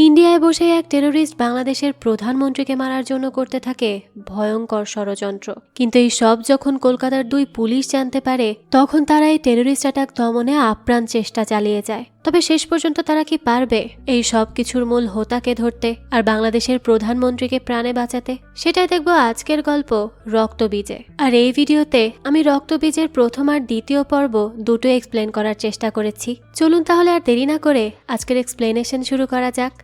ইন্ডিয়ায় বসে এক টেরোরিস্ট বাংলাদেশের প্রধানমন্ত্রীকে মারার জন্য করতে থাকে ভয়ঙ্কর ষড়যন্ত্র। কিন্তু এই সব যখন কলকাতার দুই পুলিশ জানতে পারে, তখন তারা এই টেরোরিস্ট অ্যাটাক দমনে আপ্রাণ চেষ্টা চালিয়ে যায়। তবে শেষ পর্যন্ত তারা কি পারবে এই সব কিছুর মূল হোতাকে ধরতে আর বাংলাদেশের প্রধানমন্ত্রীকে প্রাণে বাঁচাতে? সেটাই দেখব আজকের গল্প রক্তবীজে। আর এই ভিডিওতে আমি রক্তবীজের প্রথম আর দ্বিতীয় পর্ব দুটো এক্সপ্লেন করার চেষ্টা করেছি। চলুন তাহলে আর দেরি না করে আজকের এক্সপ্লেনেশন শুরু করা যাক।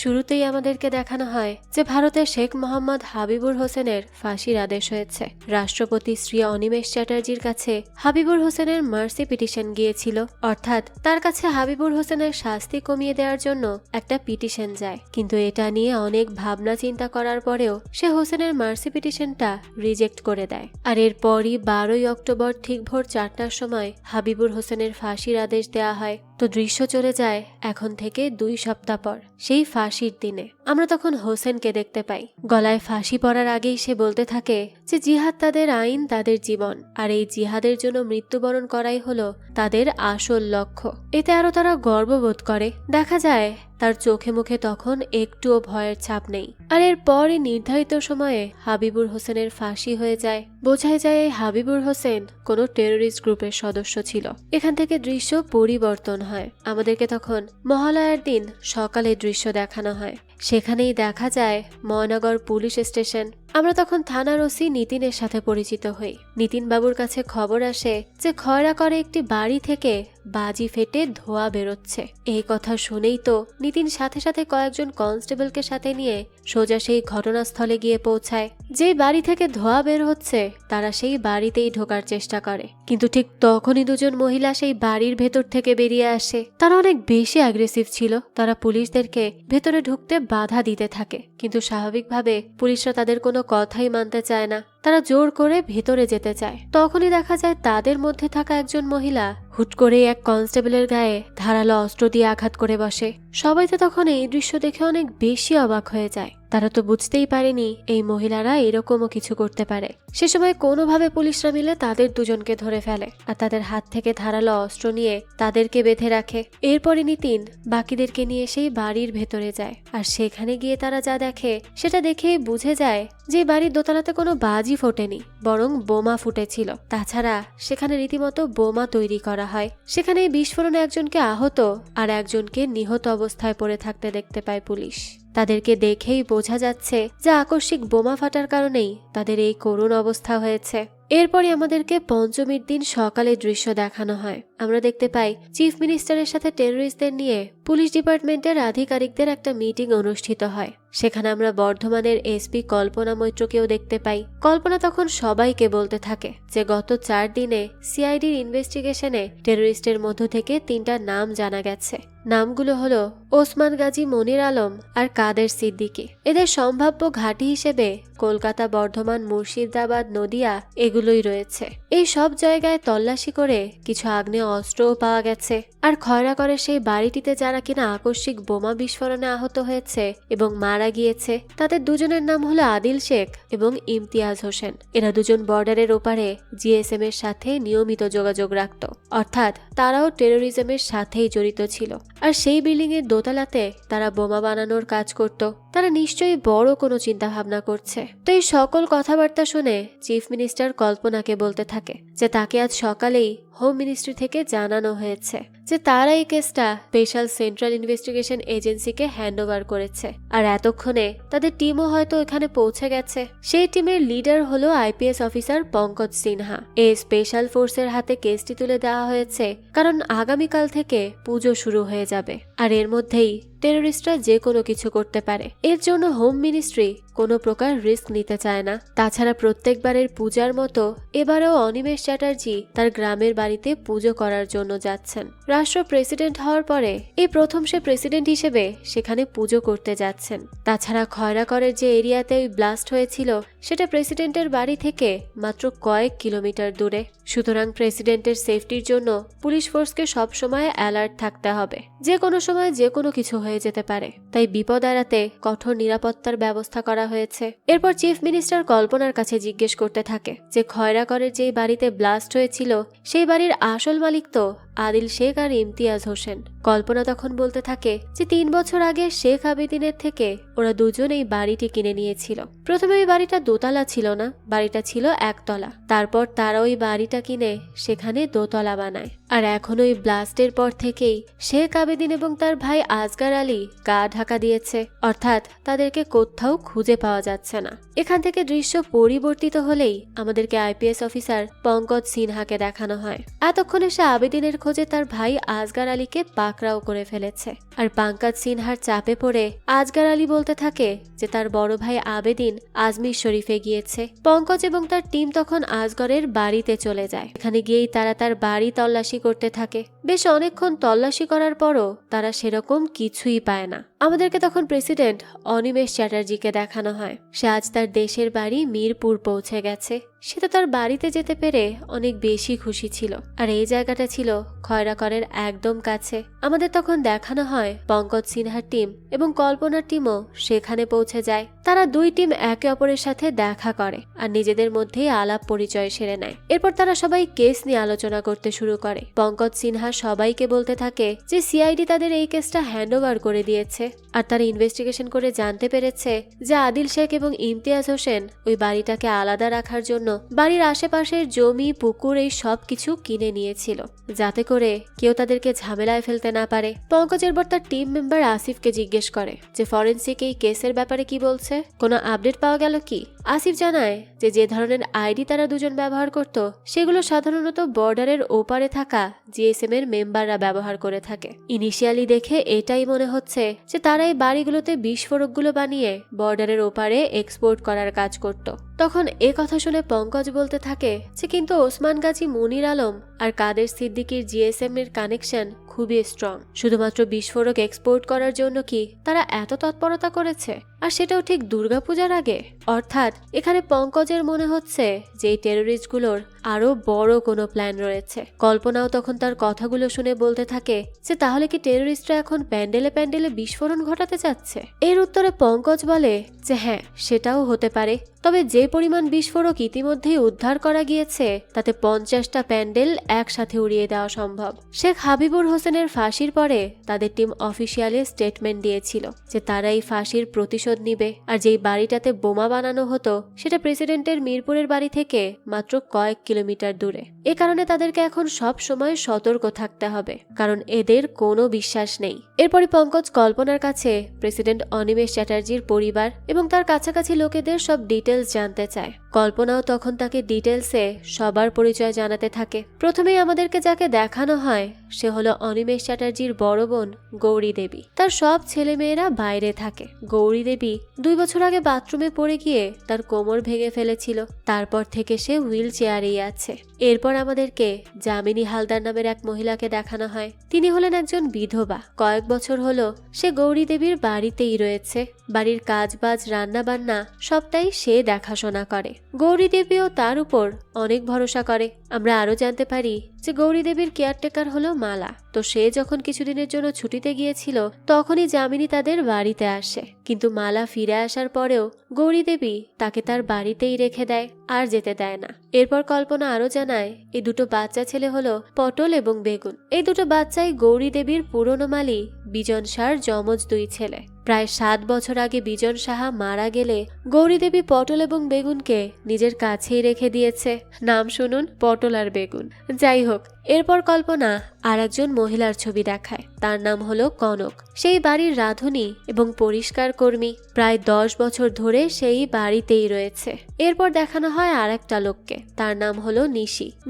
শুরুতেই আমাদেরকে দেখানো হয় যে ভারতের শেখ মোহাম্মদ হাবিবুর হোসেনের ফাঁসির আদেশ হয়েছে। রাষ্ট্রপতি শ্রী অনিমেষ চ্যাটার্জির কাছে হাবিবুর হোসেনের মার্সি পিটিশন গিয়েছিল, অর্থাৎ তার কাছে হাবিবুর হোসেনের শাস্তি কমিয়ে দেওয়ার জন্য একটা পিটিশন যায়। কিন্তু এটা নিয়ে অনেক ভাবনা চিন্তা করার পরেও সে হোসেনের মার্সি পিটিশনটা রিজেক্ট করে দেয়। আর এরপরই 12ই অক্টোবর ঠিক ভোর 4টার সময় হাবিবুর হোসেনের ফাঁসির আদেশ দেওয়া হয়। তো দৃশ্য চলে যায় এখন থেকে 2 সপ্তাহ পর, সেই ফাঁসির দিনে। আমরা তখন হোসেনকে দেখতে পাই। গলায় ফাঁসি পড়ার আগেই সে বলতে থাকে যে জিহাদ তাদের আইন, তাদের জীবন, আর এই জিহাদের জন্য মৃত্যুবরণ করাই হলো তাদের আসল লক্ষ্য। এতে আরো তারা গর্ববোধ করে। দেখা যায় তার চোখে মুখে তখন একটুও ভয়ের ছাপ নেই। আর এরপরই নির্ধারিত সময়ে হাবিবুর হোসেনের ফাঁসি হয়ে যায়। বোঝাই যায় এই হাবিবুর হোসেন কোনো টেরোরিস্ট গ্রুপের সদস্য ছিল। এখান থেকে দৃশ্য পরিবর্তন হয়। আমাদেরকে তখন মহালয়ার দিন সকালে দৃশ্য দেখানো হয়। সেখানেই দেখা যায় ময়নাগর পুলিশ স্টেশন। আমরা তখন থানার ওসি নিতিনের সাথে পরিচিত হই। নিতিন বাবুর কাছে খবর আসে যে খয়রা করে একটি বাড়ি থেকে বাজি ফেটে ধোঁয়া বেরোচ্ছে। এই কথা শুনেই তো নিতিন সাথে সাথে কয়েকজন কনস্টেবলকে সাথে নিয়ে সোজা সেই ঘটনাস্থলে গিয়ে পৌঁছায়। যেই বাড়ি থেকে ধোঁয়া বের হচ্ছে তারা সেই বাড়িতেই ঢোকার চেষ্টা করে, কিন্তু ঠিক তখনই দুজন মহিলা সেই বাড়ির ভেতর থেকে বেরিয়ে আসে। তারা অনেক বেশি অ্যাগ্রেসিভ ছিল। তারা পুলিশদেরকে ভেতরে ঢুকতে বাধা দিতে থাকে, কিন্তু স্বাভাবিকভাবে পুলিশরা তাদের কোনো কথাই মানতে চায় না। তারা জোর করে ভেতরে যেতে চায়। তখনই দেখা যায় তাদের মধ্যে থাকা একজন মহিলা হুট করে এক কনস্টেবলের গায়ে ধারালো অস্ত্র দিয়ে আঘাত করে বসে। সবাই তো তখন এই দৃশ্য দেখে অনেক বেশি অবাক হয়ে যায়। তারা তো বুঝতেই পারেনি এই মহিলারা এরকমও কিছু করতে পারে। সে সময় কোনোভাবে পুলিশরা মিলে তাদের দুজনকে ধরে ফেলে আর তাদের হাত থেকে ধারালো অস্ত্র নিয়ে তাদেরকে বেঁধে রাখে। এরপরে নিতিন বাকিদেরকে নিয়ে সেই বাড়ির ভেতরে যায়। আর সেখানে গিয়ে তারা যা দেখে সেটা দেখেই বুঝে যায় যে বাড়ির দোতলাতে কোনো বাজি ফোটেনি, বরং বোমা ফুটেছিল। তাছাড়া সেখানে রীতিমতো বোমা তৈরি করা হয়। সেখানে বিস্ফোরণে একজনকে আহত আর একজনকে নিহত অবস্থায় পড়ে থাকতে দেখতে পায় পুলিশ। তাদেরকে দেখেই বোঝা যাচ্ছে যে আকস্মিক বোমা ফাটার কারণেই তাদের এই করুণ অবস্থা হয়েছে। এরপরই আমাদেরকে পঞ্চমীর দিন সকালে দৃশ্য দেখানো হয়। আমরা দেখতে পাই চিফ মিনিস্টারের সাথে টেররিস্টদের নিয়ে পুলিশ ডিপার্টমেন্টের আধিকারিকদের একটা মিটিং অনুষ্ঠিত হয়। সেখানে আমরা বর্ধমানের এসপি কল্পনা মৈত্রকেও দেখতে পাই। কল্পনা তখন সবাইকে বলতে থাকে যে গত 4 দিনে সিআইডির ইনভেস্টিগেশনে টেররিস্টের মধ্য থেকে 3টা নাম জানা গেছে। নামগুলো হলো ওসমান গাজী, মনির আলম আর কাদের সিদ্দিকী। এদের সম্ভাব্য ঘাঁটি হিসেবে কলকাতা, বর্ধমান, মুর্শিদাবাদ, নদিয়া এগুলোই রয়েছে। এই সব জায়গায় তল্লাশি করে কিছু আগ্নেয় অস্ত্রও পাওয়া গেছে। আর খয়রা করে সেই বাড়িটিতে যারা কিনা আকস্মিক বোমা বিস্ফোরণে আহত হয়েছে এবং মারা গিয়েছে, তাদের দুজনের নাম হলো আদিল শেখ এবং ইমতিয়াজ হোসেন। এরা দুজন বর্ডারের ওপারে জিএসএম এর সাথে নিয়মিত যোগাযোগ রাখত, অর্থাৎ তারাও টেরোরিজমের সাথেই জড়িত ছিল। আর সেই বিল্ডিং এর দোতলাতে তারা বোমা বানানোর কাজ করত। তারা নিশ্চয়ই বড় কোনো চিন্তা ভাবনা করছে। তো এই সকল কথাবার্তা শুনে চিফ মিনিস্টার কল্পনাকে বলতে থাকে যে তাকে আজ সকালেই হোম মিনিস্ট্রি থেকে জানানো হয়েছে যে তারা এই কেসটা স্পেশাল সেন্ট্রাল ইনভেস্টিগেশন এজেন্সিকে হ্যান্ড ওভার করেছে। আর এতক্ষণে তাদের টিমও হয়তো এখানে পৌঁছে গেছে। সেই টিমের লিডার হলো আইপিএস অফিসার পঙ্কজ সিনহা। এই স্পেশাল ফোর্সের হাতে কেসটি তুলে দেওয়া হয়েছে কারণ আগামীকাল থেকে পুজো শুরু হয়ে যাবে। আর এর মধ্যেই টেররিস্টরা যে কোনো কিছু করতে পারে। এর জন্য হোম মিনিস্ট্রি কোনো প্রকার রিস্ক নিতে চায় না। তাছাড়া প্রত্যেকবারের পূজার মতো এবারেও অনিমেষ চ্যাটার্জি তার গ্রামের বাড়িতে পুজো করার জন্য যাচ্ছেন। রাষ্ট্র প্রেসিডেন্ট হওয়ার পরে এই প্রথম সে প্রেসিডেন্ট হিসেবে সেখানে পুজো করতে যাচ্ছেন। তাছাড়া খয়রাকরের যে এরিয়াতে ওই ব্লাস্ট হয়েছিল সেটা প্রেসিডেন্টের বাড়ি থেকে মাত্র কয়েক কিলোমিটার দূরে। সুতরাং প্রেসিডেন্টের সেফটির জন্য পুলিশ ফোর্সকে সবসময় অ্যালার্ট থাকতে হবে। যে কোনো সময় যে কোনো কিছু হয়ে যেতে পারে। তাই বিপদ এড়াতে কঠোর নিরাপত্তার ব্যবস্থা করা হয়েছে। এরপর চিফ মিনিস্টার কল্পনার কাছে জিজ্ঞেস করতে থাকে যে খয়রাকরের যেই বাড়িতে ব্লাস্ট হয়েছিল সেই বাড়ির আসল মালিক তো আদিল শেখ আর ইমতিয়াজ হোসেন। কল্পনা তখন বলতে থাকে যে 3 বছর আগে শেখ আবেদিনের থেকে ওরা দুজন এই বাড়িটি কিনে নিয়েছিল। প্রথমে ওই বাড়িটা দোতলা ছিল না, বাড়িটা ছিল একতলা। তারপর তারা ওই বাড়িটা কিনে সেখানে দোতলা বানায়। আর এখন ওই ব্লাস্টের পর থেকেই শেখ আবেদিন এবং তার ভাই আসগার আলী গা ঢাকা দিয়েছে, অর্থাৎ তাদেরকে কোথাও খুঁজে পাওয়া যাচ্ছে না। এখান থেকে দৃশ্য পরিবর্তিত হলেই আমাদেরকে আইপিএস অফিসার পঙ্কজ সিনহাকে দেখানো হয়। এতক্ষণে সে আবেদিনের খোঁজে তার ভাই আসগার আলীকে পাকড়াও করে ফেলেছে। আর পঙ্কজ সিনহার চাপে পড়ে আসগার আলী বলতে থাকে যে তার বড় ভাই আবেদিন আজমির শরীফে গিয়েছে। পঙ্কজ এবং তার টিম তখন আসগরের বাড়িতে চলে যায়। এখানে গিয়েই তারা তার বাড়ি তল্লাশি করতে থাকে। বেশ অনেকক্ষণ তল্লাশি করার পরও তারা সেরকম কিছুই পায় না। আমাদেরকে তখন প্রেসিডেন্ট অনিমেষ চ্যাটার্জিকে দেখানো হয়। সে আজ তার দেশের বাড়ি মিরপুর পৌঁছে গেছে। সে তো তার বাড়িতে যেতে পেরে অনেক বেশি খুশি ছিল। আর এই জায়গাটা ছিল খয়রাকরের একদম কাছে। আমাদের তখন দেখানো হয় পঙ্কজ সিনহার টিম এবং কল্পনার টিমও সেখানে পৌঁছে যায়। তারা দুই টিম একে অপরের সাথে দেখা করে আর নিজেদের মধ্যেই আলাপ পরিচয় সেরে নেয়। এরপর তারা সবাই কেস নিয়ে আলোচনা করতে শুরু করে। পঙ্কজ সিনহা সবাইকে বলতে থাকে যে সিআইডি তাদের এই কেসটা হ্যান্ড ওভার করে দিয়েছে আর তারা ইনভেস্টিগেশন করে জানতে পেরেছে যে আদিল শেখ এবং ইমতিয়াজ হোসেন ওই বাড়িটাকে আলাদা রাখার জন্য বাড়ির আশেপাশের জমি পুকুর এই সব কিছু কিনে নিয়েছিল, যাতে করে কেউ তাদেরকে ঝামেলায় ফেলতে না পারে। পঙ্কজ এরপর তার টিম মেম্বার আসিফকে জিজ্ঞেস করে যে ফরেন্সিক এই কেসের ব্যাপারে কি বলছে, কোনো আপডেট পাওয়া গেল কি? আসিফ জানায় যে ধরনের আইডি তারা দুজন ব্যবহার করত সেগুলো সাধারণত বর্ডারের ওপারে থাকা জিএসএম এর মেম্বাররা ব্যবহার করে থাকে। ইনিশিয়ালি দেখে এটাই মনে হচ্ছে যে তারা এই বাড়িগুলোতে বিস্ফোরকগুলো বানিয়ে বর্ডারের ওপারে এক্সপোর্ট করার কাজ করত। তখন এ কথা শুনে পঙ্কজ বলতে থাকে যে কিন্তু ওসমান গাজী, মনির আলম আর কাদের সিদ্দিকীর জিএসএম এর কানেকশন খুবই স্ট্রং। শুধুমাত্র বিস্ফোরক এক্সপোর্ট করার জন্য কি তারা এত তৎপরতা করেছে, আর সেটাও ঠিক দুর্গাপূজার আগে? অর্থাৎ এখানে পঙ্কজের মনে হচ্ছে যে এই টেরোরিস্টগুলোর আরো বড় কোনো প্ল্যান রয়েছে। কল্পনাও তখন তার কথাগুলো শুনে বলতে থাকে যে তাহলে কি টেরোরিস্টরা এখন প্যান্ডেলে প্যান্ডেলে বিস্ফোরণ ঘটাতে চাচ্ছে? এর উত্তরে পঙ্কজ বলে যে হ্যাঁ, সেটাও হতে পারে, তবে যে পরিমাণ বিস্ফোরক ইতিমধ্যেই উদ্ধার করা গিয়েছে তাতে 50টা প্যান্ডেল একসাথে উড়িয়ে দেওয়া সম্ভব। শেখ হাবিবুর হোসেনের ফাঁসির পরে তাদের টিম অফিসিয়ালি স্টেটমেন্ট দিয়েছিল যে তারা এই ফাঁসির প্রতিশোধ নিবে। আর যেই বাড়িটাতে বোমা বানানো হতো সেটা প্রেসিডেন্টের মিরপুরের বাড়ি থেকে মাত্র কয়েক কিলোমিটার দূরে। এ কারণে তাদেরকে এখন সব সময় সতর্ক থাকতে হবে, কারণ এদের কোনো বিশ্বাস নেই। এরপরই পঙ্কজ কল্পনার কাছে প্রেসিডেন্ট অনিমেষ চ্যাটার্জির পরিবার এবং তার কাছাকাছি লোকেদের সব ডিটেলস জানতে চায়। কল্পনাও তখন তাকে ডিটেলসে সবার পরিচয় জানাতে থাকে। প্রথমেই আমাদেরকে যাকে দেখানো হয় সে হলো অনিমেষ চ্যাটার্জির বড় বোন গৌরী দেবী। তার সব ছেলে মেয়েরা বাইরে থাকে। গৌরী দেবী 2 বছর আগে বাথরুমে পড়ে গিয়ে তার কোমর ভেঙে ফেলেছিল, তারপর থেকে সে হুইল চেয়ারেই আছে। এরপর আমাদেরকে যামিনী হালদার নামের এক মহিলাকে দেখানো হয়। তিনি হলেন একজন বিধবা। কয়েক বছর হলো সে গৌরী দেবীর বাড়িতেই রয়েছে। বাড়ির কাজ বাজ রান্না বান্না সবটাই সে দেখাশোনা করে। গৌরী দেবীও তার উপর অনেক ভরসা করে। আমরা আরো জানতে পারি যে গৌরী দেবীর কেয়ারটেকার হলো মালা। তো সে যখন কিছুদিনের জন্য ছুটিতে গিয়েছিল তখনই যামিনী তাদের বাড়িতে আসে, কিন্তু মালা ফিরে আসার পরেও গৌরী দেবী তাকে তার বাড়িতেই রেখে দেয় আর যেতে দেয় না। এরপর কল্পনা আরো জানায় এই দুটো বাচ্চা ছেলে হলো পটল এবং বেগুন। এই দুটো বাচ্চাই গৌরী দেবীর পুরনো মালি বিজন শাহর যমজ 2 ছেলে। প্রায় 7 বছর আগে বিজন সাহা মারা গেলে গৌরী দেবী পটল এবং বেগুনকে নিজের কাছেই রেখে দিয়েছে। নাম শুনুন, পটল আর বেগুন। যাই হোক, এরপর কল্পনা আর একজন মহিলার ছবি দেখায়। তার নাম হলো কনক। সেই বাড়ির রাঁধুনি এবং পরিষ্কার কর্মী। প্রায় 10 বছর ধরে সেই বাড়িতেই রয়েছে। এরপর দেখানো হয় আর একটা লোককে। তার নাম হলো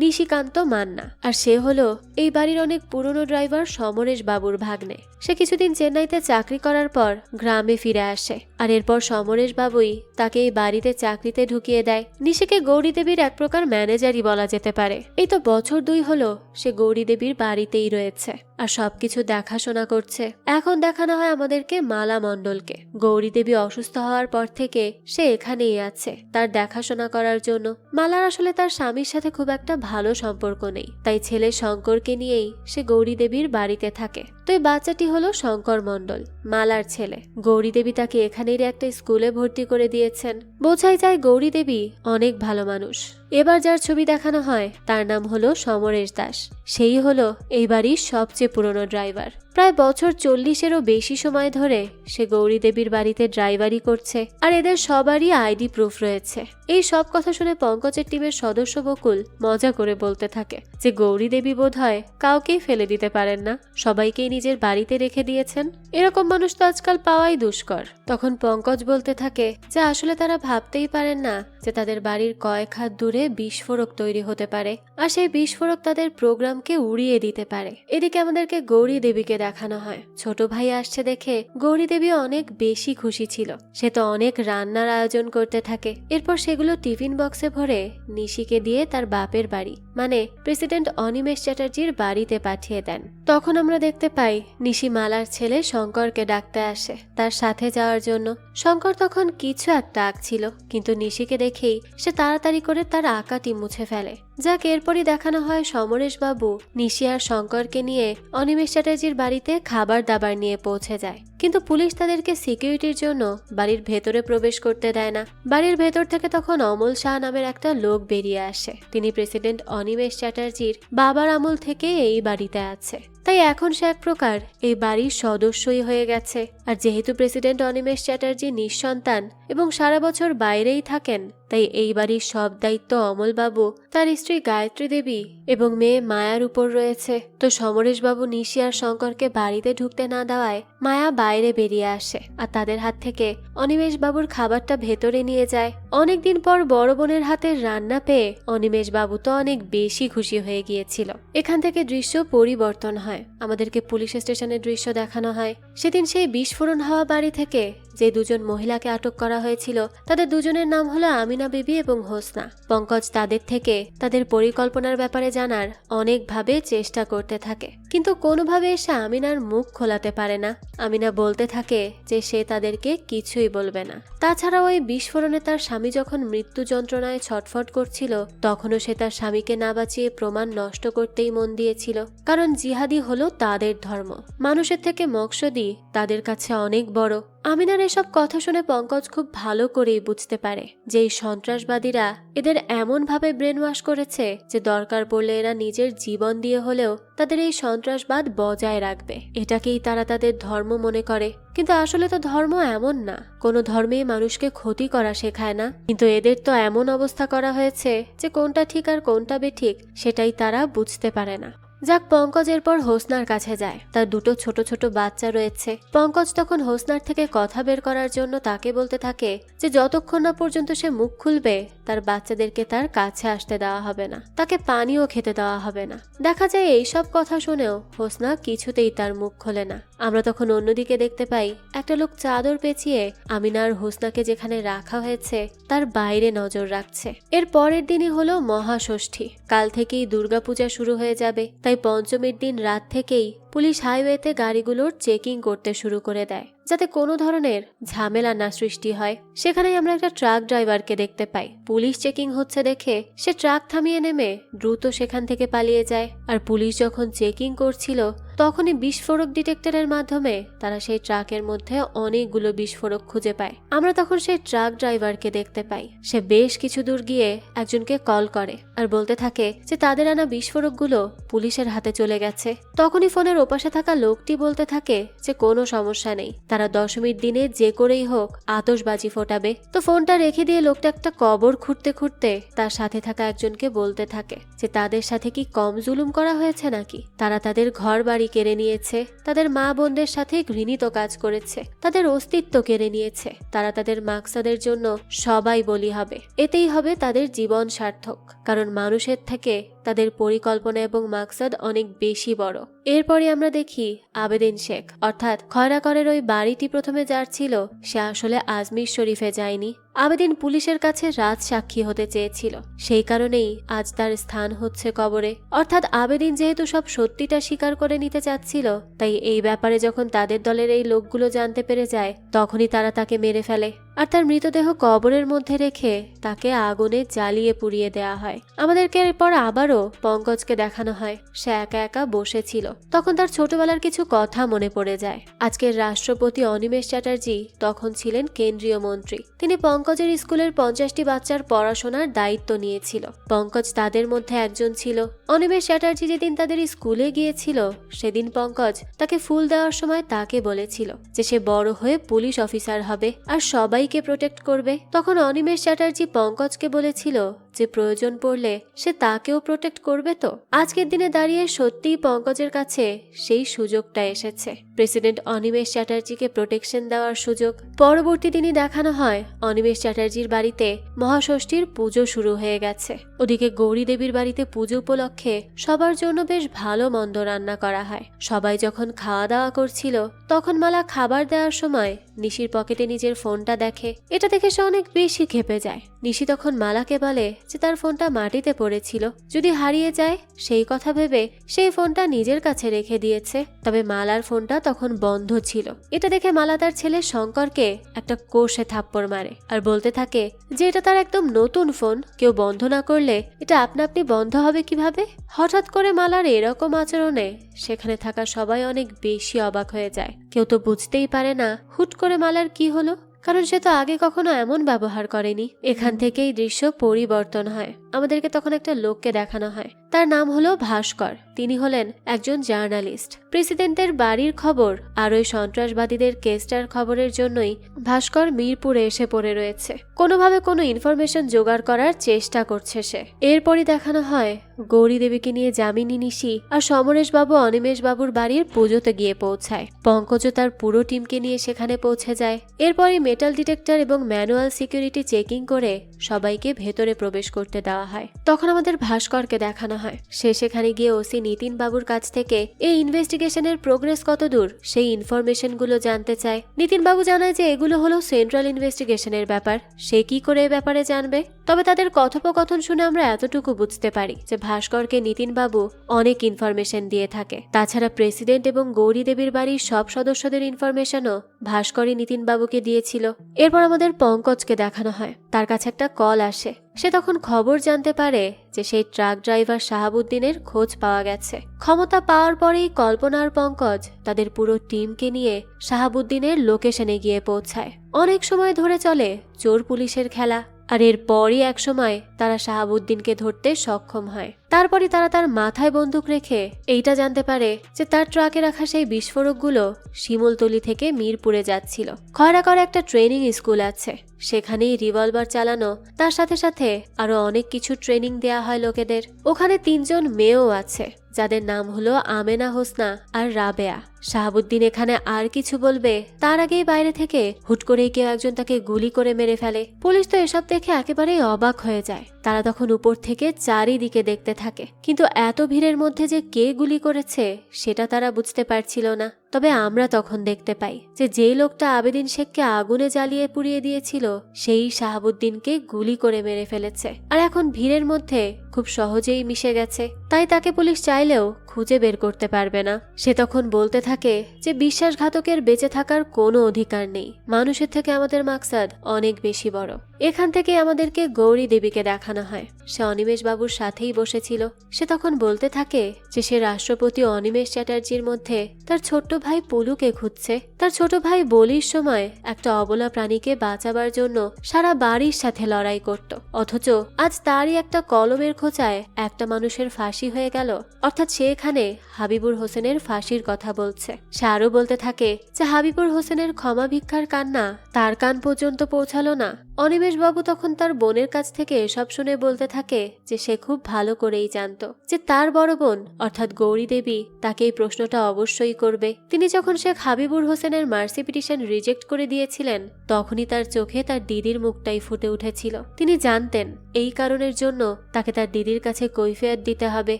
নিশিকান্ত মান্না। আর সে হলো এই বাড়ির অনেক পুরনো ড্রাইভার সমরেশ বাবুর ভাগ্নে। সে কিছুদিন চেন্নাইতে চাকরি করার পর গ্রামে ফিরে আসে, আর এরপর সমরেশ বাবুই তাকে এই বাড়িতে চাকরিতে ঢুকিয়ে দেয়। নিশিকে গৌরী দেবীর এক প্রকার ম্যানেজারই বলা যেতে পারে। এই তো বছর 2 হলো সে গৌরী দেবীর বাড়িতেই রয়েছে আর সবকিছু দেখাশোনা করছে। এখন দেখানো হয় আমাদেরকে মালা মণ্ডলকে। গৌরী দেবী অসুস্থ হওয়ার পর থেকে সে এখানেই আছে তার দেখাশোনা করার জন্য। মালার আসলে তার স্বামীর সাথে খুব একটা ভালো সম্পর্ক নেই, তাই ছেলে শঙ্করকে নিয়েই সে গৌরী দেবীর বাড়িতে থাকে। তো এই বাচ্চাটি হলো শঙ্কর মণ্ডল, মালার ছেলে। গৌরী দেবী তাকে এখানেই একটা স্কুলে ভর্তি করে দিয়েছেন। বোঝাই যায় গৌরী দেবী অনেক ভালো মানুষ। এবার যার ছবি দেখানো হয় তার নাম হলো সমরেশ দাস। সেই হলো এই বাড়ির সবচেয়ে পুরনো ড্রাইভার। প্রায় বছর 40-এরও বেশি সময় ধরে সে গৌরী দেবীর বাড়িতে ড্রাইভারি করছে, আর এদের সবারই আইডি প্রুফ রয়েছে। এই সব কথা শুনে পঙ্কজের টিমের সদস্য বকুল মজা করে বলতে থাকে যে গৌরী দেবী বোধহয় কাউকেই ফেলে দিতে পারেন না, সবাইকেই নিজের বাড়িতে রেখে দিয়েছেন। এরকম মানুষ তো আজকাল পাওয়াই দুষ্কর। তখন পঙ্কজ বলতে থাকে যে আসলে তারা ভাবতেই পারেন না যে তাদের বাড়ির কয়েক হাত দূরে বিস্ফোরক তৈরি হতে পারে, আর সেই বিস্ফোরক তাদের প্রোগ্রামকে উড়িয়ে দিতে পারে। এদিকে আমাদেরকে গৌরী দেবীকে দেখানো হয়। ছোট ভাই আসছে দেখে গৌরী দেবী অনেক বেশি খুশি ছিল। সে তো অনেক রান্নার আয়োজন করতে থাকে। এরপর সেগুলো টিফিন বক্সে ভরে নিশিকে দিয়ে তার বাপের বাড়ি মানে প্রেসিডেন্ট অনিমেষ চ্যাটার্জির বাড়িতে পাঠিয়ে দেন। তখন আমরা দেখতে পাই নিশি মালার ছেলে শঙ্করকে ডাকতে আসে তার সাথে যাওয়ার জন্য। শঙ্কর তখন কিছু একটা আঁকছিল, কিন্তু নিশিকে দেখেই সে তাড়াতাড়ি করে তার আঁকাটি মুছে ফেলে। যাক, এরপরই দেখানো হয় সমরেশ বাবু নিশি আর শঙ্করকে নিয়ে অনিমেষ চ্যাটার্জির বাড়িতে খাবার দাবার নিয়ে পৌঁছে যায়, কিন্তু পুলিশ তাদেরকে সিকিউরিটির জন্য বাড়ির ভেতরে প্রবেশ করতে দেয় না। বাড়ির ভেতর থেকে তখন অমল শাহ নামের একটা লোক বেরিয়ে আসে। তিনি প্রেসিডেন্ট অনিমেষ চ্যাটার্জির বাবার আমল থেকে এই বাড়িতে আছে, তাই এখন সে এক প্রকার এই বাড়ির সদস্যই হয়ে গেছে। আর যেহেতু প্রেসিডেন্ট অনিমেষ চ্যাটার্জি নিঃসন্তান এবং সারা বছর বাইরেই থাকেন, তাই এই বাড়ির সব দায়িত্ব অমলবাবু, তার স্ত্রী গায়ত্রী দেবী এবং মেয়ে মায়ার উপর রয়েছে। তো সমরেশ বাবু নিশি আর শঙ্করকে বাড়িতে ঢুকতে না দেওয়ায় মায়া বাইরে বেরিয়ে আসে আর তাদের হাত থেকে অনিমেষ বাবুর খাবারটা ভেতরে নিয়ে যায়। অনেকদিন পর বড় বোনের হাতের রান্না পেয়ে অনিমেষ বাবু তো অনেক বেশি খুশি হয়ে গিয়েছিল। এখান থেকে দৃশ্য পরিবর্তন হয়, আমাদেরকে পুলিশ স্টেশনের দৃশ্য দেখানো হয়। সেদিন সেই বিস্ফোরণ হওয়া বাড়ি থেকে যে দুজন মহিলাকে আটক করা হয়েছিল তাদের দুজনের নাম হলো আমিনা বিবি এবং হোসনা। পঙ্কজ তাদের থেকে তাদের পরিকল্পনার ব্যাপারে জানার অনেকভাবে চেষ্টা করতে থাকে, কিন্তু কোনোভাবে এসে আমিনার মুখ খোলাতে পারে না। আমিনা বলতে থাকে যে সে তাদেরকে কিছুই বলবে না। তাছাড়া ওই বিস্ফোরণে তার স্বামী যখন মৃত্যু যন্ত্রণায় ছটফট করছিল তখনও সে তার স্বামীকে না বাঁচিয়ে প্রমাণ নষ্ট করতেই মন দিয়েছিল, কারণ জিহাদি হলো তাদের ধর্ম, মানুষের থেকে মকসদি তাদের কাছে অনেক বড়। আমিনার এসব কথা শুনে পঙ্কজ খুব ভালো করেই বুঝতে পারে যে এই সন্ত্রাসবাদীরা এদের এমন ভাবে ব্রেন ওয়াশ করেছে যে দরকার পড়লে এরা নিজের জীবন দিয়ে হলেও তাদের এই সন্ত্রাসবাদ বজায় রাখবে। এটাকেই তারা তাদের ধর্ম মনে করে, কিন্তু আসলে তো ধর্ম এমন না। কোনো ধর্মেই মানুষকে ক্ষতি করা শেখায় না, কিন্তু এদের তো এমন অবস্থা করা হয়েছে যে কোনটা ঠিক আর কোনটা বেঠিক সেটাই তারা বুঝতে পারে না। যাক, পঙ্কজ এরপর হোসনার কাছে যায়। তার দুটো ছোট ছোট বাচ্চা রয়েছে। পঙ্কজ তখন হোসনার থেকে কথা বের করার জন্য তাকে বলতে থাকে যে যতক্ষণ না পর্যন্ত সে মুখ খুলবে তার বাচ্চাদেরকে তার কাছে আসতে দেওয়া হবে না, তাকে পানিও খেতে দেওয়া হবে না। দেখা যায় এইসব কথা শুনেও হোসনা কিছুতেই তার মুখ খোলে না। আমরা তখন অন্যদিকে দেখতে পাই একটা লোক চাদর পেঁচিয়ে আমিনা আর হোসনাকে যেখানে রাখা হয়েছে তার বাইরে নজর রাখছে। এর পরের দিনই হলো মহাষষ্ঠী। কাল থেকেই দুর্গাপূজা শুরু হয়ে যাবে, তাই পঞ্চমীর দিন রাত থেকেই পুলিশ হাইওয়েতে গাড়িগুলোর চেকিং করতে শুরু করে দেয় যাতে কোনো ধরনের ঝামেলা না সৃষ্টি হয়। সেখানেই আমরা একটা ট্রাক ড্রাইভারকে দেখতে পাই। পুলিশ চেকিং হচ্ছে দেখে সে ট্রাক থামিয়ে নেমে দ্রুত সেখান থেকে পালিয়ে যায়। আর পুলিশ যখন চেকিং করছিল তখনই বিস্ফোরক ডিটেক্টরের মাধ্যমে তারা সেই ট্রাকের মধ্যে অনেকগুলো বিস্ফোরক খুঁজে পায়। আমরা তখন সেই ট্রাক ড্রাইভারকে দেখতে পাই। সে বেশ কিছু দূর গিয়ে একজনকে কল করে আর বলতে থাকে যে তাদের আনা বিস্ফোরকগুলো পুলিশের হাতে চলে গেছে। তখনই ফোনের ওপাশে থাকা লোকটি বলতে থাকে যে কোনো সমস্যা নেই, তারা দশমীর দিনে যে করেই হোক আতশবাজি ফোটাবে। তো ফোনটা রেখে দিয়ে লোকটা একটা কবর খুঁড়তে খুঁড়তে তার সাথে থাকা একজনকে বলতে থাকে যে তাদের সাথে কি কম জুলুম করা হয়েছে নাকি? তারা তাদের ঘর বাড়ি কেড়ে নিয়েছে, তাদের মা বোনদের সাথে ঘৃণিত কাজ করেছে, তাদের অস্তিত্ব কেড়ে নিয়েছে। তারা তাদের মাকসাদের জন্য সবাই বলি হবে, এতেই হবে তাদের জীবন সার্থক, কারণ মানুষের থেকে তাদের পরিকল্পনা এবং মাকসাদ অনেক বেশি বড়। এরপরে আমরা দেখি আবেদিন শেখ অর্থাৎ খয়রাকরের ওই বাড়িটি প্রথমে যার ছিল সে আসলে আজমির শরীফে যায়নি। আবেদিন পুলিশের কাছে রাজ সাক্ষী হতে চেয়েছিল, সেই কারণেই আজ তার স্থান হচ্ছে কবরে। অর্থাৎ আবেদিন যেহেতু সব সত্যিটা স্বীকার করে নিতে চাচ্ছিল, তাই এই ব্যাপারে যখন তাদের দলের এই লোকগুলো জানতে পেরে যায় তখনই তারা তাকে মেরে ফেলে। আর তার মৃতদেহ কবরের মধ্যে রেখে তাকে আগুনে জ্বালিয়ে পুড়িয়ে দেওয়া হয়। আমাদেরকে এরপর আবারও পঙ্কজকে দেখানো হয় সে একা একা বসেছিল। তখন তার ছোটবেলার কিছু কথা মনে পড়ে যায়। আজকের রাষ্ট্রপতি অনিমেষ চ্যাটার্জি তখন ছিলেন কেন্দ্রীয় মন্ত্রী। তিনি পঙ্কজের স্কুলের 50টি বাচ্চার পড়াশোনার দায়িত্ব নিয়েছিল। পঙ্কজ তাদের মধ্যে একজন ছিল। অনিমেষ চ্যাটার্জি যেদিন তাদের স্কুলে গিয়েছিল সেদিন পঙ্কজ তাকে ফুল দেওয়ার সময় তাকে বলেছিল যে সে বড় হয়ে পুলিশ অফিসার হবে আর সবাইকে প্রোটেক্ট করবে। তখন অনিমেষ চ্যাটার্জি পঙ্কজকে বলেছিল যে প্রয়োজন পড়লে সে তাকেও প্রোটেক্ট করবে। তো আজকের দিনে দাঁড়িয়ে সত্যিই পঙ্কজের কাছে সেই সুযোগটা এসেছে, প্রেসিডেন্ট অনিমেষ চ্যাটার্জিকে প্রোটেকশন দেওয়ার সুযোগ। পরবর্তী দিনই দেখানো হয় অনিমেষ চ্যাটার্জির বাড়িতে মহাষষ্ঠীর পুজো শুরু হয়ে গেছে। ওদিকে গৌরী দেবীর বাড়িতে পুজো উপলক্ষে সবার জন্য বেশ ভালো মন্দ রান্না করা হয়। সবাই যখন খাওয়া দাওয়া করছিল তখন মালা খাবার দেওয়ার সময় নিশির পকেটে নিজের ফোনটা দেখে। এটা দেখে সে অনেক বেশি ক্ষেপে যায়। নিশি তখন মালাকে বলে যে তার ফোনটা মাটিতে পড়েছিল, যদি হারিয়ে যায় সেই কথা ভেবে সেই ফোনটা নিজের কাছে রেখে দিয়েছে। তবে মালার ফোনটা তখন বন্ধ ছিল। এটা দেখে মালা তার ছেলে শঙ্করকে একটা কষে থাপ্পড় মারে আর বলতে থাকে যে এটা তার একদম নতুন ফোন, কেউ বন্ধ না করলে এটা আপনা আপনি বন্ধ হবে কিভাবে। হঠাৎ করে মালার এরকম আচরণে সেখানে থাকা সবাই অনেক বেশি অবাক হয়ে যায়। কেউ তো বুঝতেই পারে না হুট করে মালার কি হলো, কারণ সে তো আগে কখনো এমন ব্যবহার করেনি। এখান থেকেই দৃশ্য পরিবর্তন হয়। আমাদেরকে তখন একটা লোককে দেখানো হয়, তার নাম হলো ভাস্কর। তিনি হলেন একজন জার্নালিস্ট। প্রেসিডেন্টের বাড়ির খবর আর ওই সন্ত্রাসবাদীদের কেসটার খবরের জন্যই ভাস্কর মিরপুরে এসে পড়ে রয়েছে। কোনোভাবে কোনো ইনফরমেশন জোগাড় করার চেষ্টা করছে সে। এরপরই দেখানো হয় গৌরী দেবীকে নিয়ে যামিনী, নিশি আর সমরেশ বাবু অনিমেষ বাবুর বাড়ির পুজোতে গিয়ে পৌঁছায়। পঙ্কজও তার পুরো টিমকে নিয়ে সেখানে পৌঁছে যায়। এরপরই মেটাল ডিটেক্টর এবং ম্যানুয়াল সিকিউরিটি চেকিং করে সবাইকে ভেতরে প্রবেশ করতে দেওয়া হয়। তখন আমাদের ভাস্করকে দেখানো হয় সে সেখানে গিয়ে ওসি নিতিন বাবুর কাছ থেকে এই ইনভেস্টিগেশনের প্রোগ্রেস কতদূর সেই ইনফরমেশন গুলো জানতে চায়। নিতিন বাবু জানায় যে এগুলো হলো সেন্ট্রাল ইনভেস্টিগেশনের ব্যাপার, সে কি করে এ ব্যাপারে জানবে। তবে তাদের কথোপকথন শুনে আমরা এতটুকু বুঝতে পারি যে ভাস্করকে নিতিন বাবু অনেক ইনফরমেশন দিয়ে থাকে। তাছাড়া প্রেসিডেন্ট এবং গৌরী দেবীর বাড়ির সব সদস্যদের ইনফরমেশনও ভাস্করই নিতিন বাবুকে দিয়েছিল। এরপর আমাদের পঙ্কজকে দেখানো হয় তার কাছে একটা কল আসে। সে তখন খবর জানতে পারে যে সেই ট্রাক ড্রাইভার শাহাবুদ্দিনের খোঁজ পাওয়া গেছে। ক্ষমতা পাওয়ার পরেই কল্পনা আর পঙ্কজ তাদের পুরো টিমকে নিয়ে শাহাবুদ্দিনের লোকেশনে গিয়ে পৌঁছায়। অনেক সময় ধরে চলে চোর পুলিশের খেলা, আর এরপরই এক সময় তারা শাহাবুদ্দিনকে ধরতে সক্ষম হয়। তারপরই তারা তার মাথায় বন্দুক রেখে এইটা জানতে পারে যে তার ট্রাকে রাখা সেই বিস্ফোরকগুলো শিমুলতলি থেকে মিরপুরে যাচ্ছিল। খয়রাকরে একটা ট্রেনিং স্কুল আছে, সেখানেই রিভলভার চালানো, তার সাথে সাথে আরো অনেক কিছু ট্রেনিং দেয়া হয় লোকেদের। ওখানে 3 জন মেয়েও আছে যাদের নাম হলো আমেনা হোসনা আর রাবেয়া। শাহাবুদ্দিন এখানে আর কিছু বলবে তার আগেই বাইরে থেকে হুট করেই কেউ একজন তাকে গুলি করে মেরে ফেলে। পুলিশ তো এসব দেখে একেবারেই অবাক হয়ে যায়। তারা তখন উপর থেকে চারিদিকে দেখতে থাকে, কিন্তু এত ভিড়ের মধ্যে যে কে গুলি করেছে সেটা তারা বুঝতে পারছিল না। তবে আমরা তখন দেখতে পাই যে যেই লোকটা আবেদিন শেখকে আগুনে জ্বালিয়ে পুড়িয়ে দিয়েছিল সেই শাহাবুদ্দিনকে গুলি করে মেরে ফেলেছে, আর এখন ভিড়ের মধ্যে খুব সহজেই মিশে গেছে। তাই তাকে পুলিশ চাইলেও খুঁজে বের করতে পারবে না। সে তখন বলতে থাকে যে বিশ্বাসঘাতকের বেঁচে থাকার কোনো অধিকার নেই, মানুষের থেকে আমাদের মাকসাদ অনেক বেশি বড়। এখান থেকে আমাদেরকে গৌরী দেবীকে দেখানো হয় সে অনিমেষ বাবুর সাথেই বসেছিল। সে তখন বলতে থাকে যে সে রাষ্ট্রপতি অনিমেষ চ্যাটার্জির মধ্যে তার ছোট্ট ভাই পুলুকে খুঁজছে। তার ছোট ভাই বলির সময় একটা অবলা প্রাণীকে বাঁচাবার জন্য সারা বাড়ির সাথে লড়াই করত, অথচ আজ তারই একটা কলমের খোঁচায় একটা মানুষের ফাঁসি হয়ে গেল। অর্থাৎ সে এখানে হাবিবুর হোসেনের ফাঁসির কথা বলছে। সে আরো বলতে থাকে যে হাবিবুর হোসেনের ক্ষমা ভিক্ষার কান্না তার কান পর্যন্ত পৌঁছালো না। অনিমেষ বাবু তখন তার বোনের কাছ থেকে এসব শুনে বলতে থাকে যে সে খুব ভালো করেই জানত যে তার বড় বোন অর্থাৎ গৌরী দেবী তাকে এই প্রশ্নটা অবশ্যই করবে। তিনি যখন শেখ হাবিবুর হোসেনের মার্সি পিটিশন রিজেক্ট করে দিয়েছিলেন তখনই তার চোখে তার দিদির মুখটাই ফুটে উঠেছিল। তিনি জানতেন এই কারণের জন্য তাকে তার দিদির কাছে কৈফিয়ত দিতে হবে।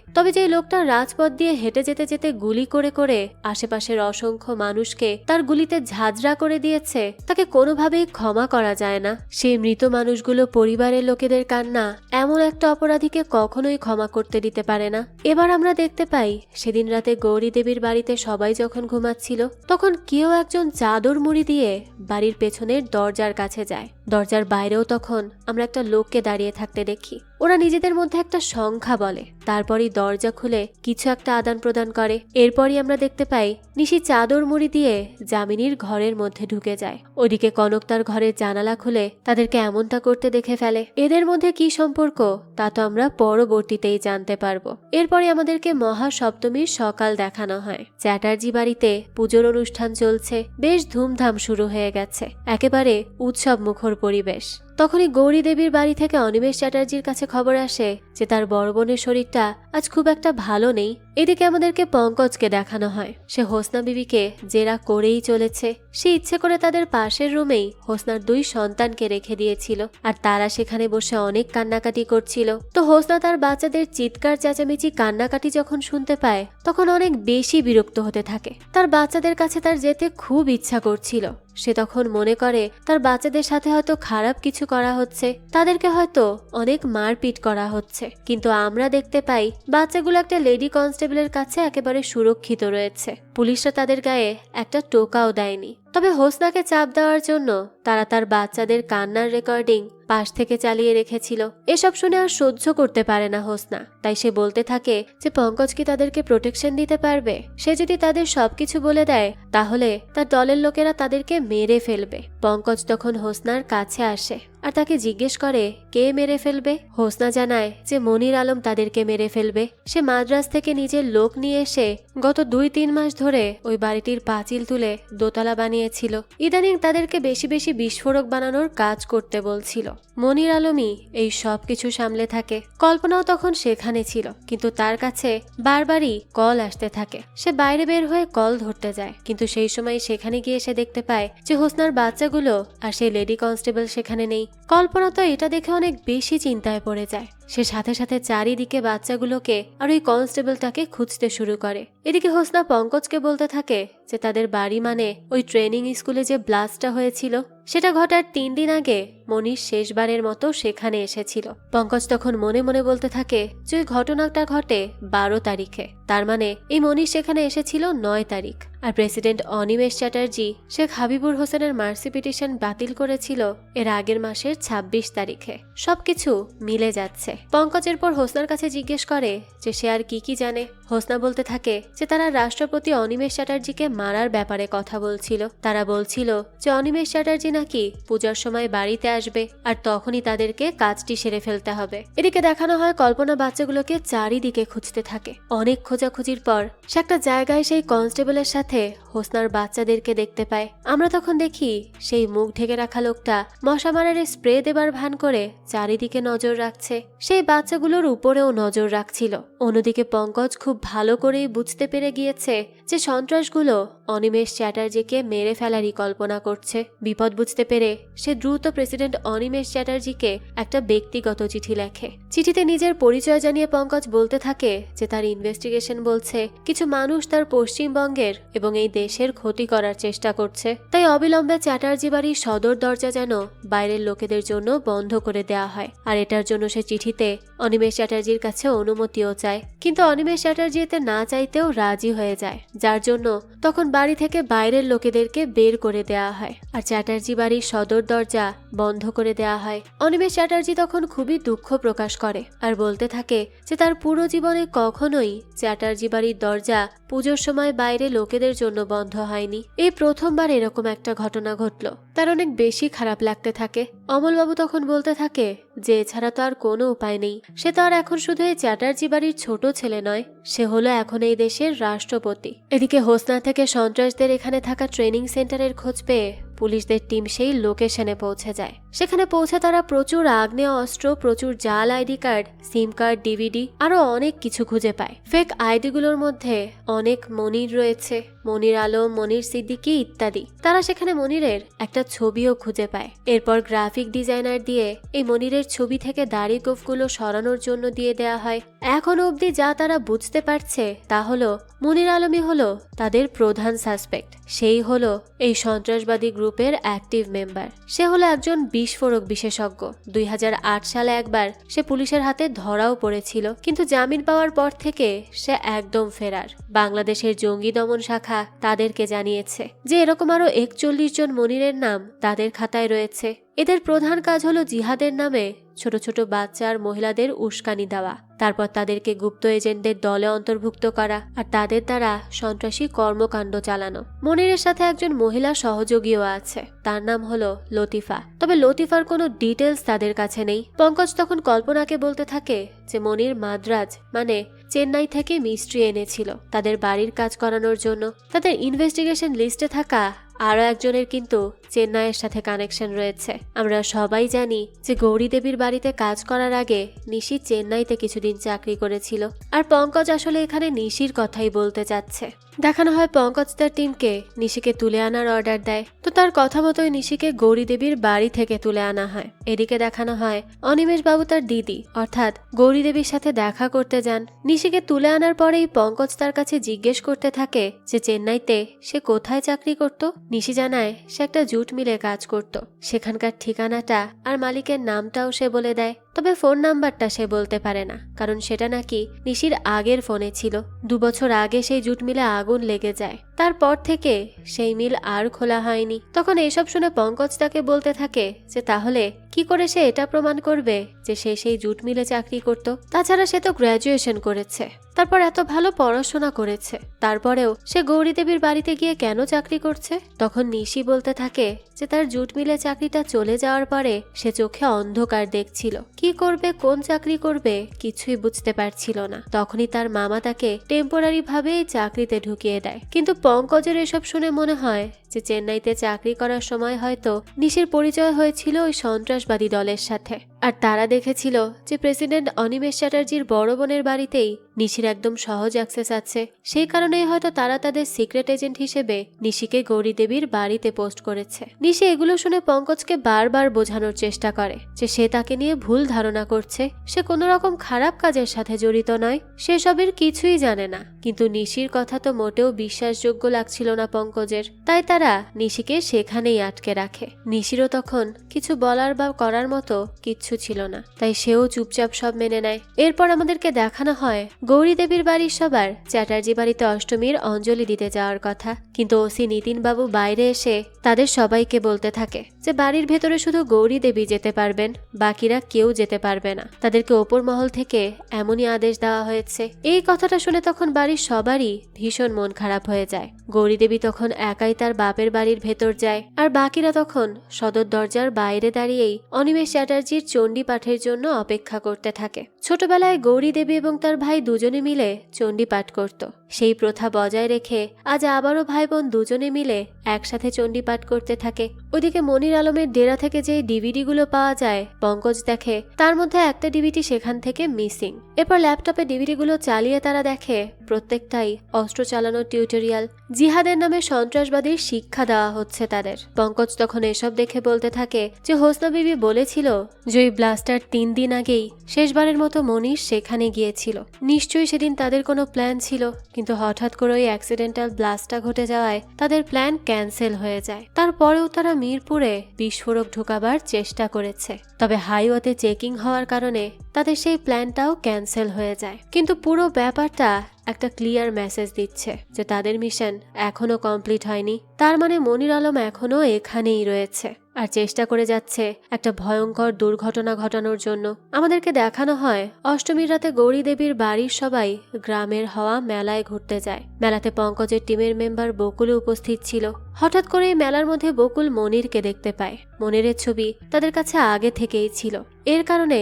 তবে যে লোকটা রাজপথ দিয়ে হেঁটে যেতে যেতে গুলি করে করে আশেপাশের অসংখ্য মানুষকে তার গুলিতে ঝাঁঝরা করে দিয়েছে তাকে কোনোভাবেই ক্ষমা করা যায় না। সে সেই মৃত মানুষগুলো পরিবারের লোকেদের কান্না এমন একটা অপরাধীকে কখনোই ক্ষমা করতে দিতে পারে না। এবার আমরা দেখতে পাই সেদিন রাতে গৌরী দেবীর বাড়িতে সবাই যখন ঘুমাচ্ছিল তখন কেউ একজন চাদর মুড়ি দিয়ে বাড়ির পেছনের দরজার কাছে যায়। দরজার বাইরেও তখন আমরা একটা লোককে দাঁড়িয়ে থাকতে দেখি। ওরা নিজেদের মধ্যে একটা সংখ্যা বলে, তারপরই দরজা খুলে কিছু একটা আদান প্রদান করে। এরপরই আমরা দেখতে পাই নিশি চাদর মুড়ি দিয়ে যামিনীর ঘরের মধ্যে ঢুকে যায়। ওদিকে কনক তার ঘরের জানালা খুলে তাদেরকে এমনটা করতে দেখে ফেলে। এদের মধ্যে কি সম্পর্ক তা তো আমরা পরবর্তীতেই জানতে পারবো। এরপরে আমাদেরকে মহাসপ্তমীর সকাল দেখানো হয়। চ্যাটার্জি বাড়িতে পুজোর অনুষ্ঠান চলছে, বেশ ধুমধাম শুরু হয়ে গেছে, একেবারে উৎসব মুখর পরিবেশ। তখনই গৌরী দেবীর বাড়ি থেকে অনিমেষ চ্যাটার্জির কাছে খবর আসে যে তার বড় বোনের শরীরটা আজ খুব একটা ভালো নেই। এদিকে আমাদেরকে পঙ্কজকে দেখানো হয়। সে হোসনা বিবিকে জেরা করেই চলেছে। সে ইচ্ছে করে তাদের পাশের রুমেই হোসনার 2 সন্তানকে রেখে দিয়েছিল, আর তারা সেখানে বসে অনেক কান্নাকাটি করছিল। তো হোসনা তার বাচ্চাদের চিৎকার চেঁচামেচি কান্নাকাটি যখন শুনতে পায় তখন অনেক বেশি বিরক্ত হতে থাকে। তার বাচ্চাদের কাছে তার যেতে খুব ইচ্ছা করছিল। সে তখন মনে করে তার বাচ্চাদের সাথে হয়তো খারাপ কিছু করা হচ্ছে, তাদেরকে হয়তো অনেক মারপিট করা হচ্ছে। কিন্তু আমরা দেখতে পাই বাচ্চাগুলো একটা লেডি কনস্টেবলের কাছে একেবারে সুরক্ষিত রয়েছে। পুলিশরা তাদের গায়ে একটা টোকাও দেয়নি। তবে হোসনাকে চাপ দেওয়ার জন্য তারা তার বাচ্চাদের কান্নার রেকর্ডিং পাশ থেকে চালিয়ে রেখেছিল। এসব শুনে আর সহ্য করতে পারে না হোসনা, তাই সে বলতে থাকে যে পঙ্কজ কি তাদেরকে প্রোটেকশন দিতে পারবে। সে যদি তাদের সবকিছু বলে দেয় তাহলে তার দলের লোকেরা তাদেরকে মেরে ফেলবে। পঙ্কজ তখন হোসনার কাছে আসে আর তাকে জিজ্ঞেস করে কে মেরে ফেলবে। হোসনা জানায় যে মনির আলম তাদেরকে মেরে ফেলবে। সে মাদ্রাজ থেকে নিজের লোক নিয়ে এসে গত 2-3 মাস ধরে ওই বাড়িটির পাঁচিল তুলে দোতলা বানিয়েছিল। ইদানিং তাদেরকে বেশি বেশি বিস্ফোরক বানানোর কাজ করতে বলছিল। মনির আলমই এই সব কিছু সামলে থাকে। কল্পনাও তখন সেখানে ছিল, কিন্তু তার কাছে বারবারই কল আসতে থাকে। সে বাইরে বের হয়ে কল ধরতে যায়, কিন্তু সেই সময় সেখানে গিয়ে সে দেখতে পায় যে হোসনার বাচ্চাগুলো আর সেই লেডি কনস্টেবল সেখানে নেই। কল্পনা তো এটা দেখে অনেক বেশি চিন্তায় পড়ে যায়। সে সাথে সাথে চারিদিকে বাচ্চাগুলোকে আর ওই কনস্টেবলটাকে খুঁজতে শুরু করে। এদিকে হোসনা পঙ্কজকে বলতে থাকে যে তাদের বাড়ি মানে ওই ট্রেনিং স্কুলে যে ব্লাস্টটা হয়েছিল সেটা ঘটার 3 দিন আগে মনীষ শেষবারের মতো সেখানে এসেছিল। পঙ্কজ তখন মনে মনে বলতে থাকে যে ওই ঘটনাটা ঘটে 12 তারিখে, তার মানে এই মনীষ সেখানে এসেছিল 9 তারিখ। আর প্রেসিডেন্ট অনিমেষ চ্যাটার্জি শেখ হাবিবুর হোসেনের মার্সি পিটিশন বাতিল করেছিল এর আগের মাসের 26 তারিখে। সবকিছু মিলে যাচ্ছে। পঙ্কজের পর হোসনার কাছে জিজ্ঞেস করে যে সে আর কি কি জানে। হোসনা বলতে থাকে যে তারা রাষ্ট্রপতি অনিমেষ চ্যাটার্জিকে মারার ব্যাপারে কথা বলছিল। তারা বলছিল যে অনিমেষ চ্যাটার্জি নাকি পূজার সময় বাড়িতে আসবে আর তখনই তাদেরকে কাজটি সেরে ফেলতে হবে। এদিকে দেখানো হয় কল্পনা বাচ্চাগুলোকে চারিদিকে খুঁজতে থাকে। অনেক খোঁজাখুঁজির পর সে একটা জায়গায় সেই কনস্টেবলের সাথে হোসনার বাচ্চাদেরকে দেখতে পায়। আমরা তখন দেখি সেই মুখ ঢেকে রাখা লোকটা মশা মারার স্প্রে দেবার ভান করে চারিদিকে নজর রাখছে। সেই বাচ্চাগুলোর উপরেও নজর রাখছিল। অন্যদিকে পঙ্কজ খুব ভালো করেই বুঝতে পেরে গিয়েছে যে সন্ত্রাসগুলো অনিমেষ চ্যাটার্জিকে মেরে ফেলারই কল্পনা করছে। বিপদ বুঝতে পেরে সে দ্রুত প্রেসিডেন্ট অনিমেষ চ্যাটার্জিকে একটা ব্যক্তিগত চিঠি লেখে। চিঠিতে নিজের পরিচয় জানিয়ে পঙ্কজ বলতে থাকে যে তার ইনভেস্টিগেশন বলছে কিছু মানুষ তার পশ্চিমবঙ্গের এবং এই দেশের ক্ষতি করার চেষ্টা করছে, তাই অবিলম্বে চ্যাটার্জি বাড়ির সদর দরজা যেন বাইরের লোকেদের জন্য বন্ধ করে দেওয়া হয়। আর এটার জন্য সে চিঠিতে অনিমেষ চ্যাটার্জির কাছে অনুমতিও চায়, কিন্তু অনিমেষ চ্যাটার্জি এতে না চাইতেও রাজি হয়ে যায়, যার জন্য তখন বাড়ি থেকে বাইরের লোকেদেরকে বের করে দেওয়া হয় আর চ্যাটার্জি বাড়ির সদর দরজা বন্ধ করে দেওয়া হয়। অনিমেষ চ্যাটার্জি তখন খুবই দুঃখ প্রকাশ করে আর বলতে থাকে যে তার পুরো জীবনে কখনোই চ্যাটার্জি বাড়ির দরজা পুজোর সময় বাইরে লোকেদের জন্য বন্ধ হয়নি। এই প্রথমবার এরকম একটা ঘটনা ঘটলো। তার অনেক বেশি খারাপ লাগতে থাকে। অমলবাবু তখন বলতে থাকে যে এছাড়া তো আর কোনো উপায় নেই। সে তো আর এখন শুধু এই চ্যাটার্জি বাড়ির ছোট ছেলে নয়, সে হলো এখন এই দেশের রাষ্ট্রপতি। এদিকে হোসনা থেকে সন্ত্রাসদের এখানে থাকা ট্রেনিং সেন্টারের খোঁজ পেয়ে পুলিশদের টিম সেই লোকেশনে পৌঁছে যায়। সেখানে পৌঁছে তারা প্রচুর আগ্নেয় অস্ত্র, প্রচুর জাল আইডি কার্ড, সিম কার্ড, ডিভিডি আরো অনেক কিছু খুঁজে পায়। ফেক আইডিগুলোর মধ্যে অনেক মনির রয়েছে, মনির আলম, মনির সিদ্দিকী ইত্যাদি। তারা সেখানে মনিরের একটা ছবিও খুঁজে পায়। এরপর গ্রাফিক ডিজাইনার দিয়ে এই মনিরের ছবি থেকে দাড়ি গোফগুলো সরানোর জন্য দিয়ে দেয়া হয়। এখনো অবধি যা তারা বুঝতে পারছে তা হলো মনির আলমই হলো তাদের প্রধান সাসপেক্ট। সেই হলো এই সন্ত্রাসবাদী গ্রুপের অ্যাক্টিভ মেম্বার। সে হলো একজন বিস্ফোরক বিশেষজ্ঞ। 2008 সালে একবার সে পুলিশের হাতে ধরাও পড়েছিল, কিন্তু জামিন পাওয়ার পর থেকে সে একদম ফেরার। বাংলাদেশের জঙ্গি দমন শাখা তাদেরকে জানিয়েছে যে এরকম আরো 41 জন মনিরের নাম তাদের খাতায় রয়েছে। এদের প্রধান কাজ হলো জিহাদের নামে ছোট ছোট বাচ্চা আর মহিলাদের উস্কানি দেওয়া, তারপর তাদেরকে গুপ্ত এজেন্টদের দলে অন্তর্ভুক্ত করা আর তাদের দ্বারা সন্ত্রাসী কর্মকাণ্ড চালানো। মনিরের সাথে একজন মহিলা সহযোগীও আছে, তার নাম হলো লতিফা। তবে লতিফার কোনো ডিটেলস তাদের কাছে নেই। পঙ্কজ তখন কল্পনাকে বলতে থাকে যে মনির মাদ্রাজ মানে চেন্নাই থেকে মিস্ত্রি এনেছিল তাদের বাড়ির কাজ করানোর জন্য। তাদের ইনভেস্টিগেশন লিস্টে থাকা আরও একজনের কিন্তু চেন্নাইয়ের সাথে কানেকশন রয়েছে। আমরা সবাই জানি যে গৌরী দেবীর বাড়িতে কাজ করার আগে নিশি চেন্নাইতে কিছুদিন চাকরি করেছিল, আর পঙ্কজ আসলে এখানে নিশির কথাই বলতে চাচ্ছে। দেখানো হয় পঙ্কজ তার টিমকে নিশিকে তুলে আনার অর্ডার দেয়, তো তার কথা মতোই নিশিকে গৌরী দেবীর বাড়ি থেকে তুলে আনা হয়। এদিকে দেখানো হয় অনিমেষ বাবু তার দিদি অর্থাৎ গৌরী দেবীর সাথে দেখা করতে যান। নিশিকে তুলে আনার পরেই পঙ্কজ তার কাছে জিজ্ঞেস করতে থাকে যে চেন্নাইতে সে কোথায় চাকরি করত। নিশি জানায় সে একটা জুট মিলে কাজ করত, সেখানকার ঠিকানাটা আর মালিকের নামটাও সে বলে দেয়। তবে ফোন নাম্বারটা সে বলতে পারে না, কারণ সেটা নাকি নিশির আগের ফোনে ছিল। 2 বছর আগে সেই জুট মিলে আগুন লেগে যায়, তারপর থেকে সেই মিল আর খোলা হয়নি। তখন এইসব শুনে পঙ্কজ তাকে বলতে থাকে যে তাহলে কি করে সে এটা প্রমাণ করবে যে সে সেই জুট মিলে চাকরি করত? তাছাড়া সে তো গ্র্যাজুয়েশন করেছে, তারপর এত ভালো পড়াশোনা করেছে, তারপরেও সে গৌরী দেবীর বাড়িতে গিয়ে কেন চাকরি করছে? তখন নিশি বলতে থাকে যে তার জুট মিলে চাকরিটা চলে যাওয়ার পরে সে চোখে অন্ধকার দেখছিল, কি করবে কোন চাকরি করবে কিছুই বুঝতে পারছিল না। তখনই তার মামা তাকে টেম্পোরারি ভাবে এই চাকরিতে ঢুকিয়ে দেয়। কিন্তু পঙ্কজের এসব শুনে মনে হয় যে চেন্নাইতে চাকরি করার সময় হয়তো নিশির পরিচয় হয়েছিল ওই সন্ত্রাসবাদী দলের সাথে, আর তারা দেখেছিল যে প্রেসিডেন্ট অনিমেষ চ্যাটার্জির বড় বোনের বাড়িতেই নিশির একদম সহজ অ্যাক্সেস আছে। সেই কারণেই হয়তো তারা তাদের সিক্রেট এজেন্ট হিসেবে নিশিকে গৌরী দেবীর বাড়িতে পোস্ট করেছে। নিশি এগুলো শুনে পঙ্কজকে বারবার বোঝানোর চেষ্টা করে যে সে তাকে নিয়ে ভুল ধারণা করছে, সে কোনো রকম খারাপ কাজের সাথে জড়িত নয়, সে সবের কিছুই জানে না। কিন্তু নিশির কথা তো মোটেও বিশ্বাসযোগ্য লাগছিল না পঙ্কজের, তাই তারা নিশিকে সেখানেই আটকে রাখে। নিশিরও তখন কিছু বলার বা করার মতো কিচ্ছু ছিল না, তাই সেও চুপচাপ সব মেনে নেয়। এরপর আমাদেরকে দেখানো হয় গৌরী দেবীর বাড়ির সবার চ্যাটার্জি বাড়িতে অষ্টমীর অঞ্জলি দিতে যাওয়ার কথা, কিন্তু ওসি নিতিন বাবু বাইরে এসে তাদের সবাইকে বলতে থাকে যে বাড়ির ভেতরে শুধু গৌরী দেবী যেতে পারবেন, বাকিরা কেউ যেতে পারবে না। তাদেরকে ওপর মহল থেকে এমনই আদেশ দেওয়া হয়েছে। এই কথাটা শুনে তখন বাড়ির সবারই ভীষণ মন খারাপ হয়ে যায়। গৌরী দেবী তখন একাই তার বাপের বাড়ির ভেতর যায়, আর বাকিরা তখন সদর দরজার বাইরে দাঁড়িয়েই অনিমেষ চ্যাটার্জির চণ্ডী পাঠের জন্য অপেক্ষা করতে থাকে। ছোটবেলায় গৌরী দেবী এবং তার ভাই দুজনে মিলে চণ্ডী পাঠ করত, সেই প্রথা বজায় রেখে আজ আবারও ভাই বোন দুজনে মিলে একসাথে চণ্ডী পাঠ করতে থাকে। ওদিকে মনির আলমের ডেরা থেকে যে ডিভিডিগুলো পাওয়া যায় পঙ্কজ দেখে তার মধ্যে একটা ডিভিডি সেখান থেকে মিসিং। এরপর ল্যাপটপে ডিভিডিগুলো চালিয়ে তারা দেখে প্রত্যেকটাই অস্ত্র চালানোর টিউটোরিয়াল, জিহাদের নামে সন্ত্রাসবাদীর শিক্ষা দেওয়া হচ্ছে তাদের। পঙ্কজ তখন এসব দেখে বলতে থাকে যে হোসনা বিবি বলেছিল যে ওই ব্লাস্টার 3 দিন আগেই শেষবারের মতো মনির সেখানে গিয়েছিল। নিশ্চয়ই সেদিন তাদের কোনো প্ল্যান ছিল, কিন্তু হঠাৎ করে ওই অ্যাক্সিডেন্টাল ব্লাস্টটা ঘটে যাওয়ায় তাদের প্ল্যান ক্যান্সেল হয়ে যায়। তারপরেও তারা মিরপুরে বিস্ফোরক ঢোকাবার চেষ্টা করেছে, তবে হাইওয়েতে চেকিং হওয়ার কারণে তাদের সেই প্ল্যানটাও ক্যান্সেল হয়ে যায়। কিন্তু পুরো ব্যাপারটা একটা ক্লিয়ার মেসেজ দিচ্ছে যে তাদের মিশন এখনো কমপ্লিট হয়নি, তার মানে মনির আলম এখনো এখানেই রয়েছে আর চেষ্টা করে যাচ্ছে একটা ভয়ঙ্কর দুর্ঘটনা ঘটানোর জন্য। আমাদেরকে দেখানো হয় অষ্টমীর রাতে গৌরী দেবীর বাড়ির সবাই গ্রামের হওয়া মেলায় ঘুরতে যায়। মেলাতে পঙ্কজের টিমের মেম্বার বকুল উপস্থিত ছিল। হঠাৎ করে এই মেলার মধ্যে বকুল মনিরকে দেখতে পায়। মনিরের ছবি তাদের কাছে আগে থেকেই ছিল, এর কারণে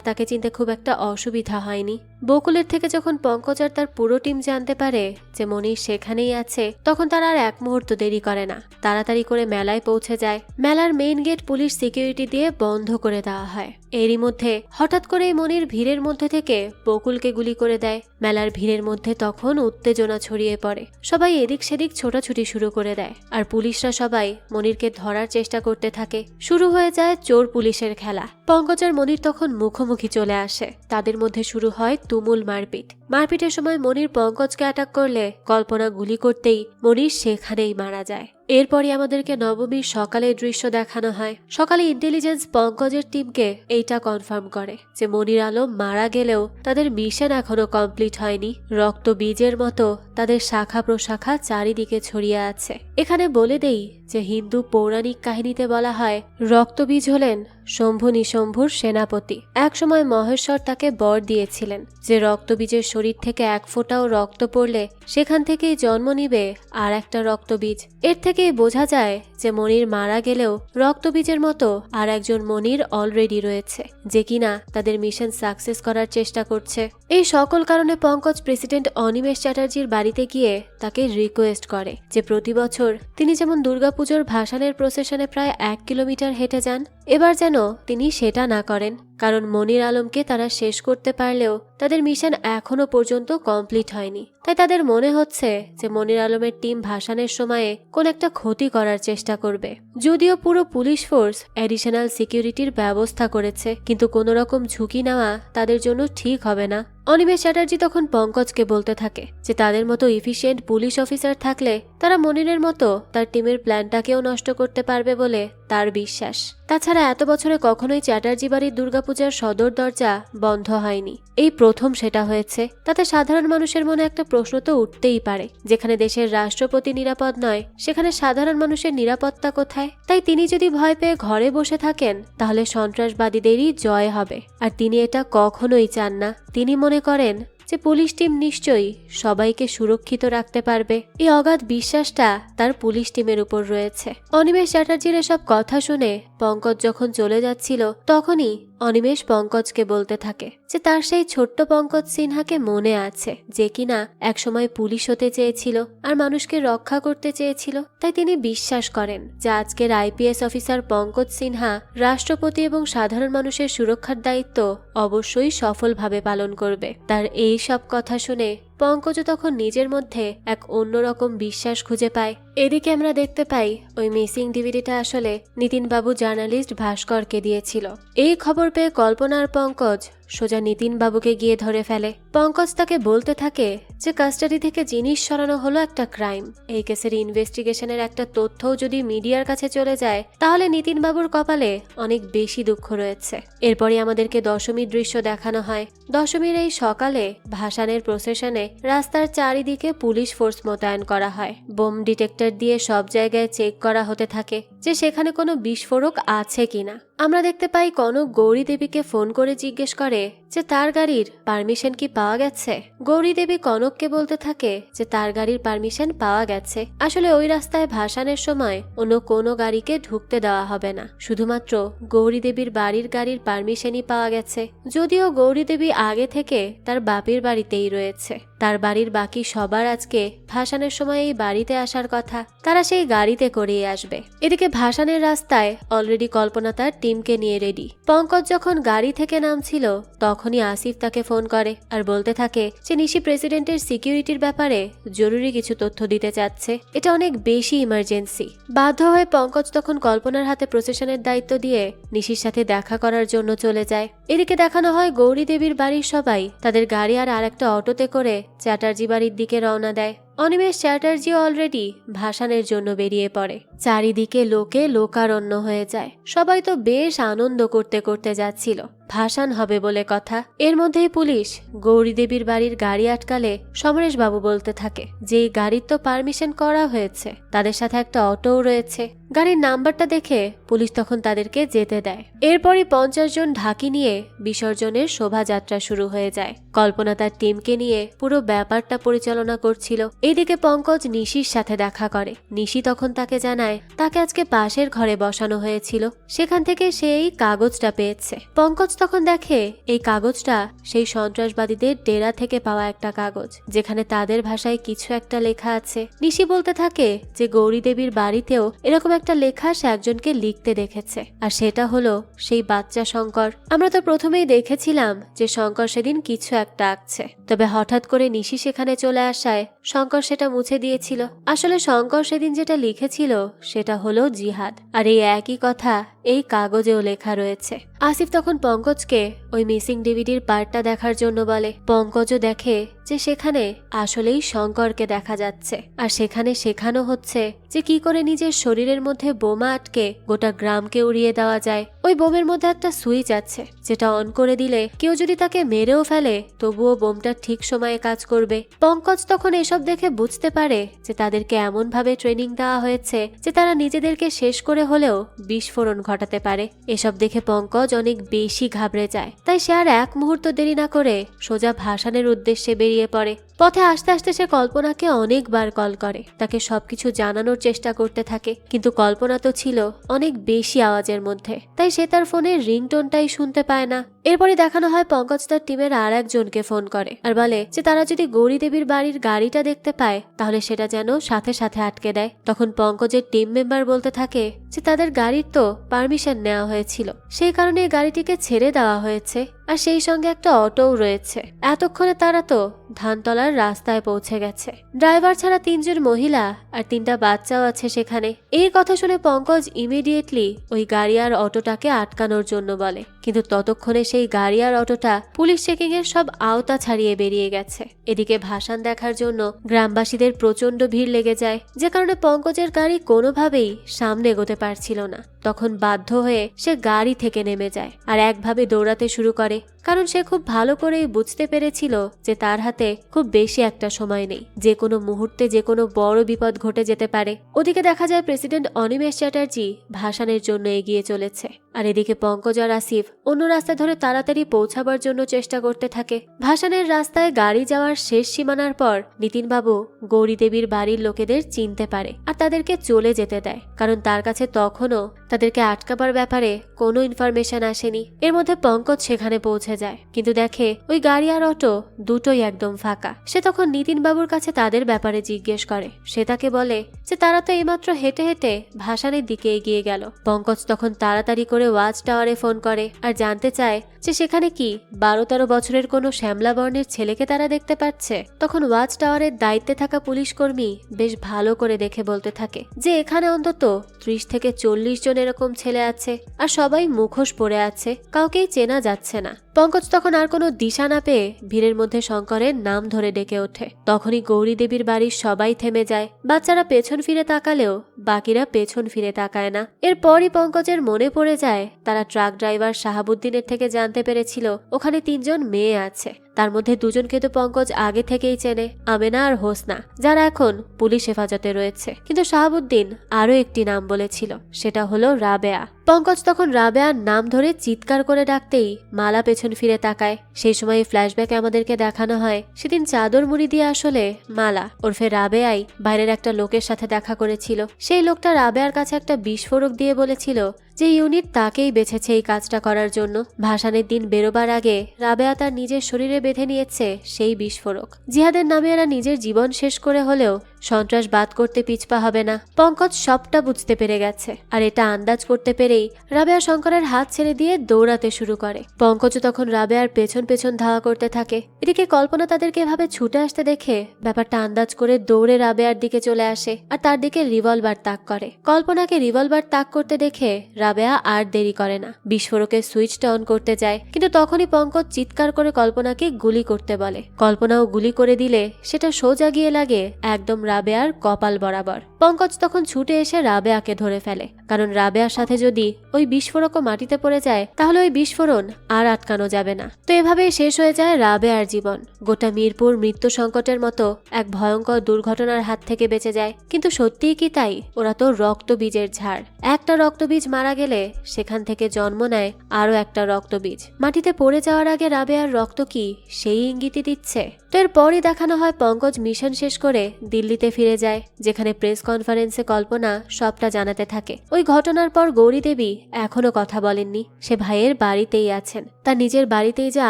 তাকে চিনতে খুব একটা অসুবিধা হয়নি। বকুলের থেকে যখন পঙ্কজ আর তার পুরো টিম জানতে পারে যে মনির সেখানেই আছে, তখন তারা আর এক মুহূর্ত দেরি করে না, তাড়াতাড়ি করে মেলায় পৌঁছে যায়। মেলার মেইন গেট পুলিশ সিকিউরিটি দিয়ে বন্ধ করে দেওয়া হয়। এরই মধ্যে হঠাৎ করে মনির ভিড়ের মধ্যে থেকে বকুলকে গুলি করে দেয়। মেলার ভিড়ের মধ্যে তখন উত্তেজনা ছড়িয়ে পড়ে, সবাই এদিক সেদিক ছোটাছুটি শুরু করে দেয়, আর পুলিশরা সবাই মনিরকে ধরার চেষ্টা করতে থাকে। শুরু হয়ে যায় চোর পুলিশের খেলা। পঙ্কজ আর মনির তখন মুখোমুখি চলে আসে, তাদের মধ্যে শুরু হয় তুমুল মারপিট। মারপিটের সময় মনির পঙ্কজকে অ্যাটাক করলে কল্পনা গুলি করতেই মনির সেখানেই মারা যায়। এরপরই আমাদেরকে নবমীর সকালের দৃশ্য দেখানো হয়। সকালে ইন্টেলিজেন্স পঙ্কজের টিমকে এইটা কনফার্ম করে যে মনির আলম মারা গেলেও তাদের মিশন এখনো কমপ্লিট হয়নি। রক্ত বীজের মতো তাদের শাখা প্রশাখা চারিদিকে ছড়িয়ে আছে। এখানে বলে দেই যে হিন্দু পৌরাণিক কাহিনীতে বলা হয় রক্তবীজ হলেন শম্ভু নিশম্ভুর সেনাপতি। একসময় মহেশ্বর তাকে বর দিয়েছিলেন যে রক্তবীজের শরীর থেকে এক ফোঁটাও রক্ত পড়লে সেখান থেকেই জন্ম নিবে আর একটা রক্তবীজ। এর থেকেই বোঝা যায় যে মনির মারা গেলেও রক্তবীজের মতো আর একজন মনির অলরেডি রয়েছে যে কিনা তাদের মিশন সাকসেস করার চেষ্টা করছে। এই সকল কারণে পঙ্কজ প্রেসিডেন্ট অনিমেষ চ্যাটার্জির বাড়িতে গিয়ে তাকে রিকোয়েস্ট করে যে প্রতি বছর তিনি যেমন দুর্গাপুজোর ভাসানের প্রসেশনে প্রায় 1 কিলোমিটার হেঁটে যান, এবার যেন তিনি সেটা না করেন, কারণ মনির আলমকে তারা শেষ করতে পারলেও তাদের মিশন এখনো পর্যন্ত কমপ্লিট হয়নি। তাই তাদের মনে হচ্ছে যে মনির আলমের টিম ভাসানের সময়ে কোন একটা ক্ষতি করার চেষ্টা করবে। যদিও পুরো পুলিশ ফোর্স অ্যাডিশনাল সিকিউরিটির ব্যবস্থা করেছে, কিন্তু কোনো রকম ঝুঁকি নেওয়া তাদের জন্য ঠিক হবে না। অনিমেষ চ্যাটার্জি তখন পঙ্কজকে বলতে থাকে যে তাদের মতো এফিশিয়েন্ট পুলিশ অফিসার থাকলে তারা মনিরের মতো তার টিমের প্ল্যানটাকেও নষ্ট করতে পারবে বলে তার বিশ্বাস। তাছাড়া এত বছরে কখনোই চ্যাটার্জি বাড়ির দুর্গাপূজার সদর দরজা বন্ধ হয়নি, এই প্রথম সেটা হয়েছে। তাতে সাধারণ মানুষের মনে একটা প্রশ্ন তো উঠতেই পারে, যেখানে দেশের রাষ্ট্রপতি নিরাপদ নয় সেখানে সাধারণ মানুষের নিরাপত্তা কোথায়? তাই তিনি যদি ভয় পেয়ে ঘরে বসে থাকেন তাহলে সন্ত্রাসবাদীদেরই জয় হবে, আর তিনি এটা কখনোই চান না। তিনি মনে করেন যে পুলিশ টিম নিশ্চয়ই সবাইকে সুরক্ষিত রাখতে পারবে। এই অগাধ বিশ্বাসটা তার পুলিশ টিমের উপর রয়েছে। অনিমেষ চ্যাটার্জির এসব কথা শুনে পঙ্কজ যখন চলে যাচ্ছিল তখনই অনিমেষ পঙ্কজকে বলতে থাকে যে তার সেই ছোট্ট পঙ্কজ সিনহাকে মনে আছে যে কিনা একসময় পুলিশ হতে চেয়েছিল আর মানুষকে রক্ষা করতে চেয়েছিল। তাই তিনি বিশ্বাস করেন যে আজকের আইপিএস অফিসার পঙ্কজ সিনহা রাষ্ট্রপতি এবং সাধারণ মানুষের সুরক্ষার দায়িত্ব অবশ্যই সফলভাবে পালন করবে। তার এই সব কথা শুনে পঙ্কজও তখন নিজের মধ্যে এক অন্যরকম বিশ্বাস খুঁজে পায়। এদিকে আমরা দেখতে পাই ওই মিসিং ডিভিডিটা আসলে নিতিনবাবু জার্নালিস্ট ভাস্করকে দিয়েছিল। এই খবর পেয়ে কল্পনা আর পঙ্কজ সোজা নিতিনবাবুকে গিয়ে ধরে ফেলে। পঙ্কজ তাকে বলতে থাকে যে কাস্টাডি থেকে জিনিস সরানো হলো একটা ক্রাইম। এই কেসের ইনভেস্টিগেশনের একটা তথ্যও যদি মিডিয়ার কাছে চলে যায় তাহলে নিতিনবাবুর কপালে অনেক বেশি দুঃখ রয়েছে। এরপরই আমাদেরকে দশমীর দৃশ্য দেখানো হয়। দশমীর এই সকালে ভাসানের প্রসেশনে রাস্তার চারিদিকে পুলিশ ফোর্স মোতায়েন করা হয়। বোম ডিটেক্টর দিয়ে সব জায়গায় চেক করা হতে থাকে যে সেখানে কোনো বিস্ফোরক আছে কিনা। আমরা দেখতে পাই কনক গৌরী দেবীকে ফোন করে জিজ্ঞেস করে যে তার গাড়ির পারমিশন কি পাওয়া গেছে। গৌরী দেবী কনককে বলতে থাকে যে তার গাড়ির পারমিশন পাওয়া গেছে। আসলে ওই রাস্তায় ভাসানের সময় অন্য কোনো গাড়িকে ঢুকতে দেওয়া হবে না, শুধুমাত্র গৌরী দেবীর বাড়ির গাড়ির পারমিশনই পাওয়া গেছে। যদিও গৌরী দেবী আগে থেকে তার বাপের বাড়িতেই রয়েছে, তার বাড়ির বাকি সবার আজকে ভাসানের সময় এই বাড়িতে আসার কথা, তারা সেই গাড়িতে করেই আসবে। এদিকে ভাসানের রাস্তায় অলরেডি কল্পনা তার টিমকে নিয়ে রেডি। পঙ্কজ যখন গাড়ি থেকে নামছিল তখনই আসিফ তাকে ফোন করে আর বলতে থাকে যে নিশি প্রেসিডেন্টের সিকিউরিটির ব্যাপারে জরুরি কিছু তথ্য দিতে চাচ্ছে, এটা অনেক বেশি ইমার্জেন্সি। বাধ্য হয়ে পঙ্কজ তখন কল্পনার হাতে প্রসেশনের দায়িত্ব দিয়ে নিশির সাথে দেখা করার জন্য চলে যায়। এদিকে দেখানো হয় গৌরী দেবীর বাড়ির সবাই তাদের গাড়ি আর আরেকটা অটোতে করে চ্যাটার্জি বাড়ির দিকে রওনা দেয়। অনিমেষ চ্যাটার্জি অলরেডি ভাসানের জন্য বেরিয়ে পড়ে। চারিদিকে লোকে লোকারণ্য হয়ে যায়। সবাই তো বেশ আনন্দ করতে করতে যাচ্ছিল, ভাসান হবে বলে কথা। এর মধ্যেই পুলিশ গৌরী দেবীর বাড়ির গাড়ি আটকালে সমরেশ বাবু বলতে থাকে যে এই গাড়ির তো পারমিশন করা হয়েছে, তাদের সাথে একটা অটোও রয়েছে। গাড়ির নাম্বারটা দেখে পুলিশ তখন তাদেরকে যেতে দেয়। এরপরই 50 জন ঢাকি নিয়ে বিসর্জনের শোভাযাত্রা শুরু হয়ে যায়। কল্পনা তার টিমকে নিয়ে পুরো ব্যাপারটা পরিচালনা করছিল। এইদিকে পঙ্কজ নিশির সাথে দেখা করে। নিশি তখন তাকে জানায় তাকে আজকে পাশের ঘরে বসানো হয়েছিল, সেখান থেকে সে এই কাগজটা পেয়েছে। পঙ্কজ তখন দেখে এই কাগজটা সেই সন্ত্রাসবাদীদের ডেরা থেকে পাওয়া একটা কাগজ, যেখানে তাদের ভাষায় কিছু একটা লেখা আছে। নিশি বলতে থাকে যে গৌরী দেবীর বাড়িতেও এরকম একটা লেখা সে একজনকে লিখতে দেখেছে, আর সেটা হলো সেই বাচ্চা শঙ্কর। আমরা তো প্রথমেই দেখেছিলাম যে শঙ্কর সেদিন কিছু একটা আঁকছে, তবে হঠাৎ করে নিশি সেখানে চলে আসায় শঙ্কর সেটা মুছে দিয়েছিল। আসলে শঙ্কর সেদিন যেটা লিখেছিল সেটা হলো জিহাদ, আর এই একই কথা এই কাগজেও লেখা রয়েছে। আসিফ তখন পঙ্কজকে ওই মিসিং ডিভিডির পার্টটা দেখার জন্য বলে। পঙ্কজও দেখে যে সেখানে আসলেই শঙ্করকে দেখা যাচ্ছে, আর সেখানে শেখানো হচ্ছে যে কি করে নিজের শরীরের মধ্যে বোমা আটকে গোটা গ্রামকে উড়িয়ে দেওয়া যায়। ওই বোমের মধ্যে একটা সুইচ আছে যেটা অন করে দিলে কেউ যদি তাকে মেরেও ফেলে তবুও বোমটা ঠিক সময়ে কাজ করবে। পঙ্কজ তখন এসব দেখে বুঝতে পারে যে তাদেরকে এমন ভাবে ট্রেনিং দেওয়া হয়েছে যে তারা নিজেদেরকে শেষ করে হলেও বিস্ফোরণ ঘটাতে পারে। এসব দেখে পঙ্কজ অনেক বেশি ঘাবড়ে যায়, তাই সে আর এক মুহূর্ত দেরি না করে সোজা ভাসানের উদ্দেশ্যে বেরিয়ে পড়ে। পথে আসতে আসতে সে কল্পনাকে অনেকবার কল করে, তাকে সবকিছু জানানোর চেষ্টা করতে থাকে, কিন্তু কল্পনা তো ছিল অনেক বেশি আওয়াজের মধ্যে, তাই সে তার ফোনের রিংটোনটাই শুনতে পায় না। এরপরই দেখানো হয় পঙ্কজ তার টিমের আর একজনকে ফোন করে আর বলে যে তারা যদি গৌরী দেবীর বাড়ির গাড়িটা দেখতে পায় তাহলে সেটা যেন সাথে সাথে আটকে দেয়। তখন পঙ্কজের টিম মেম্বার বলতে থাকে যে তাদের গাড়ির তো পারমিশন নেওয়া হয়েছিল, সেই কারণে এই গাড়িটিকে ছেড়ে দেওয়া হয়েছে, আর সেই সঙ্গে একটা অটোও রয়েছে। এতক্ষণে তারা তো ধানতলার রাস্তায় পৌঁছে গেছে। ড্রাইভার ছাড়া 3 জন মহিলা আর 3টা বাচ্চাও আছে সেখানে। এই কথা শুনে পঙ্কজ ইমিডিয়েটলি ওই গাড়ি আর অটোটাকে আটকানোর জন্য বলে, কিন্তু ততক্ষণে সেই গাড়ি আর অটোটা পুলিশ চেকিং এর সব আওতা ছাড়িয়ে বেরিয়ে গেছে। এদিকে ভাসান দেখার জন্য গ্রামবাসীদের প্রচন্ড ভিড় লেগে যায়, যে কারণে পঙ্কজের গাড়ি কোনোভাবেই সামনে এগোতে পারছিল না। তখন বাধ্য হয়ে সে গাড়ি থেকে নেমে যায় আর একভাবে দৌড়াতে শুরু করে, কারণ সে খুব ভালো করেই বুঝতে পেরেছিল যে তার হাতে খুব বেশি একটা সময় নেই, যে কোনো মুহূর্তে যে কোনো বড় বিপদ ঘটে যেতে পারে। ওদিকে দেখা যায় প্রেসিডেন্ট অনিমেষ চ্যাটার্জি ভাসানের জন্য এগিয়ে চলেছে, আর এদিকে পঙ্কজ আর আসিফ অন্য রাস্তা ধরে তাড়াতাড়ি পৌঁছাবার জন্য চেষ্টা করতে থাকে। ভাসানের রাস্তায় গাড়ি যাওয়ার শেষ সীমানার পর নিতিনবাবু গৌরী দেবীর বাড়ির লোকেদের চিনতে পারে আর তাদেরকে চলে যেতে দেয়, কারণ তার কাছে তখনও তাদেরকে আটকাবার ব্যাপারে কোনো ইনফরমেশন আসেনি। এর মধ্যে পঙ্কজ সেখানে পৌঁছে যায়, কিন্তু দেখে ওই গাড়ি আর অটো দুটোই একদম ফাঁকা। সে তখন নিতিনবাবুর কাছে তাদের ব্যাপারে জিজ্ঞেস করে। সে তাকে বলে যে তারা তো এইমাত্র হেঁটে হেঁটে ভাসানের দিকে এগিয়ে গেল। পঙ্কজ তখন তাড়াতাড়ি করে ওয়াচ টাওয়ারে ফোন করে আর জানতে চায় যে সেখানে কি 12-13 বছরের কোনো শ্যামলা বর্ণের ছেলেকে তারা দেখতে পাচ্ছে। তখন ওয়াচ টাওয়ারের দায়িত্বে থাকা পুলিশ কর্মী বেশ ভালো করে দেখে বলতে থাকে যে এখানে অন্তত 30 থেকে 40 জন এরকম ছেলে আছে, আর সবাই মুখোশ পরে আছে, কাউকেই চেনা যাচ্ছে না। পঙ্কজ তখন আর কোনো দিশা না পেয়ে ভিড়ের মধ্যে শঙ্করের নাম ধরে ডেকে ওঠে। তখনই গৌরী দেবীর বাড়ির সবাই থেমে যায়। বাচ্চারা পেছন ফিরে তাকালেও বাকিরা পেছন ফিরে তাকায় না। এরপরই পঙ্কজের মনে পড়ে যায় তারা ট্রাক ড্রাইভার শাহাবুদ্দিনের থেকে জানতে পেরেছিল ওখানে 3 জন মেয়ে আছে। তার মধ্যে 2 জনকে তো পঙ্কজ আগে থেকেই চেনে, আমেনা আর হোসনা, যারা এখন পুলিশ হেফাজতে রয়েছে। কিন্তু শাহাবুদ্দিন আরো একটি নাম বলেছিল, সেটা হলো রাবেয়া। পঙ্কজ তখন রাবেয়ার নাম ধরে চিৎকার করে ডাকতেই মালা পেছন ফিরে তাকায়। সেই সময় ফ্ল্যাশব্যাকে আমাদেরকে দেখানো হয় সেদিন চাদর মুড়ি দিয়ে আসলে মালা ওরফে রাবেয়াই বাইরের একটা লোকের সাথে দেখা করেছিল। সেই লোকটা রাবেয়ার কাছে একটা বিস্ফোরক দিয়ে বলেছিল যে ইউনিট তাকেই বেছেছে এই কাজটা করার জন্য। ভাসানের দিন বেরোবার আগে রাবেয়া তার নিজের শরীরে বেঁধে নিয়েছে সেই বিস্ফোরক। জিহাদের নামে এরা নিজের জীবন শেষ করে হলেও সন্ত্রাসবাদ করতে পিছপা হবে না। পঙ্কজ সবটা বুঝতে পেরে গেছে, আর এটা আন্দাজ করতে পেরেই রাবেয়া শঙ্করের হাত ছেড়ে দিয়ে দৌড়াতে শুরু করে। পঙ্কজও তখন রাবেয়ার পেছন পেছন ধাওয়া করতে থাকে। এদিকে কল্পনা তাদেরকে এভাবে ছুটে আসতে দেখে ব্যাপারটা আন্দাজ করে দৌড়ে রাবেয়ার দিকে চলে আসে আর তার দিকে রিভলভার তাক করে। কল্পনাকে রিভলভার তাক করতে দেখে রাবেয়া আর দেরি করে না, বিস্ফোরকের সুইচটা অন করতে যায়, কিন্তু তখনই পঙ্কজ চিৎকার করে কল্পনাকে গুলি করতে বলে। কল্পনাও গুলি করে দিলে সেটা সোজা গিয়ে লাগে একদম রাবেয়ার কপাল বরাবর। পঙ্কজ তখন ছুটে এসে রাবেয়াকে ধরে ফেলে, কারণ রাবেয়ার সাথে যদি ওই বিস্ফোরকও মাটিতে পড়ে যায় তাহলে ওই বিস্ফোরণ আর আটকানো যাবে না। তো এভাবেই শেষ হয়ে যায় রাবেয়ার জীবন। গোটা মিরপুর মৃত্যু সংকটের মতো এক ভয়ঙ্কর দুর্ঘটনার হাত থেকে বেঁচে যায়। কিন্তু সত্যিই কি তাই? ওরা তো রক্তবীজের ঝাড়। একটা রক্তবীজ মারা গেলে সেখান থেকে জন্ম নেয় আরো একটা রক্তবীজ। মাটিতে পড়ে যাওয়ার আগে রাবেয়ার রক্ত কি সেই ইঙ্গিতই দিচ্ছে। তো এরপরই দেখানো হয় পঙ্কজ মিশন শেষ করে দিল্লিতে ফিরে যায়, যেখানে প্রেস কনফারেন্সে কল্পনা সবটা জানাতে থাকে। ওই ঘটনার পর গৌরী দেবী এখনো কথা বলেননি, সে ভাইয়ের বাড়িতেই আছেন। তার নিজের বাড়িতেই যে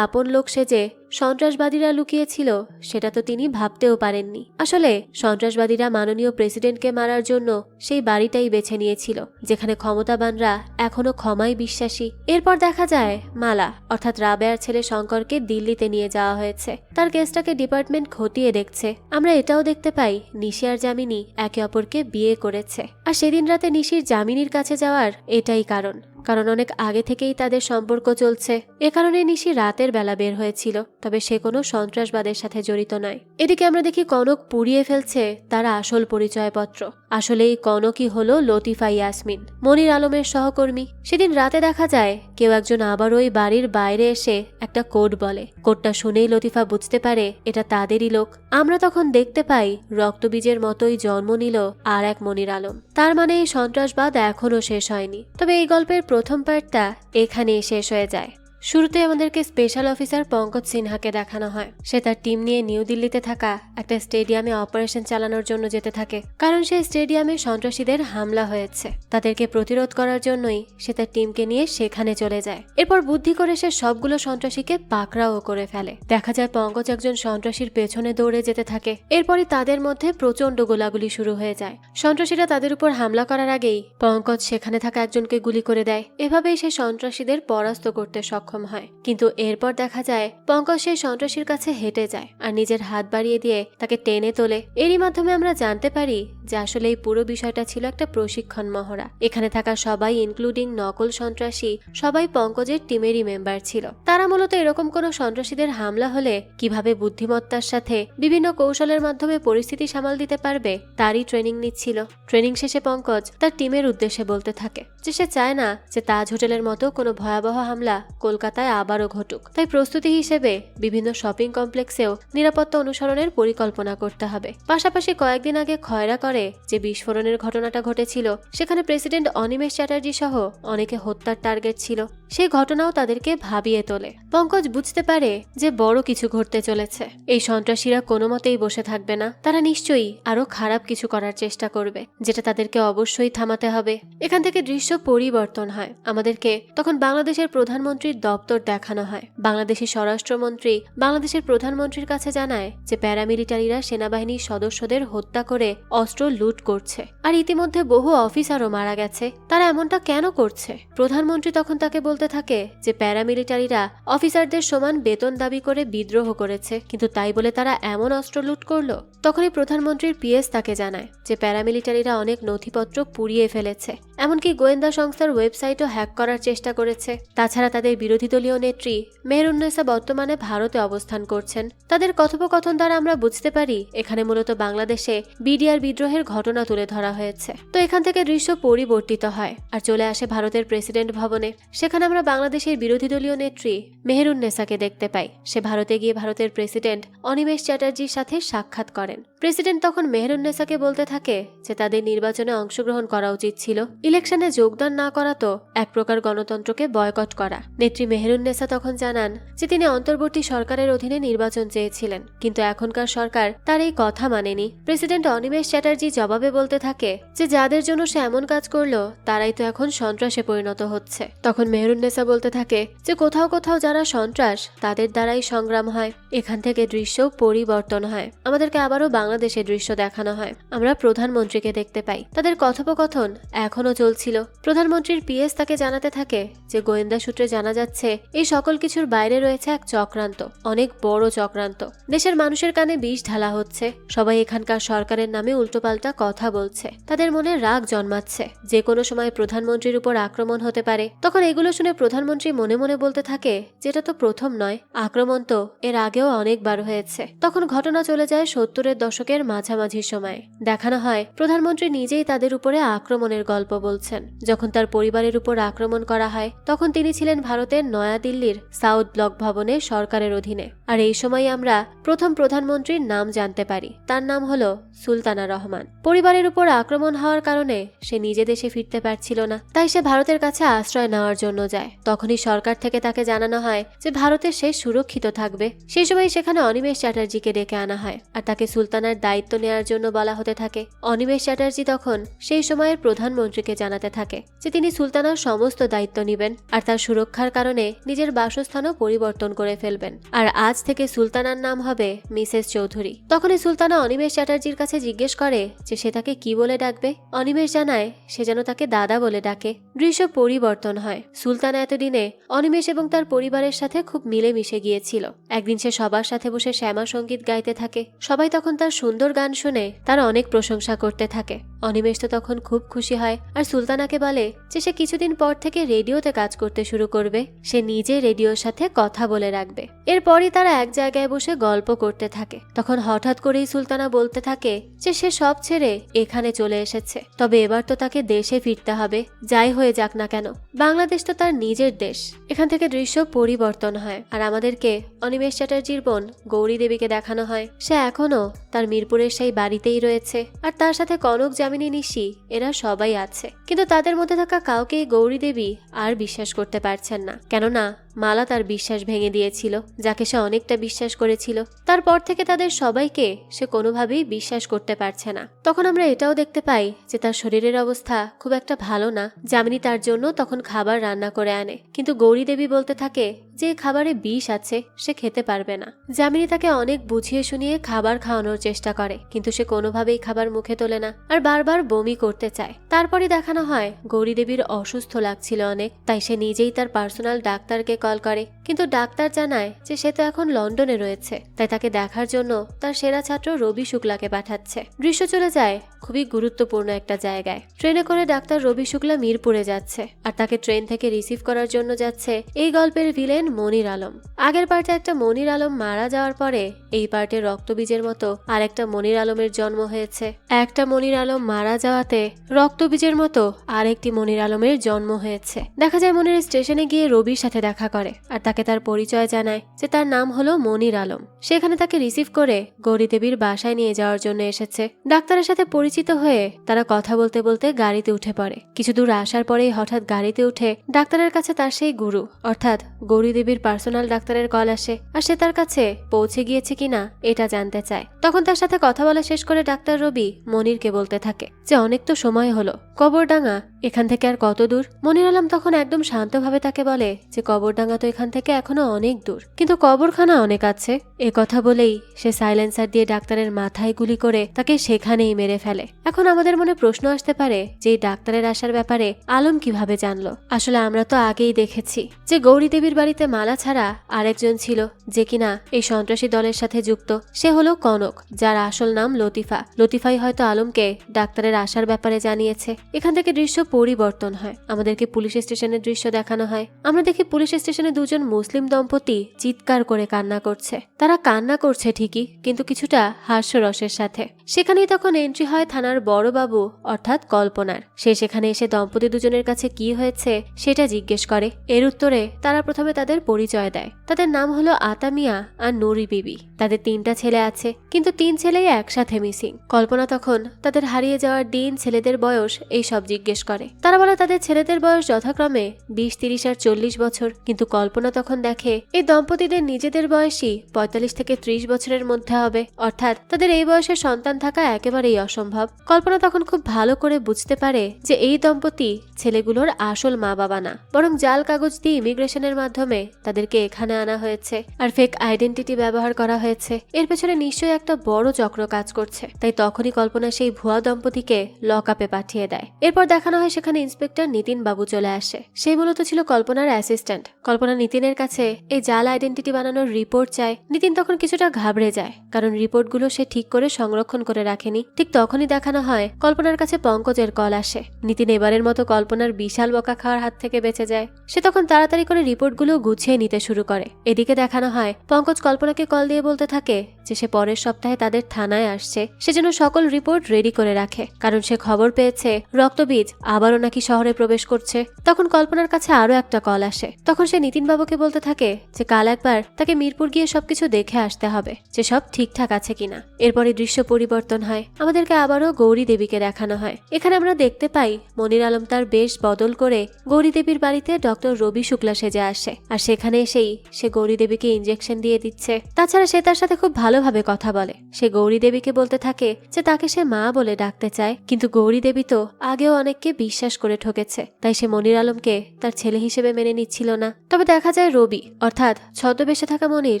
আপন লোক সেজে সন্ত্রাসবাদীরা লুকিয়েছিল সেটা তো তিনি ভাবতেও পারেননি। আসলে সন্ত্রাসবাদীরা মাননীয় প্রেসিডেন্টকে মারার জন্য সেই বাড়িটাই বেছে নিয়েছিল, যেখানে ক্ষমতাবানরা এখনো ক্ষমায় বিশ্বাসী। এরপর দেখা যায় মালা অর্থাৎ রাবেয়ার ছেলে শঙ্করকে দিল্লিতে নিয়ে যাওয়া হয়েছে। তার কেসটাকে ডিপার্টমেন্ট খতিয়ে দেখছে। আমরা এটাও দেখতে পাই নিশি আর জামিনী একে অপরকে বিয়ে করেছে, আর সেদিন রাতে নিশির জামিনীর কাছে যাওয়ার এটাই কারণ। কারণ অনেক আগে থেকেই তাদের সম্পর্ক চলছে। এ কারণে নিশি রাতের বেলা বের হয়েছিল, তবে সে কোনো সন্ত্রাসবাদের সাথে জড়িত নয়। এদিকে আমরা দেখি কনক পুড়িয়ে ফেলছে তার আসল পরিচয়পত্র। আসলে এই কনকই হলো লতিফা ইয়াসমিন, মনির আলমের সহকর্মী। সেদিন রাতে দেখা যায় কেউ একজন আবার ওই বাড়ির বাইরে এসে একটা কোড বলে। কোডটা শুনেই লতিফা বুঝতে পারে এটা তাদেরই লোক। আমরা তখন দেখতে পাই রক্তবীজের মতোই জন্ম নিল আর এক মনির আলম। তার মানে এই সন্ত্রাসবাদ এখনো শেষ হয়নি। তবে এই গল্পের প্রথম পার্টটা এখানেই শেষ হয়ে যায়। শুরুতে আমাদেরকে স্পেশাল অফিসার পঙ্কজ সিনহাকে দেখানো হয়। সে তার টিম নিয়ে নিউ দিল্লিতে থাকা একটা স্টেডিয়ামে অপারেশন চালানোর জন্য যেতে থাকে, কারণ সেই স্টেডিয়ামে সন্ত্রাসীদের হামলা হয়েছে। তাদেরকে প্রতিরোধ করার জন্যই সে তার টিমকে নিয়ে সেখানে চলে যায়। এরপর বুদ্ধি করে সে সবগুলো সন্ত্রাসীকে পাকড়াও করে ফেলে। দেখা যায় পঙ্কজ একজন সন্ত্রাসীর পেছনে দৌড়ে যেতে থাকে। এরপরই তাদের মধ্যে প্রচন্ড গোলাগুলি শুরু হয়ে যায়। সন্ত্রাসীরা তাদের উপর হামলা করার আগেই পঙ্কজ সেখানে থাকা একজনকে গুলি করে দেয়। এভাবেই সে সন্ত্রাসীদের পরাস্ত করতে সক্ষম হয়। কিন্তু এরপর দেখা যায় পঙ্কজ সেই সন্ত্রাসীর কাছে হেঁটে যায় আর নিজের হাত বাড়িয়ে দিয়ে তাকে টেনে তোলে। এরই মাধ্যমে আমরা জানতে পারি যে আসলে এই পুরো বিষয়টা ছিল একটা প্রশিক্ষণ মহড়া। এখানে থাকা সবাই ইনক্লুডিং নকল সন্ত্রাসী সবাই পঙ্কজের টিমেরই মেম্বার ছিল। তারা মূলত এরকম কোনো সন্ত্রাসীদের হামলা হলে কিভাবে বুদ্ধিমত্তার সাথে বিভিন্ন কৌশলের মাধ্যমে পরিস্থিতি সামাল দিতে পারবে তারই ট্রেনিং নিচ্ছিল। ট্রেনিং শেষে পঙ্কজ তার টিমের উদ্দেশ্যে বলতে থাকে যে সে চায় না যে তাজ হোটেলের মতো কোনো ভয়াবহ হামলা কলকাতায় আবারও ঘটুক। তাই প্রস্তুতি হিসেবে বিভিন্ন শপিং কমপ্লেক্সেও নিরাপত্তা অনুসরণের পরিকল্পনা করতে হবে। পাশাপাশি কয়েকদিন আগে খয়রা করে যে বিস্ফোরণের ঘটনাটা ঘটেছিল, সেখানে প্রেসিডেন্ট অনিমেষ চ্যাটার্জি সহ অনেকে হত্যার টার্গেট ছিল। সেই ঘটনাও তাদেরকে ভাবিয়ে তোলে। পঙ্কজ বুঝতে পারে যে বড় কিছু ঘটতে চলেছে। এই সন্ত্রাসীরা কোনো মতেই বসে থাকবে না। তারা নিশ্চয়ই আরো খারাপ কিছু করার চেষ্টা করবে, যেটা তাদেরকে অবশ্যই থামাতে হবে। এখান থেকে দৃশ্য পরিবর্তন হয়। আমাদেরকে তখন বাংলাদেশের প্রধানমন্ত্রীর দপ্তর দেখানো হয়। বাংলাদেশের স্বরাষ্ট্রমন্ত্রী বাংলাদেশের প্রধানমন্ত্রীর কাছে জানায় যে প্যারামিলিটারিরা সেনাবাহিনীর সদস্যদের হত্যা করে অস্ত্র লুট করছে, আর ইতিমধ্যে বহু অফিসারও মারা গেছে। তারা এমনটা কেন করছে? প্রধানমন্ত্রী তখন তাকে বলতে থাকে যে প্যারামিলিটারিরা অফিসারদের সমান বেতন দাবি করে বিদ্রোহ করেছে, কিন্তু তাই বলে তারা এমন অস্ত্র লুট করলো। তখনই প্রধানমন্ত্রীর পিএস তাকে জানায় যে প্যারামিলিটারিরা অনেক নথিপত্র পুড়িয়ে ফেলেছে, এমনকি গোয়েন্দা সংস্থার ওয়েবসাইটও হ্যাক করার চেষ্টা করেছে। তাছাড়া তাদের বিরোধী দলীয় নেত্রী মেহেরুন্নেসা বর্তমানে ভারতে অবস্থান করছেন। তাদের কথোপকথন দ্বারা আমরা বুঝতে পারি এখানে মূলত বাংলাদেশে বিডিআর বিদ্রোহের ঘটনা তুলে ধরা হয়েছে। তো এখান থেকে দৃশ্য পরিবর্তিত হয় আর চলে আসে ভারতের প্রেসিডেন্ট ভবনে। সেখানে আমরা বাংলাদেশের বিরোধী দলীয় নেত্রী মেহেরুন্নেসাকে দেখতে পাই। সে ভারতে গিয়ে ভারতের প্রেসিডেন্ট অনিমেষ চ্যাটার্জির সাথে সাক্ষাৎ করেন। প্রেসিডেন্ট তখন মেহেরুন্নেসাকে বলতে থাকে যে তাদের নির্বাচনে অংশগ্রহণ করা উচিত ছিল, ইলেকশনে যোগদান না করা তো এক প্রকার গণতন্ত্রকে বয়কট করা। নেত্রী মেহেরুন্নেসা তখন জানান যে তিনি অন্তর্বর্তী সরকারের অধীনে নির্বাচন চেয়েছিলেন, কিন্তু এখনকার সরকার তার এই কথা মানেনি। প্রেসিডেন্ট অনিমেষ চ্যাটার্জি জবাবে বলতে থাকে যে যাদের জন্য সে এমন কাজ করলো তারাই তো এখন সন্ত্রাসে পরিণত হচ্ছে। তখন মেহেরুন্নেসা বলতে থাকে যে কোথাও কোথাও যারা সন্ত্রাস তাদের দ্বারাই সংগ্রাম হয়। এখান থেকে দৃশ্য পরিবর্তন হয়। আমাদেরকে আবারও বাংলাদেশের দৃশ্য দেখানো হয়। আমরা প্রধানমন্ত্রীকে দেখতে পাই। তাদের কথোপকথন এখনো চলছিল। প্রধানমন্ত্রীর পিএস তাকে জানাতে থাকে যে গোয়েন্দা সূত্রে জানা যাচ্ছে এই সকল কিছুর বাইরে রয়েছে এক চক্রান্ত, অনেক বড় চক্রান্ত। দেশের মানুষের কানে বিষ ঢালা হচ্ছে। সবাই এখানকার সরকারের নামে উল্টোপাল্টা কথা বলছে। তাদের মনে রাগ জন্মাচ্ছে। যে কোনো সময় প্রধানমন্ত্রীর উপর আক্রমণ হতে পারে। তখন এগুলো শুনে প্রধানমন্ত্রী মনে মনে বলতে থাকে যেটা তো প্রথম নয়, আক্রমণ তো এর আগেও অনেকবার হয়েছে। তখন ঘটনা চলে যায় 70-এর দশকের মাঝামাঝি সময়। দেখানো হয় প্রধানমন্ত্রী নিজেই তাদের উপরে আক্রমণের গল্প বলছেন। যখন তার পরিবারের উপর আক্রমণ করা হয় তখন তিনি ছিলেন ভারতের নয়াদিল্লির সাউথ ব্লক ভবনে সরকারের অধীনে। আর এই সময় আমরা প্রথম প্রধানমন্ত্রীর নাম জানতে পারি। তার নাম হলো সুলতানা রহমান। পরিবারের উপর আক্রমণ হওয়ার কারণে সে নিজে দেশে ফিরতে পারছিল না, তাই সে ভারতের কাছে আশ্রয় নেওয়ার জন্য যায়। তখনই সরকার থেকে তাকে জানানো হয় যে ভারতে সে সুরক্ষিত থাকবে। সেই সময় সেখানে অনিমেষ চ্যাটার্জিকে ডেকে আনা হয় আর তাকে সুলতানার দায়িত্ব নেওয়ার জন্য বলা হতে থাকে। অনিমেষ চ্যাটার্জি তখন সেই সময়ের প্রধানমন্ত্রীকে জানাতে থাকে যে তিনি সুলতানার সমস্ত দায়িত্ব নেবেন আর তার সুরক্ষার কারণে নিজের বাসস্থানও পরিবর্তন করে ফেলবেন। আর আজ থেকে সুলতানার নাম হবে মিসেস চৌধুরী। তখনই সুলতানা অনিমেষ চ্যাটার্জির কাছে জিজ্ঞেস করে যে সে তাকে কি বলে ডাকবে। অনিমেষ জানায় সে যেন তাকে দাদা বলে ডাকে। দৃশ্য পরিবর্তন হয়। সুলতানা সুলতানা এতদিনে অনিমেষ এবং তার পরিবারের সাথে খুব মিলেমিশে গিয়েছিল। একদিন সে সবার সাথে বসে শ্যামা সঙ্গীত গাইতে থাকে। সবাই তখন তার সুন্দর গান শুনে তার অনেক প্রশংসা করতে থাকে। অনিমেষ তো তখন খুব খুশি হয় আর সুলতানাকে বলে যে সে কিছুদিন পর থেকে রেডিওতে কাজ করতে শুরু করবে। সে নিজে রেডিওর সাথে কথা বলে রাখবে। এরপরই তারা এক জায়গায় বসে গল্প করতে থাকে। তখন হঠাৎ করেই সুলতানা বলতে থাকে যে সে সব ছেড়ে এখানে চলে এসেছে, তবে এবার তো তাকে দেশে ফিরতে হবে, যাই হয়ে যাক না কেন। বাংলাদেশ তো তার নিজের দেশ। এখান থেকে দৃশ্য পরিবর্তন হয় আর আমাদেরকে অনিমেষ চ্যাটার্জির বোন গৌরী দেবীকে দেখানো হয়। সে এখনো তার মিরপুরের সেই বাড়িতেই রয়েছে আর তার সাথে কনক, যামিনী, নিশি এরা সবাই আছে। কিন্তু তাদের মধ্যে থাকা কাউকে গৌরী দেবী আর বিশ্বাস করতে পারছেন না, কেননা মালা তার বিশ্বাস ভেঙে দিয়েছিল, যাকে সে অনেকটা বিশ্বাস করেছিল। তারপর থেকে তাদের সবাইকে সে কোনোভাবেই বিশ্বাস করতে পারছে না। তখন আমরা এটাও দেখতে পাই যে তার শরীরের অবস্থা খুব একটা ভালো না। যামিনী তার জন্য তখন খাবার রান্না করে আনে, কিন্তু গৌরী দেবী বলতে থাকে যে খাবারে বিষ আছে, সে খেতে পারবে না। যামিনী তাকে অনেক বুঝিয়ে শুনিয়ে খাবার খাওয়ানোর চেষ্টা করে, কিন্তু সে কোনোভাবেই খাবার মুখে তোলে না আর বারবার বমি করতে চায়। তারপরে দেখানো হয় গৌরী দেবীর অসুস্থ লাগছিল অনেক, তাই সে নিজেই তার পার্সোনাল ডাক্তারকে কল করে। কিন্তু ডাক্তার জানায় যে সে তো এখন লন্ডনে রয়েছে, তাই তাকে দেখার জন্য তার সেরা ছাত্র রবি শুক্লাকে পাঠাচ্ছে। দৃশ্য চলে যায় খুবই গুরুত্বপূর্ণ একটা জায়গায়। ট্রেনে করে ডাক্তার রবি শুক্লা মিরপুরে যাচ্ছে আর তাকে ট্রেন থেকে রিসিভ করার জন্য যাচ্ছে এই গল্পের ভিলেন মনির আলম। আগের পার্টে একটা মনির আলম মারা যাওয়ার পরে এই পার্টে রক্তবীজের মতো আরেকটা মনির আলমের জন্ম হয়েছে। একটা মনির আলম মারা যাওয়াতে রক্তবীজের মতো আরেকটি মনির আলমের জন্ম হয়েছে। দেখা যায় মনির স্টেশনে গিয়ে রবির সাথে দেখা করে আর তাকে তার পরিচয় জানায় যে তার নাম হলো মনির আলম। সেখানে তাকে রিসিভ করে গৌরী দেবীর বাসায় নিয়ে যাওয়ার জন্য এসেছে। ডাক্তারের সাথে পরিচিত হয়ে তারা কথা বলতে বলতে গাড়িতে উঠে পড়ে। কিছু দূর আসার পরেই হঠাৎ গাড়িতে উঠে ডাক্তারের কাছে তার সেই গুরু অর্থাৎ গৌরী দেবীর পার্সোনাল ডাক্তারের কল আসে আর সে তার কাছে পৌঁছে গিয়েছে কিনা এটা জানতে চায়। তখন তার সাথে কথা বলা শেষ করে ডাক্তার রবি মনিরকে বলতে থাকে যে অনেক তো সময় হলো, কবরডাঙ্গা এখান থেকে আর কত দূর? মনির আলম তখন একদম শান্তভাবে তাকে বলে যে কবরডাঙ্গা তো এখান থেকে এখনো অনেক দূর, কিন্তু কবরখানা অনেক আছে। এ কথা বলেই সে সাইলেন্সার দিয়ে ডাক্তারের মাথায় গুলি করে তাকে সেখানেই মেরে ফেলে। এখন আমাদের মনে প্রশ্ন আসতে পারে যে এই ডাক্তারের আসার ব্যাপারে আলম কিভাবে জানলো? আসলে আমরা তো আগেই দেখেছি যে গৌরী দেবীর বাড়িতে মালা ছাড়া আরেকজন ছিল যে কিনা এই সন্ত্রাসী দলের সাথে যুক্ত। সে হলো কনক, যার আসল নাম লতিফা। লতিফাই হয়তো আলমকে ডাক্তারের আসার ব্যাপারে জানিয়েছে। এখান থেকে দৃশ্য পরিবর্তন হয়। আমাদেরকে পুলিশ স্টেশনের দৃশ্য দেখানো হয়। আমরা দেখি পুলিশ স্টেশনে দুজন মুসলিম দম্পতি চিৎকার করে কান্না করছে। তারা কান্না করছে ঠিকই, কিন্তু কিছুটা হাস্যরসের সাথে। সেখানেই তখন এন্ট্রি হয় থানার বড় বাবু অর্থাৎ কল্পনার। সে সেখানে এসে দম্পতি দুজনের কাছে কি হয়েছে সেটা জিজ্ঞেস করে। এর উত্তরে তারা প্রথমে তাদের পরিচয় দেয়। তাদের নাম হলো আতা মিয়া আর নুরি বিবি। তাদের 3টা ছেলে আছে, কিন্তু 3 ছেলেই একসাথে মিসিং। কল্পনা তখন তাদের হারিয়ে যাওয়ার দিন, ছেলেদের বয়স এই সব জিজ্ঞেস করে। তারা বলে তাদের ছেলেদের বয়স যথাক্রমে 20, 30 আর 40 বছর। কিন্তু কল্পনা তখন দেখে এই দম্পতিদের নিজেদের বয়সই 45 থেকে 30 বছরের মধ্যে হবে, অর্থাৎ তাদের এই বয়সে সন্তান থাকা একেবারেই অসম্ভব। কল্পনা তখন খুব ভালো করে বুঝতে পারে যে এই দম্পতি ছেলেগুলোর আসল মা বাবা না, বরং জাল কাগজ দিয়ে ইমিগ্রেশনের মাধ্যমে তাদেরকে এখানে আনা হয়েছে আর ফেক আইডেন্টিটি ব্যবহার করা হয়েছে। এর পেছনে নিশ্চয়ই একটা বড় চক্র কাজ করছে। তাই তখনই কল্পনা সেই ভুয়া দম্পতিকে লক আপে পাঠিয়ে দেয়। এরপর দেখানো হয় সেখানে ইন্সপেক্টর নিতিন বাবু চলে আসে। সেই মূলত ছিল কল্পনার অ্যাসিস্ট্যান্ট। কল্পনা নিতিনের কাছে এই জাল আইডেন্টিটি বানানোর রিপোর্ট চায়। নিতিন তখন কিছুটা ঘাবড়ে যায়, কারণ রিপোর্টগুলো সে ঠিক করে সংরক্ষণ করে রাখেনি। ঠিক তখনই দেখানো হয় কল্পনার কাছে পঙ্কজের কল আসে। নিতিন এবারের মতো কল্পনার বিশাল বকা খাওয়ার হাত থেকে বেঁচে যায়। সে তখন তাড়াতাড়ি করে রিপোর্টগুলো গুছিয়ে নিতে শুরু করে। এদিকে দেখানো হয় পঙ্কজ কল্পনাকে কল দিয়ে বলতে থাকে যে সে পরের সপ্তাহে তাদের থানায় আসছে, সে যেন সকল রিপোর্ট রেডি করে রাখে, কারণ সে খবর পেয়েছে রক্তবীজ আবারও নাকি শহরে প্রবেশ করছে। তখন কল্পনার কাছে আরো একটা কল আসে। তখন সে নিতিন বাবুকে বলতে থাকে যে কাল একবার তাকে মিরপুর গিয়ে সবকিছু দেখে আসতে হবে যে সব ঠিকঠাক আছে কিনা। এরপরে দৃশ্য পরিবর্তন হয়। আমাদেরকে আবারও গৌরী দেবীকে দেখানো হয়। এখানে আমরা দেখতে পাই মনির আলম তার বেশ বদল করে গৌরী দেবীর বাড়িতে ডক্টর রবি শুক্লা সেজে আসে আর সেখানে এসেই সে গৌরী দেবীকে ইঞ্জেকশন দিয়ে দিচ্ছে। তাছাড়া সে তার সাথে খুব ভালোভাবে কথা বলে। সে গৌরী দেবীকে বলতে থাকে যে তাকে সে মা বলে ডাকতে চায়, কিন্তু গৌরী দেবী তো আগেও অনেককে বিশ্বাস করে ঠকেছে, তাই সে মনির আলমকে তার ছেলে হিসেবে মেনে নিচ্ছিল না। তবে দেখা যায় রবি অর্থাৎ ছদ্মবেশে থাকা মনির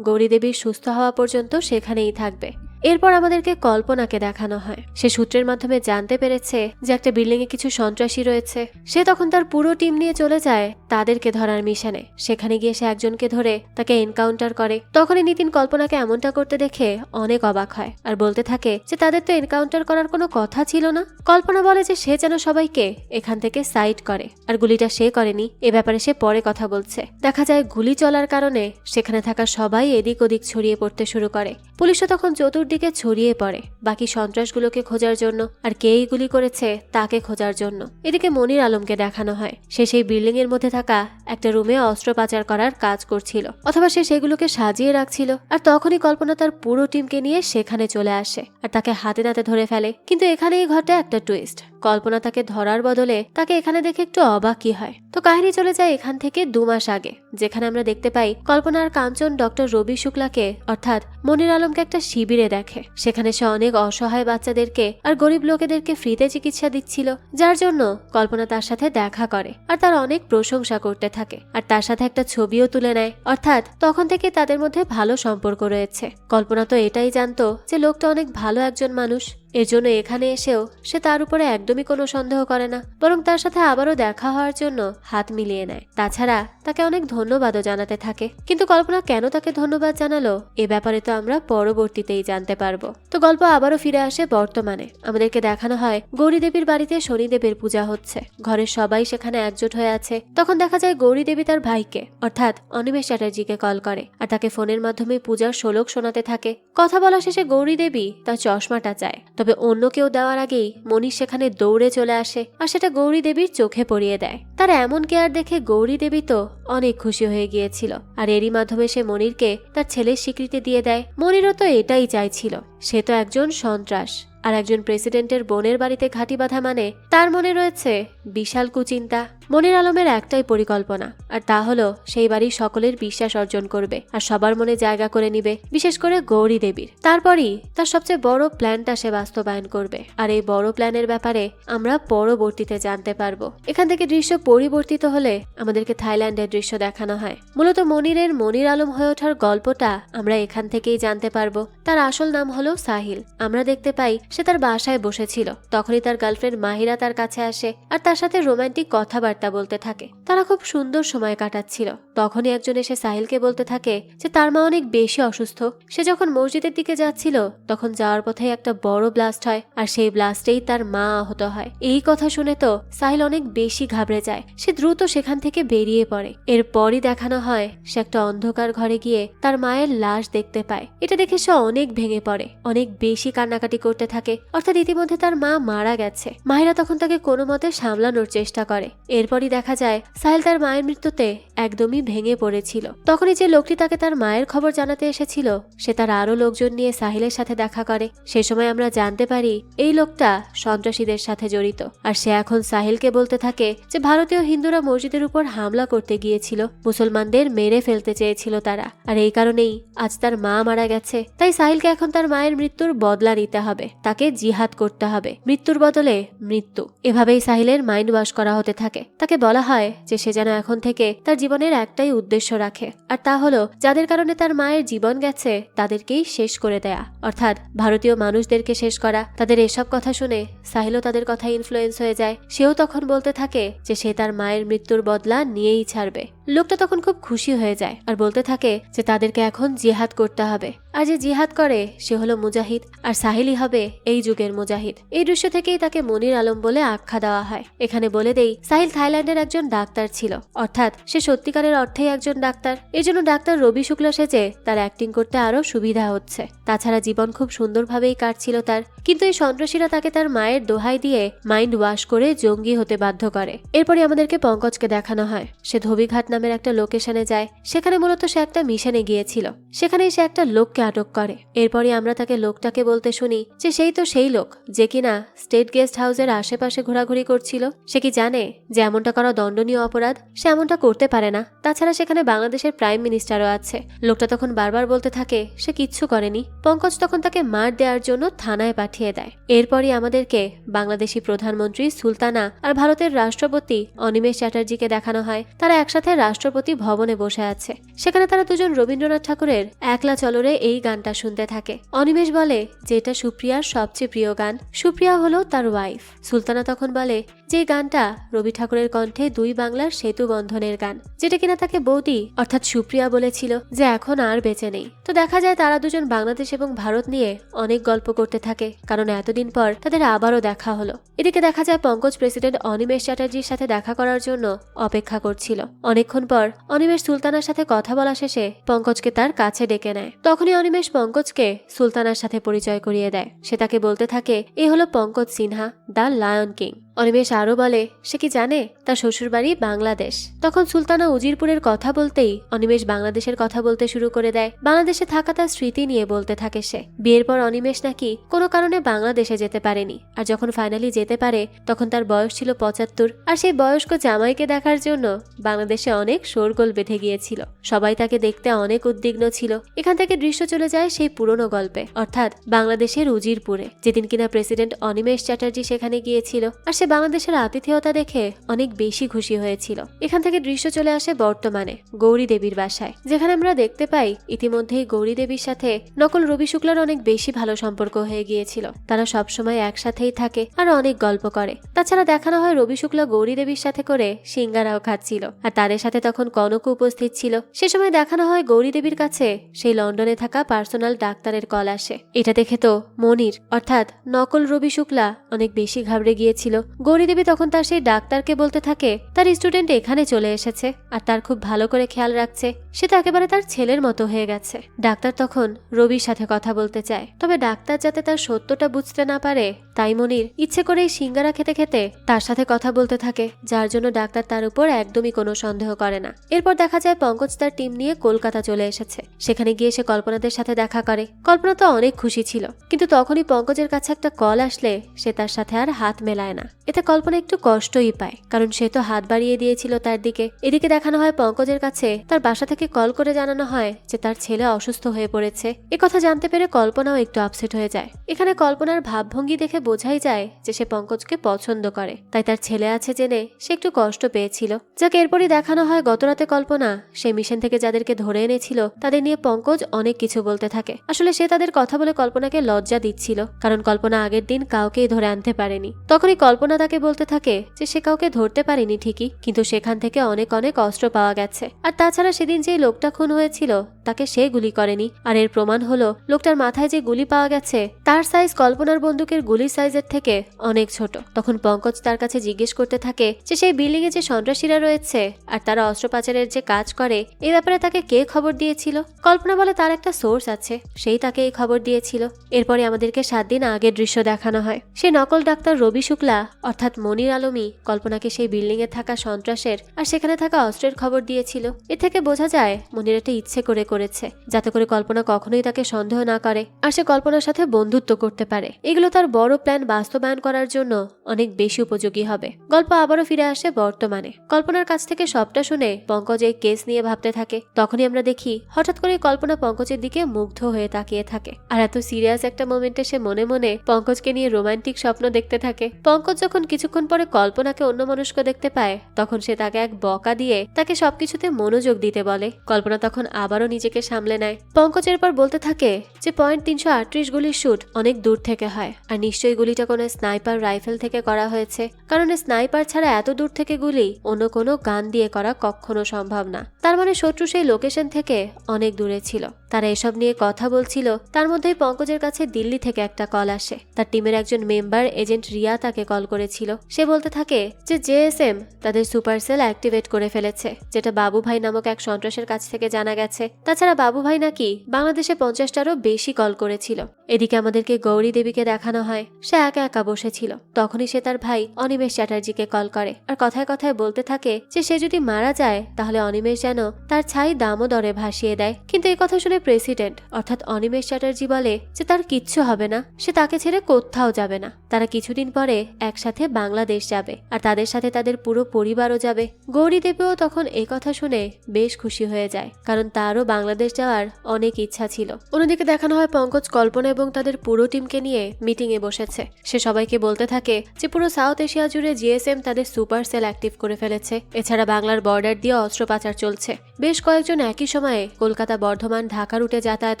গৌরী দেবীর সুস্থ হওয়া পর্যন্ত সেখানেই থাকবে। এরপর আমাদেরকে কল্পনাকে দেখানো হয়। সে সূত্রের মাধ্যমে জানতে পেরেছে যে একটা বিল্ডিং এ কিছু সন্ত্রাসী রয়েছে। সে তখন তার পুরো টিম নিয়ে চলে যায় তাদেরকে ধরার মিশনে। সেখানে গিয়ে সে একজনকে ধরে তাকে এনকাউন্টার করে। তখনই নিতিন কল্পনাকে এমনটা করতে দেখে অনেক অবাক হয় আর বলতে থাকে যে তাদের তো এনকাউন্টার করার কোনো কথা ছিল না। কল্পনা বলে যে সে যেন সবাইকে এখান থেকে সাইড করে, আর গুলিটা সে করেনি, এ ব্যাপারে সে পরে কথা বলছে। দেখা যায় গুলি চলার কারণে সেখানে থাকা সবাই এদিক ওদিক ছড়িয়ে পড়তে শুরু করে। পুলিশও তখন চতুর্দিকে ছড়িয়ে পড়ে বাকি সন্ত্রাসগুলোকে খোঁজার জন্য, আর কেই গুলি করেছে তাকে খোঁজার জন্য। এদিকে মনির আলমকে দেখানো হয় সে সেই বিল্ডিং এর মধ্যে থাকা একটা রুমে অস্ত্র পাচার করার কাজ করছিল, অথবা সে সেগুলোকে সাজিয়ে রাখছিল। আর তখনই কল্পনা তার পুরো টিমকে নিয়ে সেখানে চলে আসে আর তাকে হাতে নাতে ধরে ফেলে। কিন্তু এখানেই ঘটে একটা টুইস্ট। কল্পনা তাকে ধরার বদলে তাকে এখানে দেখে একটু অবাকই হয়। তো কাহিনী চলে যায় এখান থেকে 2 মাস আগে, যেখানে আমরা দেখতে পাই কল্পনা আর কাঞ্চন ডক্টর রবি শুক্লাকে অর্থাৎ মনির আলমকে একটা শিবিরে দেখে। সেখানে সে অনেক অসহায় বাচ্চাদেরকে আর গরিব লোকেদেরকে ফ্রিতে চিকিৎসা দিচ্ছিল, যার জন্য কল্পনা তার সাথে দেখা করে আর তার অনেক প্রশংসা করতে থাকে আর তার সাথে একটা ছবিও তুলে নেয়। অর্থাৎ তখন থেকে তাদের মধ্যে ভালো সম্পর্ক রয়েছে। কল্পনা তো এটাই জানতো যে লোকটা অনেক ভালো একজন মানুষ, এর জন্য এখানে এসেও সে তার উপরে একদমই কোনো সন্দেহ করে না, বরং তার সাথে আবারও দেখা হওয়ার জন্য হাত মিলিয়ে নেয়। তাছাড়া তাকে অনেক ধন্যবাদও জানাতে থাকে। কিন্তু কল্পনা কেন তাকে ধন্যবাদ জানালো এ ব্যাপারে তো আমরা পরবর্তীতেই জানতে পারবো। তো গল্প আবারও ফিরে আসে বর্তমানে। আমাদেরকে দেখানো হয় গৌরী দেবীর বাড়িতে শনিদেবের পূজা হচ্ছে। ঘরের সবাই সেখানে একজোট হয়ে আছে। তখন দেখা যায় গৌরী দেবী তার ভাইকে অর্থাৎ অনিমেষ চ্যাটার্জিকে কল করে আর তাকে ফোনের মাধ্যমে পূজার শ্লোক শোনাতে থাকে। কথা বলা শেষে গৌরী দেবী তার চশমাটা চায়, তবে অন্য কেউ দেওয়ার আগেই মনীষ সেখানে দৌড়ে চলে আসে আর সেটা গৌরী দেবীর চোখে পড়িয়ে দেয়। তার এমন কেয়ার দেখে গৌরী দেবী তো অনেক খুশি হয়ে গিয়েছিল আর এরই মাধ্যমে সে মনিরকে তার ছেলের স্বীকৃতি দিয়ে দেয়। মনিরও তো এটাই চাইছিল। সে তো একজন সন্ত্রাস আর একজন প্রেসিডেন্টের বোনের বাড়িতে ঘাঁটি বাঁধা মানে তার মনে রয়েছে বিশাল কুচিন্তা। মনির আলমের একটাই পরিকল্পনা, আর তা হলো সেই বাড়ির সকলের বিশ্বাস অর্জন করবে আর সবার মনে জায়গা করে নিবে, বিশেষ করে গৌরী দেবীর। তারপরই তার সবচেয়ে বড় প্ল্যানটা সে বাস্তবায়ন করবে, আর এই বড় প্ল্যানের ব্যাপারে আমরা পরবর্তীতে জানতে পারবো। এখান থেকে দৃশ্য পরিবর্তিত হলে আমাদেরকে থাইল্যান্ডের দৃশ্য দেখানো হয়। মূলত মনিরের মনির আলম হয়ে ওঠার গল্পটা আমরা এখান থেকেই জানতে পারবো। তার আসল নাম হলো সাহিল। আমরা দেখতে পাই সে তার বাসায় বসেছিল, তখনই তার গার্লফ্রেন্ড মাহিরা তার কাছে আসে আর তার সাথে রোমান্টিক কথাবার্তা বলতে থাকে। তারা খুব সুন্দর সময় কাটাচ্ছিল। তখনই একজন এসে সাহিলকে বলতে থাকে যে তার মা অনেক বেশি অসুস্থ। সে যখন মসজিদের দিকে যাচ্ছিল তখন যাওয়ার পথে একটা বড় ব্লাস্ট হয় আর সেই ব্লাস্টেই তার মা আহত হয়। এই কথা শুনে তো সাহিল অনেক বেশি ঘাবড়ে যায়। সে দ্রুত সেখান থেকে বেরিয়ে পড়ে। এরপরই দেখানো হয় সে একটা অন্ধকার ঘরে গিয়ে তার মায়ের লাশ দেখতে পায়। এটা দেখে সে অনেক ভেঙে পড়ে, অনেক বেশি কান্নাকাটি করতে থাকে। অর্থাৎ ইতিমধ্যে তার মা মারা গেছে। মাহিরা তখন তাকে কোনো মতে সামলানোর চেষ্টা করে। এরপরই দেখা যায় সাহিল তার মায়ের মৃত্যুতে একদমই ভেঙে পড়েছিল। তখনই যে লোকটি তাকে তার মায়ের খবর জানাতে এসেছিল সে তার আরো লোকজন নিয়ে সাহিলের সাথে দেখা করে। সে সময় আমরা জানতে পারি এই লোকটা সন্ত্রাসীদের সাথে জড়িত, আর সে এখন সাহিলকে বলতে থাকে যে ভারতীয় হিন্দুরা মসজিদের উপর হামলা করতে গিয়েছিল, মুসলমানদের মেরে ফেলতে চেয়েছিল তারা, আর এই কারণেই আজ তার মা মারা গেছে। তাই সাহিলকে এখন তার মায়ের মৃত্যুর বদলা নিতে হবে, তাকে জিহাদ করতে হবে, মৃত্যুর বদলে মৃত্যু। এভাবেই সাহিলের মাইন্ড ওয়াশ করা হতে থাকে। তাকে বলা হয় যে সে যেন এখন থেকে তার জীবনের একটাই উদ্দেশ্য রাখে, আর তা হলো যাদের কারণে তার মায়ের জীবন গেছে তাদেরকেই শেষ করে দেয়া, অর্থাৎ ভারতীয় মানুষদেরকে শেষ করা। তাদের এসব কথা শুনে সাহিলও তাদের কথা ইনফ্লুয়েন্স হয়ে যায়। সেও তখন বলতে থাকে যে সে তার মায়ের মৃত্যুর বদলা নিয়েই ছাড়বে। লোকটা তখন খুব খুশি হয়ে যায় আর বলতে থাকে যে তাদেরকে এখন জিহাদ করতে হবে, আর যে জিহাদ করে সে হলো মুজাহিদ, আর সাহিলই হবে এই যুগের মুজাহিদ। এই দৃশ্য থেকেই তাকে মনির আলম বলে আখ্যা দেওয়া হয়। এখানে বলে দেই সাহিল থাইল্যান্ডের একজন ডাক্তার ছিল, অর্থাৎ সে সত্যিকারের অর্থেই একজন ডাক্তার। এই জন্য ডাক্তার রবি শুক্লা সেজে তার অ্যাক্টিং করতে আরো সুবিধা হচ্ছে। তাছাড়া জীবন খুব সুন্দরভাবেই কাটছিল তার। কিন্তু এই সন্ত্রাসীরা তাকে তার মায়ের দোহাই দিয়ে মাইন্ড ওয়াশ করে জঙ্গি হতে বাধ্য করে। এরপরই আমাদেরকে পঙ্কজকে দেখানো হয় সে ধোবিঘাট নামের একটা লোকেশনে যায়। সেখানে মূলত সে একটা মিশনে গিয়েছিল। সেখানেই সে একটা লোককে আটক করে। এরপরই আমরা তাকে লোকটাকে বলতে শুনি যে সেই তো সেই লোক যে কিনা স্টেট গেস্ট হাউসের আশেপাশে ঘোরাঘুরি করছিল। সে কি জানে যে এমনটা করা দণ্ডনীয় অপরাধ? সে এমনটা করতে পারে না। তাছাড়া সেখানে বাংলাদেশের প্রাইম মিনিস্টারও আছে। লোকটা তখন বারবার বলতে থাকে সে কিচ্ছু করেনি। পঙ্কজ তখন তাকে মার দেওয়ার জন্য থানায় পাঠিয়ে দেয়। এরপরই আমাদেরকে বাংলাদেশি প্রধানমন্ত্রী সুলতানা আর ভারতের রাষ্ট্রপতি অনিমেষ চ্যাটার্জিকে দেখানো হয়। তারা একসাথে রাষ্ট্রপতি ভবনে বসে আছে। সেখানে তারা দুজন রবীন্দ্রনাথ ঠাকুরের একলা চলরে এই গানটা শুনতে থাকে। অনিমেষ বলে যে এটা সুপ্রিয়ার সবচেয়ে প্রিয় গান। সুপ্রিয়া হলো তার ওয়াইফ। সুলতানা তখন বলে যে গানটা রবি ঠাকুরের কণ্ঠে দুই বাংলার সেতু বন্ধনের গান, যেটা কিনা তাকে বৌদি অর্থাৎ সুপ্রিয়া বলেছিল যে এখন আর বেঁচে নেই। তো দেখা যায় তারা দুজন বাংলাদেশ এবং ভারত নিয়ে অনেক গল্প করতে থাকে, কারণ এতদিন পর তাদের আবারও দেখা হলো। এদিকে দেখা যায় পঙ্কজ প্রেসিডেন্ট অনিমেষ চ্যাটার্জির সাথে দেখা করার জন্য অপেক্ষা করছিল। অনেকক্ষণ পর অনিমেষ সুলতানার সাথে কথা বলা শেষে পঙ্কজকে তার কাছে ডেকে নেয়। তখনই অনিমেষ পঙ্কজকে সুলতানার সাথে পরিচয় করিয়ে দেয়। সে তাকে বলতে থাকে এ হলো Pankaj Sinha, the lion king. Animesh আরো বলে সে কি জানে তার শ্বশুরবাড়ি বাংলাদেশ। তখন সুলতানা উজিরপুরের কথা বলতেই অনিমেষ বাংলাদেশের কথা বলতে শুরু করে দেয়। বাংলাদেশে থাকা তার স্মৃতি নিয়ে বলতে থাকে সে। বিয়ের পর অনিমেষ নাকি কোনো কারণে বাংলাদেশে যেতে পারেনি, আর যখন ফাইনালি যেতে পারে তখন তার বয়স ছিল ৭৫। আর সেই বয়স্ক জামাইকে দেখার জন্য বাংলাদেশে অনেক শোরগোল বেঁধে গিয়েছিল। সবাই তাকে দেখতে অনেক উদ্বিগ্ন ছিল। এখান থেকে দৃশ্য চলে যায় সেই পুরনো গল্পে, অর্থাৎ বাংলাদেশের উজিরপুরে, যেদিন কিনা প্রেসিডেন্ট অনিমেষ চ্যাটার্জি সেখানে গিয়েছিল। আর সে বাংলাদেশের আতিথেয়তা দেখে অনেক বেশি খুশি হয়েছিল। এখান থেকে দৃশ্য চলে আসে বর্তমানে গৌরী দেবীর বাসায়, যেখানে আমরা দেখতে পাই ইতিমধ্যেই গৌরী দেবীর সাথে নকল রবি শুক্লার অনেক বেশি ভালো সম্পর্ক হয়ে গিয়েছিল। তারা সবসময় একসাথেই থাকে আর অনেক গল্প করে। তাছাড়া দেখানো হয় রবি শুক্লা গৌরী দেবীর সাথে করে সিঙ্গারাও খাচ্ছিল, আর তাদের সাথে তখন কনকও উপস্থিত ছিল। সে সময় দেখানো হয় গৌরী দেবীর কাছে সেই লন্ডনে থাকা পার্সোনাল ডাক্তারের কল আসে। এটা দেখে তো মনির অর্থাৎ নকল রবি শুক্লা অনেক বেশি ঘাবড়ে গিয়েছিল। গৌরী দেবী তখন তার সেই ডাক্তারকে বলতে থাকে তার স্টুডেন্ট এখানে চলে এসেছে আর তার খুব ভালো করে খেয়াল রাখছে, সে তো একেবারে তার ছেলের মতো হয়ে গেছে। ডাক্তার তখন রবির সাথে কথা বলতে চায়, তবে ডাক্তার যাতে তার সত্যটা বুঝতে না পারে তাই মনির ইচ্ছে করে সিঙ্গারা খেতে খেতে তার সাথে কথা বলতে থাকে, যার জন্য ডাক্তার তার উপর একদমই কোনো সন্দেহ করে না। এরপর দেখা যায় পঙ্কজ তার টিম নিয়ে কলকাতা চলে এসেছে। সেখানে গিয়ে সে কল্পনাদের সাথে দেখা করে। কল্পনা তো অনেক খুশি ছিল, কিন্তু তখনই পঙ্কজের কাছে একটা কল আসলে সে তার সাথে আর হাত মেলায় না। এতে কল্পনা একটু কষ্টই পায়, কারণ সে তো হাত বাড়িয়ে দিয়েছিল তার দিকে। এদিকে দেখানো হয় পঙ্কজের কাছে তার বাসা থেকে কল করে জানানো হয় যে তার ছেলে অসুস্থ হয়ে পড়েছে। কথা জানতে পেরে কল্পনাও একটু আপসেট হয়ে যায়। এখানে কল্পনার ভাবভঙ্গি দেখে বোঝাই যায় যে সে পঙ্কজকে পছন্দ করে, তাই তার ছেলে আছে জেনে সে একটু কষ্ট পেয়েছিল। যাকে এরপরই দেখানো হয় গতরাতে কল্পনা সেই মিশন থেকে যাদেরকে ধরে এনেছিল তাদের নিয়ে পঙ্কজ অনেক কিছু বলতে থাকে। আসলে সে তাদের কথা বলে কল্পনাকে লজ্জা দিচ্ছিল, কারণ কল্পনা আগের দিন কাউকেই ধরে আনতে পারেনি। তখনই কল্পনা তাকে বলতে থাকে যে সে কাউকে ধরতে পারেনি ঠিকই, কিন্তু সেখান থেকে অনেক অনেক অস্ত্র পাওয়া গেছে। আর তাছাড়া সেদিন যে লোকটা খুন হয়েছিল তাকে সে গুলি করেনি, আর এর প্রমাণ হলো লোকটার মাথায় যে গুলি পাওয়া গেছে তার সাইজ কল্পনার বন্দুকের গুলির সাইজের থেকে অনেক ছোট। তখন পঙ্কজ তার কাছে জিজ্ঞেস করতে থাকে যে সেই বিল্ডিং এ যে সন্ত্রাসীরা রয়েছে আর তারা অস্ত্র পাচারের যে কাজ করে এই ব্যাপারে তাকে কে খবর দিয়েছিল। কল্পনা বলে তার একটা সোর্স আছে, সেই তাকে এই খবর দিয়েছিল। এরপরে আমাদেরকে 7 দিন আগের দৃশ্য দেখানো হয়। সেই নকল ডাক্তার রবি শুক্লা অর্থাৎ মনির আলমী কল্পনাকে সেই বিল্ডিং এ থাকা সন্ত্রাসের আর সেখানে থাকা অস্ত্রের খবর দিয়েছিল। এ থেকে বোঝা যায় মনির এটা ইচ্ছে করে করেছে, যাতে করে কল্পনা কখনোই তাকে সন্দেহ না করে আর সে কল্পনার সাথে বন্ধুত্ব করতে পারে। এগুলো তার বড় প্ল্যান বাস্তবায়ন করার জন্য অনেক বেশি উপযোগী হবে। গল্প আবারও ফিরে আসে বর্তমানে। কল্পনার কাছ থেকে সবটা শুনে পঙ্কজ এই কেস নিয়ে ভাবতে থাকে। তখনই আমরা দেখি হঠাৎ করে কল্পনা পঙ্কজের দিকে মুগ্ধ হয়ে তাকিয়ে থাকে, আর এত সিরিয়াস একটা মোমেন্টে সে মনে মনে পঙ্কজকে নিয়ে রোমান্টিক স্বপ্ন দেখতে থাকে। পঙ্কজ যখন কিছুক্ষণ পরে কল্পনাকে অন্যমনস্ক দেখতে পায় তখন সে তাকে এক বকা দিয়ে তাকে সবকিছুতে মনোযোগ দিতে বলে। কল্পনা তখন আবারও নিজেকে সামলে নেয়। পঙ্কজের পর বলতে থাকে যে পয়েন্ট 338 গুলির শুট অনেক দূর থেকে হয়, আর নিশ্চয়ই গুলিটা কোনো স্নাইপার রাইফেল থেকে করা হয়েছে, কারণ স্নাইপার ছাড়া এত দূর থেকে গুলি অন্য কোনো গান দিয়ে করা কখনো সম্ভব না। তার মানে শত্রু সেই লোকেশন থেকে অনেক দূরে ছিল। তারা এসব নিয়ে কথা বলছিল, তার মধ্যেই পঙ্কজের কাছে দিল্লি থেকে একটা কল আসে। তার টিমের একজন মেম্বার এজেন্ট রিয়া তাকে কল করেছিল। সে বলতে থাকে যে জেএসএম তাদের সুপার সেল অ্যাক্টিভেট করে ফেলেছে, যেটা বাবু ভাই নামক এক সন্ত্রাসের কাছ থেকে জানা গেছে। তাছাড়া বাবু ভাই নাকি বাংলাদেশে 50টারও বেশি কল করেছিল। এদিকে আমাদেরকে গৌরী দেবীকে দেখানো হয় সে একা একা বসেছিল। তখনই সে তার ভাই অনিমেষ চ্যাটার্জিকে কল করে আর কথায় কথায় বলতে থাকে যে সে যদি মারা যায় তাহলে অনিমেষ যেন তার ছাই দামোদরে ভাসিয়ে দেয়। কিন্তু এই কথা শুনে প্রেসিডেন্ট অর্থাৎ অনিমেষ চ্যাটার্জি বলে যে তার কিচ্ছু হবে না, সে তাকে ছেড়ে কোথাও যাবে না। তারা কিছুদিন পরে একসাথে সাথে বাংলাদেশ যাবে, আর তাদের সাথে তাদের পুরো পরিবারও যাবে। গৌরী দেবীও তখন এই কথা শুনে বেশ খুশি হয়ে যায়, কারণ তারও বাংলাদেশ যাওয়ার অনেক ইচ্ছা ছিল। অন্যদিকে দেখানো হয় পঙ্কজ কল্পনা এবং তাদের পুরো টিমকে নিয়ে মিটিং এ বসেছে। সে সবাইকে বলতে থাকে যে পুরো সাউথ এশিয়া জুড়ে জিএসএম তাদের সুপার সেল অ্যাক্টিভ করে ফেলেছে। এছাড়া বাংলার বর্ডার দিয়ে অস্ত্র পাচার চলছে। বেশ কয়েকজন একই সময়ে কলকাতা, বর্ধমান, ঢাকা রুটে যাতায়াত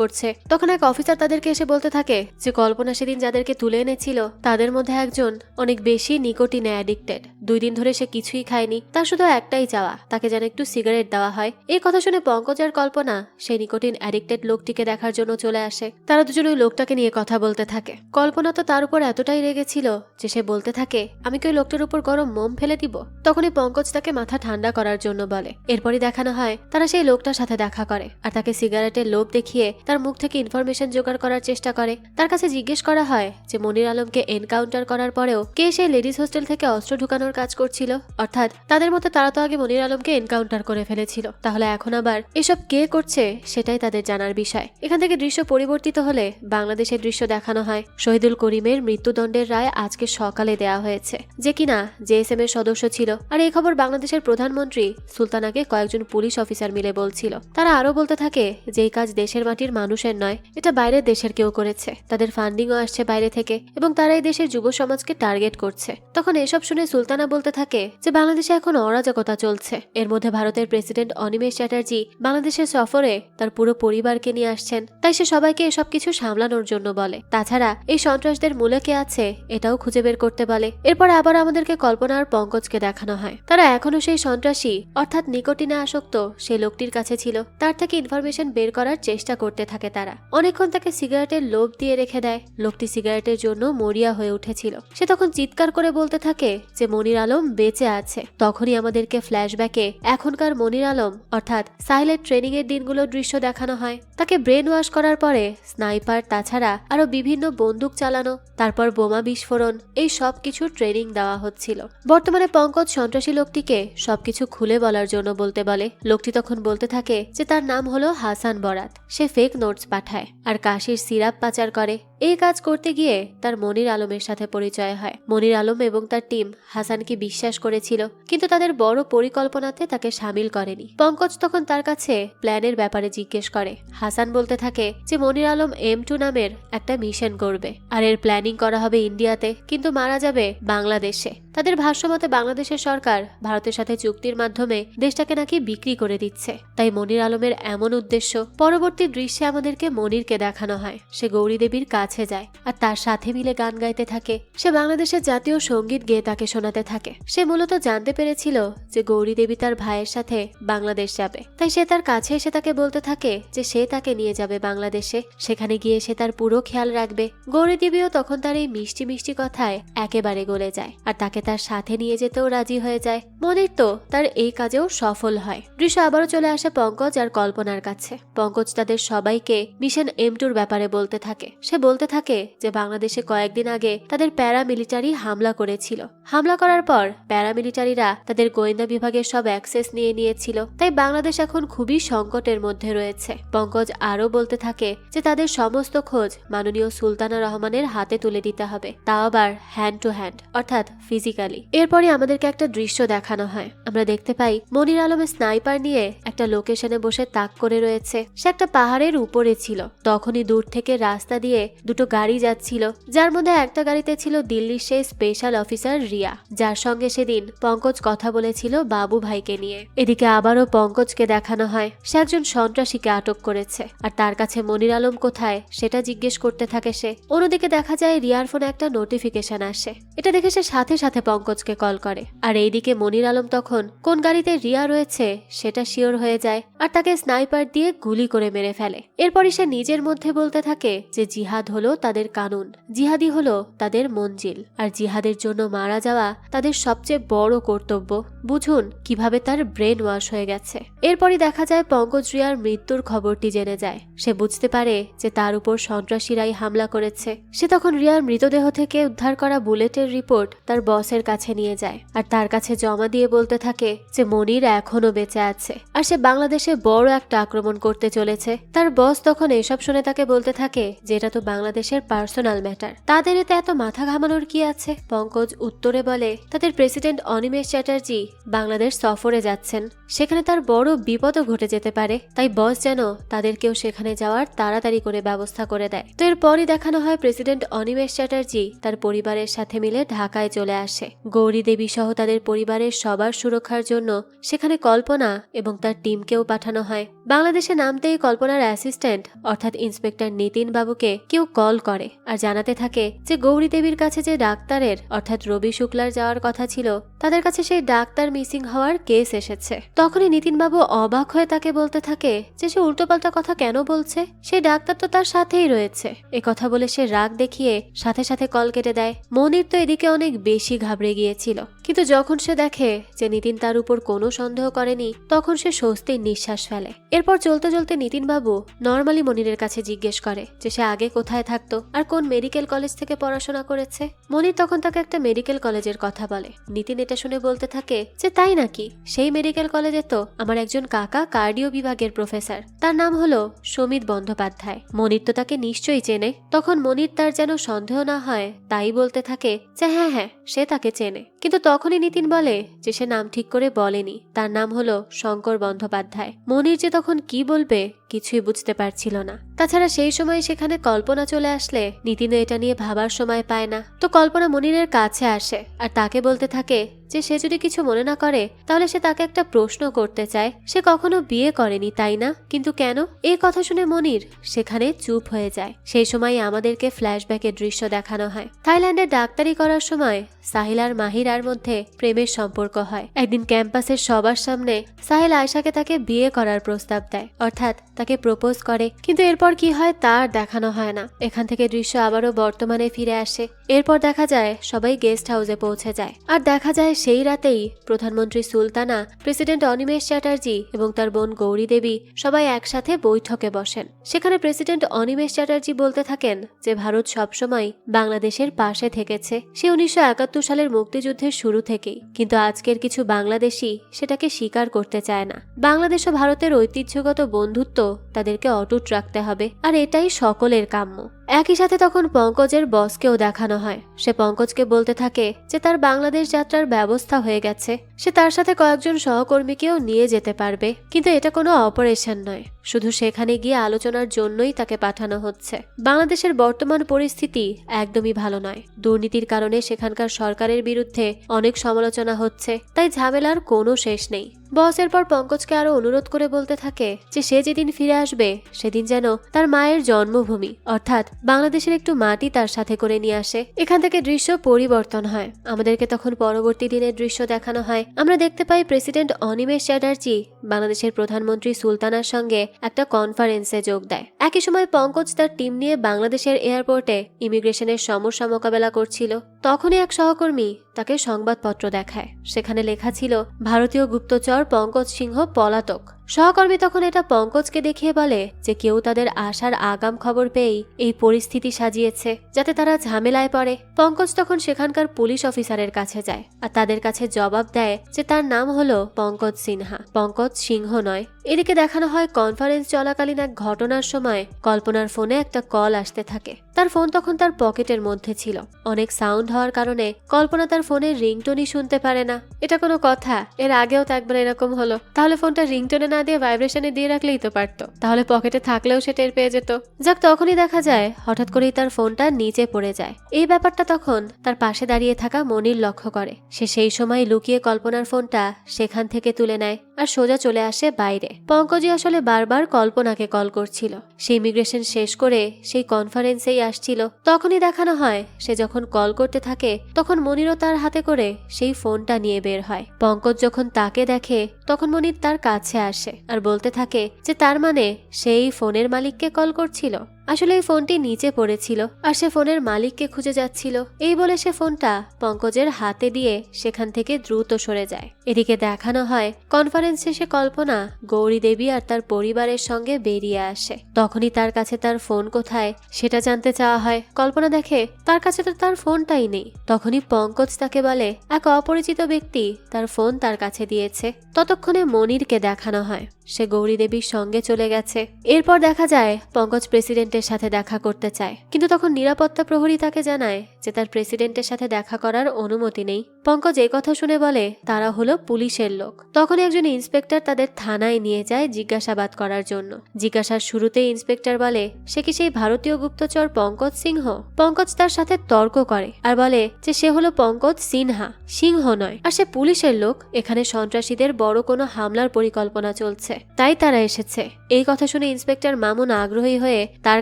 করছে। তখন এক অফিসার তাদেরকে এসে বলতে থাকে যে কল্পনা সেদিন যাদেরকে তুলে এনেছিল তাদের মধ্যে একজন অনেক বেশি নিকোটিনে অ্যাডিক্টেড। 2 দিন ধরে সে কিছুই খায়নি, তার শুধু একটাই চাওয়া তাকে যেন একটু সিগারেট দেওয়া হয়। এই কথা শুনে পঙ্কজ আর কল্পনা সেই নিকোটিন অ্যাডিক্টেড লোকটিকে দেখার জন্য চলে আসে। তারা দুজন ওই লোকটাকে নিয়ে কথা বলতে থাকে। কল্পনা তো তার উপর এতটাই রেগেছিল যে সে বলতে থাকে আমি কি ওই লোকটার উপর গরম মোম ফেলে দিব। তখনই পঙ্কজ তাকে মাথা ঠান্ডা করার জন্য বলে। এরপরই দেখানো হয় তারা সেই লোকটার সাথে দেখা করে আর তাকে সিগারেটের লোভ দেখিয়ে তার মুখ থেকে ইনফরমেশন জোগাড় করার চেষ্টা করে। তার কাছে জিজ্ঞেস করা হয় যে মনির আলমকে এনকাউন্টার করার পরেও কে সেই লেডিস হোস্টেল থেকে অস্ত্র ঢুকানোর কাজ করছিল। অর্থাৎ তাদের মধ্যে তারা তো আগে মনির আলমকে এনকাউন্টার করে ফেলেছিল, তাহলে এখন আবার এসব কে করছে সেটাই তাদের জানার বিষয়। এখান থেকে দৃশ্য পরিবর্তিত হলে বাংলাদেশের দৃশ্য দেখানো হয়। শহীদুল করিমের মৃত্যুদণ্ডের রায় আজকে সকালে দেয়া হয়েছে, যে কিনা জেএসএম এর সদস্য ছিল। আর এই খবর বাংলাদেশের প্রধানমন্ত্রী সুলতানাকে কয়েকজন পুলিশ অফিসার মিলে বলছিল। তারা আরো বলতে থাকে যে এই কাজ দেশের মাটির মানুষের নয়, এটা বাইরের দেশের কেউ করেছে। তাদের ফান্ডিংও আসছে বাইরে থেকে এবং তারা এই দেশের যুব সমাজকে টার্গেট করছে। তখন এসব শুনে সুলতানা বলতে থাকে যে বাংলাদেশে এখন অরাজকতা চলছে। এর মধ্যে ভারতের প্রেসিডেন্ট অনিমেষ চ্যাটার্জি বাংলাদেশের সফরে তার পুরো পরিবারকে নিয়ে আসছেন, তাই সে সবাইকে এসব কিছু সামলানোর জন্য বলে। তাছাড়া এই সন্ত্রাসদের মূলে কে আছে এটাও খুঁজে বের করতে বলে। এরপর আবার আমাদেরকে কল্পনা আর পঙ্কজকে দেখানো হয়। তারা এখনো সেই সন্ত্রাসী অর্থাৎ নিকোটিনে আসক্ত সেই লোকটির কাছে ছিল। তার থেকে ইনফরমেশন বের করার চেষ্টা করতে থাকে তারা। অনেকক্ষণ তাকে সিগারেটের লোভ দিয়ে রেখে দেয়। লোকটি সিগারেটের জন্য মরিয়া হয়ে উঠেছিল। সে তখন চিৎকার করে বলতে থাকে যে মনির আলম বেঁচে আছে। তখনই আমাদেরকে ফ্ল্যাশব্যাকে এখনকার মনির আলম অর্থাৎ সাইলেন্ট ট্রেনিং এর দিনগুলোর দৃশ্য দেখানো হয়। তাকে ব্রেন ওয়াশ করার পরে স্নাইপার, তাছাড়া আরো বিভিন্ন বন্দুক চালানো, তারপর বোমা বিস্ফোরণ, এই সব কিছু ট্রেনিং দেওয়া হচ্ছিল। বর্তমানে পঙ্কজ সন্ত্রাসী লোকটিকে সবকিছু খুলে বলার জন্য বলতে বলে। লোকটি তখন বলতে থাকে যে তার নাম হলো হাসান বরাত। সে ফেক নোটস পাঠায় আর কাশির সিরাপ পাচার করে। এই কাজ করতে গিয়ে তার মনির আলমের সাথে পরিচয় হয়। মনির আলম এবং তার টিম হাসানকে বিশ্বাস করেছিল, কিন্তু তাদের বড় পরিকল্পনাতে তাকে সামিল করেনি। পঙ্কজ তখন তার কাছে প্ল্যানের ব্যাপারে জিজ্ঞেস করে। হাসান বলতে থাকে যে মনির আলম M2 নামের একটা মিশন করবে আর এর প্ল্যানিং করা হবে ইন্ডিয়াতে, কিন্তু মারা যাবে বাংলাদেশে। তাদের ভাষ্যমতে বাংলাদেশের সরকার ভারতের সাথে চুক্তির মাধ্যমে দেশটাকে নাকি বিক্রি করে দিচ্ছে, তাই মনির আলমের এমন উদ্দেশ্য। পরবর্তী দৃশ্যে আমাদেরকে মনিরকে দেখানো হয়। সে গৌরী দেবীর কাছে যায় আর তার সাথে মিলে গান গাইতে থাকে। সে বাংলাদেশের জাতীয় সঙ্গীত গেয়ে তাকে শোনাতে থাকে। সে মূলত জানতে পেরেছিল যে গৌরী দেবী তার ভাইয়ের সাথে বাংলাদেশ যাবে, তাই সে তার কাছে এসে তাকে বলতে থাকে যে সে তাকে নিয়ে যাবে বাংলাদেশে। সেখানে গিয়ে সে তার পুরো খেয়াল রাখবে। গৌরী দেবীও তখন তার এই মিষ্টি মিষ্টি কথায় একেবারে গলে যায় আর তাকে তার সাথে নিয়ে যেতেও রাজি হয়ে যায়। মনির তো তার এই কাজেও সফল হয়। দৃশ্য আবারও চলে আসে পঙ্কজ আর কল্পনার কাছে। পঙ্কজ তাদের সবাইকে মিশন M2 ব্যাপারে বলতে থাকে। সে বলতে থাকে যে বাংলাদেশে কয়েকদিন আগে তাদের প্যারামিলিটারি হামলা করেছিল। হামলা করার পর প্যারামিলিটারিরা তাদের গোয়েন্দা বিভাগের সব অ্যাক্সেস নিয়ে নিয়েছিল, তাই বাংলাদেশ এখন খুবই সংকটের মধ্যে রয়েছে। পঙ্কজ আরও বলতে থাকে যে তাদের সমস্ত খোঁজ মাননীয় সুলতানা রহমানের হাতে তুলে দিতে হবে, তাও আবার হ্যান্ড টু হ্যান্ড অর্থাৎ ফিজিক্যালি। এরপরে আমাদেরকে একটা দৃশ্য দেখানো হয়। আমরা দেখতে পাই মনির আলমের স্নাইপার নিয়ে একটা লোকেশনে বসে তাক করে রয়েছে। সে একটা পাহাড়ের উপরে ছিল। তখনই দূর থেকে রাস্তা দিয়ে দুটো গাড়ি যাচ্ছিল, যার মধ্যে একটা গাড়িতে ছিল দিল্লির সেই স্পেশাল অফিসার রিয়া, যার সঙ্গে সেদিন পঙ্কজ কথা বলেছিল বাবু ভাইকে নিয়ে। এদিকে আবারও পঙ্কজকে দেখানো হয় সে একজন সন্ত্রাসীকে আটক করেছে আর তার কাছে মনির আলম কোথায় সেটা জিজ্ঞেস করতে থাকে সে। অন্যদিকে দেখা যায় রিয়ার ফোনে একটা নোটিফিকেশন আসে। এটা দেখে সে সাথে সাথে পঙ্কজকে কল করে। আর এইদিকে মনির আলম তখন কোন গাড়িতে রিয়া রয়েছে সেটা শিওর হয়ে যায় আর তাকে স্নাইপার দিয়ে গুলি করে মেরে ফেলে। এরপরই সে নিজের মধ্যে বলতে থাকে যে জিহাদ হলো তাদের কানুন, জিহাদি হলো তাদের মঞ্জিল, আর জিহাদের জন্য মারা যাওয়া তাদের সবচেয়ে বড় কর্তব্য। বুঝুন কিভাবে তার ব্রেন ওয়াশ হয়ে গেছে। এরপরই দেখা যায় পঙ্কজ রিয়ার মৃত্যুর খবরটি জেনে যায়। সে বুঝতে পারে যে তার উপর সন্ত্রাসীরাই হামলা করেছে। সে তখন রিয়ার মৃতদেহ থেকে উদ্ধার করা বুলেটের রিপোর্ট তার বসের কাছে নিয়ে যায় আর তার কাছে জমা দিয়ে বলতে থাকে যে মনির এখনো বেঁচে আছে আর সে বাংলাদেশে বড় একটা আক্রমণ করতে চলেছে। তার বস তখন এসব শুনে তাকে বলতে থাকে যে এটা তো বাংলাদেশের পার্সোনাল ম্যাটার, তাদের এতে এত মাথা ঘামানোর কি আছে। পঙ্কজ উত্তরে বলে তাদের প্রেসিডেন্ট অনিমেষ চ্যাটার্জি বাংলাদেশ সফরে যাচ্ছেন, সেখানে তার বড় বিপদও ঘটে যেতে পারে, তাই বস যেন তাদেরকেও সেখানে যাওয়ার তাড়াতাড়ি করে ব্যবস্থা করে দেয়। তো এরপরই দেখানো হয় প্রেসিডেন্ট অনিমেষ চ্যাটার্জি তার পরিবারের সাথে মিলে ঢাকায় চলে আসে। গৌরী দেবী সহ তাদের পরিবারের সবার সুরক্ষার জন্য সেখানে কল্পনা এবং তার টিমকেও পাঠানো হয়। বাংলাদেশে নামতেই কল্পনার অ্যাসিস্ট্যান্ট অর্থাৎ ইন্সপেক্টর নিতিন বাবুকে কেউ কল করে আর জানাতে থাকে যে গৌরী দেবীর কাছে যে ডাক্তারের অর্থাৎ রবি শুক্লার যাওয়ার কথা ছিল তাদের কাছে সেই ডাক্তার মিসিং হওয়ার কেস এসেছে। তখনই নিতিন বাবু অবাক হয়ে তাকে বলতে থাকে যে সে উল্টোপাল্টা কথা কেন বলছে, সেই ডাক্তার তো তার সাথেই রয়েছে। এ কথা বলে সে রাগ দেখিয়ে সাথে সাথে কল কেটে দেয়। মনির তো এদিকে অনেক বেশি ঘাবড়ে গিয়েছিল, কিন্তু যখন সে দেখে যে নিতিন তার উপর কোনো সন্দেহ করেনি তখন সে স্বস্তির নিঃশ্বাস ফেলে। এরপর চলতে চলতে নিতিন বাবু নর্মালি মনিরের কাছে জিজ্ঞেস করে যে সে আগে কোথায় থাকতো আর কোন মেডিকেল কলেজ থেকে পড়াশোনা করেছে। মনির তখন তাকে একটা মেডিকেল কলেজের কথা বলে। নিতিন এটা শুনে বলতে থাকে যে তাই নাকি, সেই মেডিকেল কলেজে তো আমার একজন কাকা কার্ডিও বিভাগের প্রফেসর, তার নাম হলো সমিত বন্দ্যোপাধ্যায়। মনির তো তাকে নিশ্চয়ই চেনে। তখন মনির তার যেন সন্দেহ না হয় তাই বলতে থাকে যে হ্যাঁ হ্যাঁ সে তাকে চেনে, কিন্তু তখনই নিতিন বলে যে সে নাম ঠিক করে বলেনি, তার নাম হলো শঙ্কর বন্দ্যোপাধ্যায়। মনির যে তখন কি বলবে কিছুই বুঝতে পারছিল না। তাছাড়া সেই সময় সেখানে কল্পনা চলে আসলে নিতিনও এটা নিয়ে ভাবার সময় পায় না। তো কল্পনা মনিরের কাছে আসে আর তাকে বলতে থাকে যে সে যদি কিছু মনে না করে তাহলে সে তাকে একটা প্রশ্ন করতে চায়। সে কখনো বিয়ে করেনি তাই না, কিন্তু কেন? এই কথা শুনে মনির সেখানে চুপ হয়ে যায়। সেই সময় আমাদেরকে ফ্ল্যাশব্যাকের দৃশ্য দেখানো হয়। থাইল্যান্ডে ডাক্তারি করার সময় সাহিল আর মাহিরার মধ্যে প্রেমের সম্পর্ক হয়। একদিন ক্যাম্পাসের সবার সামনে সাহিল আয়শাকে তাকে বিয়ে করার প্রস্তাব দেয়, অর্থাৎ তাকে প্রপোজ করে, কিন্তু এরপর কি হয় তার দেখানো হয় না। এখান থেকে দৃশ্য আবারও বর্তমানে ফিরে আসে। এরপর দেখা যায় সবাই গেস্ট হাউসে পৌঁছে যায় আর দেখা যায় সেই রাতেই প্রধানমন্ত্রী সুলতানা, প্রেসিডেন্ট অনিমেষ চ্যাটার্জি এবং তার বোন গৌরী দেবী সবাই একসাথে বৈঠকে বসেন। সেখানে প্রেসিডেন্ট অনিমেষ চ্যাটার্জি বলতে থাকেন যে ভারত সবসময় বাংলাদেশের পাশে থেকেছে, সে 1971 সালের মুক্তিযুদ্ধের শুরু থেকেই, কিন্তু আজকের কিছু বাংলাদেশি সেটাকে স্বীকার করতে চায় না। বাংলাদেশ ও ভারতের ঐতিহ্যগত বন্ধুত্ব তাদেরকে অটুট রাখতে হবে আর এটাই সকলের কাম্য। একই সাথে তখন পঙ্কজের বসকেও দেখানো হয়। সে পঙ্কজকে বলতে থাকে যে তার বাংলাদেশ যাত্রার ব্যবস্থা হয়ে গেছে, সে তার সাথে কয়েকজন সহকর্মীকেও নিয়ে যেতে পারবে, কিন্তু এটা কোনো অপারেশন নয়, শুধু সেখানে গিয়ে আলোচনার জন্যই তাকে পাঠানো হচ্ছে। বাংলাদেশের বর্তমান পরিস্থিতি একদমই ভালো নয়। দুর্নীতির কারণে সেখানকার সরকারের বিরুদ্ধে অনেক সমালোচনা হচ্ছে, তাই ঝামেলার কোনো শেষ নেই। বস এরপর পঙ্কজকে আরো অনুরোধ করে বলতে থাকে যে সে যেদিন ফিরে আসবে সেদিন যেন তার মায়ের জন্মভূমি অর্থাৎ বাংলাদেশের একটু মাটি তার সাথে করে নিয়ে আসে। এখান থেকে দৃশ্য পরিবর্তন হয়। আমাদেরকে তখন পরবর্তী দিনের দৃশ্য দেখানো হয়। আমরা দেখতে পাই প্রেসিডেন্ট অনিমেষ চ্যাটার্জি বাংলাদেশের প্রধানমন্ত্রী সুলতানার সঙ্গে একটা কনফারেন্সে যোগ দেয়। একই সময় পঙ্কজ তার টিম নিয়ে বাংলাদেশের এয়ারপোর্টে ইমিগ্রেশনের সমস্যা মোকাবেলা করছিল। তখনই এক সহকর্মী তাকে সংবাদপত্র দেখায়। সেখানে লেখা ছিল ভারতীয় গুপ্তচর পঙ্কজ সিংহ পলাতক। সহকর্মী তখন এটা পঙ্কজকে দেখিয়ে বলে যে কেউ তাদের আসার আগাম খবর পেয়েই এই পরিস্থিতি সাজিয়েছে যাতে তারা ঝামেলায় পড়ে। পঙ্কজ তখন সেখানকার পুলিশ অফিসারের কাছে যায় আর তাদের কাছে জবাব দেয় যে তার নাম হলো পঙ্কজ সিনহা, পঙ্কজ সিংহ নয়। এদিকে দেখানো হয় কনফারেন্স চলাকালীন এক ঘটনার সময় কল্পনার ফোনে একটা কল আসতে থাকে। তার ফোন তখন তার পকেটের মধ্যে ছিল। অনেক সাউন্ড হওয়ার কারণে কল্পনা তার ফোনের রিংটোনই শুনতে পারে না। এটা কোনো কথা? এর আগেও তো একবার এরকম হলো। তাহলে ফোনটা রিংটোনে না দিয়ে ভাইব্রেশনে দিয়ে রাখলেই তো পারতো, তাহলে পকেটে থাকলেও সে টের পেয়ে যেত। যাক, তখনই দেখা যায় হঠাৎ করেই তার ফোনটা নিচে পড়ে যায়। এই ব্যাপারটা তখন তার পাশে দাঁড়িয়ে থাকা মনির লক্ষ্য করে। সে সেই সময় লুকিয়ে কল্পনার ফোনটা সেখান থেকে তুলে নেয় আর সোজা চলে আসে বাইরে। পঙ্কজই আসলে বারবার কল্পনাকে কল করছিল। সে ইমিগ্রেশন শেষ করে সেই কনফারেন্সেই আসছিল। তখনই দেখানো হয় সে যখন কল করতে থাকে তখন মনিরও তার হাতে করে সেই ফোনটা নিয়ে বের হয়। পঙ্কজ যখন তাকে দেখে তখন মনির তার কাছে আসে আর বলতে থাকে যে তার মানে সেই ফোনের মালিককে কল করছিল। আসলে এই ফোনটি নিচে পড়েছিল আর সে ফোনের মালিককে খুঁজে যাচ্ছিল। এই বলে সে ফোনটা পঙ্কজের হাতে দিয়ে সেখান থেকে দ্রুত সরে যায়। এদিকে দেখানো হয় কনফারেন্স শেষে কল্পনা গৌরী দেবী আর তার পরিবারের সঙ্গে বেরিয়ে আসে। তখনই তার কাছে তার ফোন কোথায় সেটা জানতে চাওয়া হয়। কল্পনা দেখে তার কাছে তো তার ফোনটাই নেই। তখনই পঙ্কজ তাকে বলে এক অপরিচিত ব্যক্তি তার ফোন তার কাছে দিয়েছে। ততক্ষণে মনিরকে দেখানো হয় সে গৌরী দেবীর সঙ্গে চলে গেছে। এরপর দেখা যায় পঙ্কজ প্রেসিডেন্টের সাথে দেখা করতে চায়, কিন্তু তখন নিরাপত্তা প্রহরী তাকে জানায় যে তার প্রেসিডেন্টের সাথে দেখা করার অনুমতি নেই। পঙ্কজ এই কথা শুনে বলে তারা হলো পুলিশের লোক। তখনই একজন ইন্সপেক্টর তাদের থানায় নিয়ে যায় জিজ্ঞাসাবাদ করার জন্য। জিজ্ঞাসার শুরুতেই ইন্সপেক্টর বলে সে কি সেই ভারতীয় গুপ্তচর পঙ্কজ সিংহ। পঙ্কজ তার সাথে তর্ক করে আর বলে যে সে হলো পঙ্কজ সিনহা, সিংহ নয়, আর সে পুলিশের লোক। এখানে সন্ত্রাসীদের বড় কোনো হামলার পরিকল্পনা চলছে, তাই তারা এসেছে। এই কথা শুনে ইন্সপেক্টর মামুন আগ্রহী হয়ে তার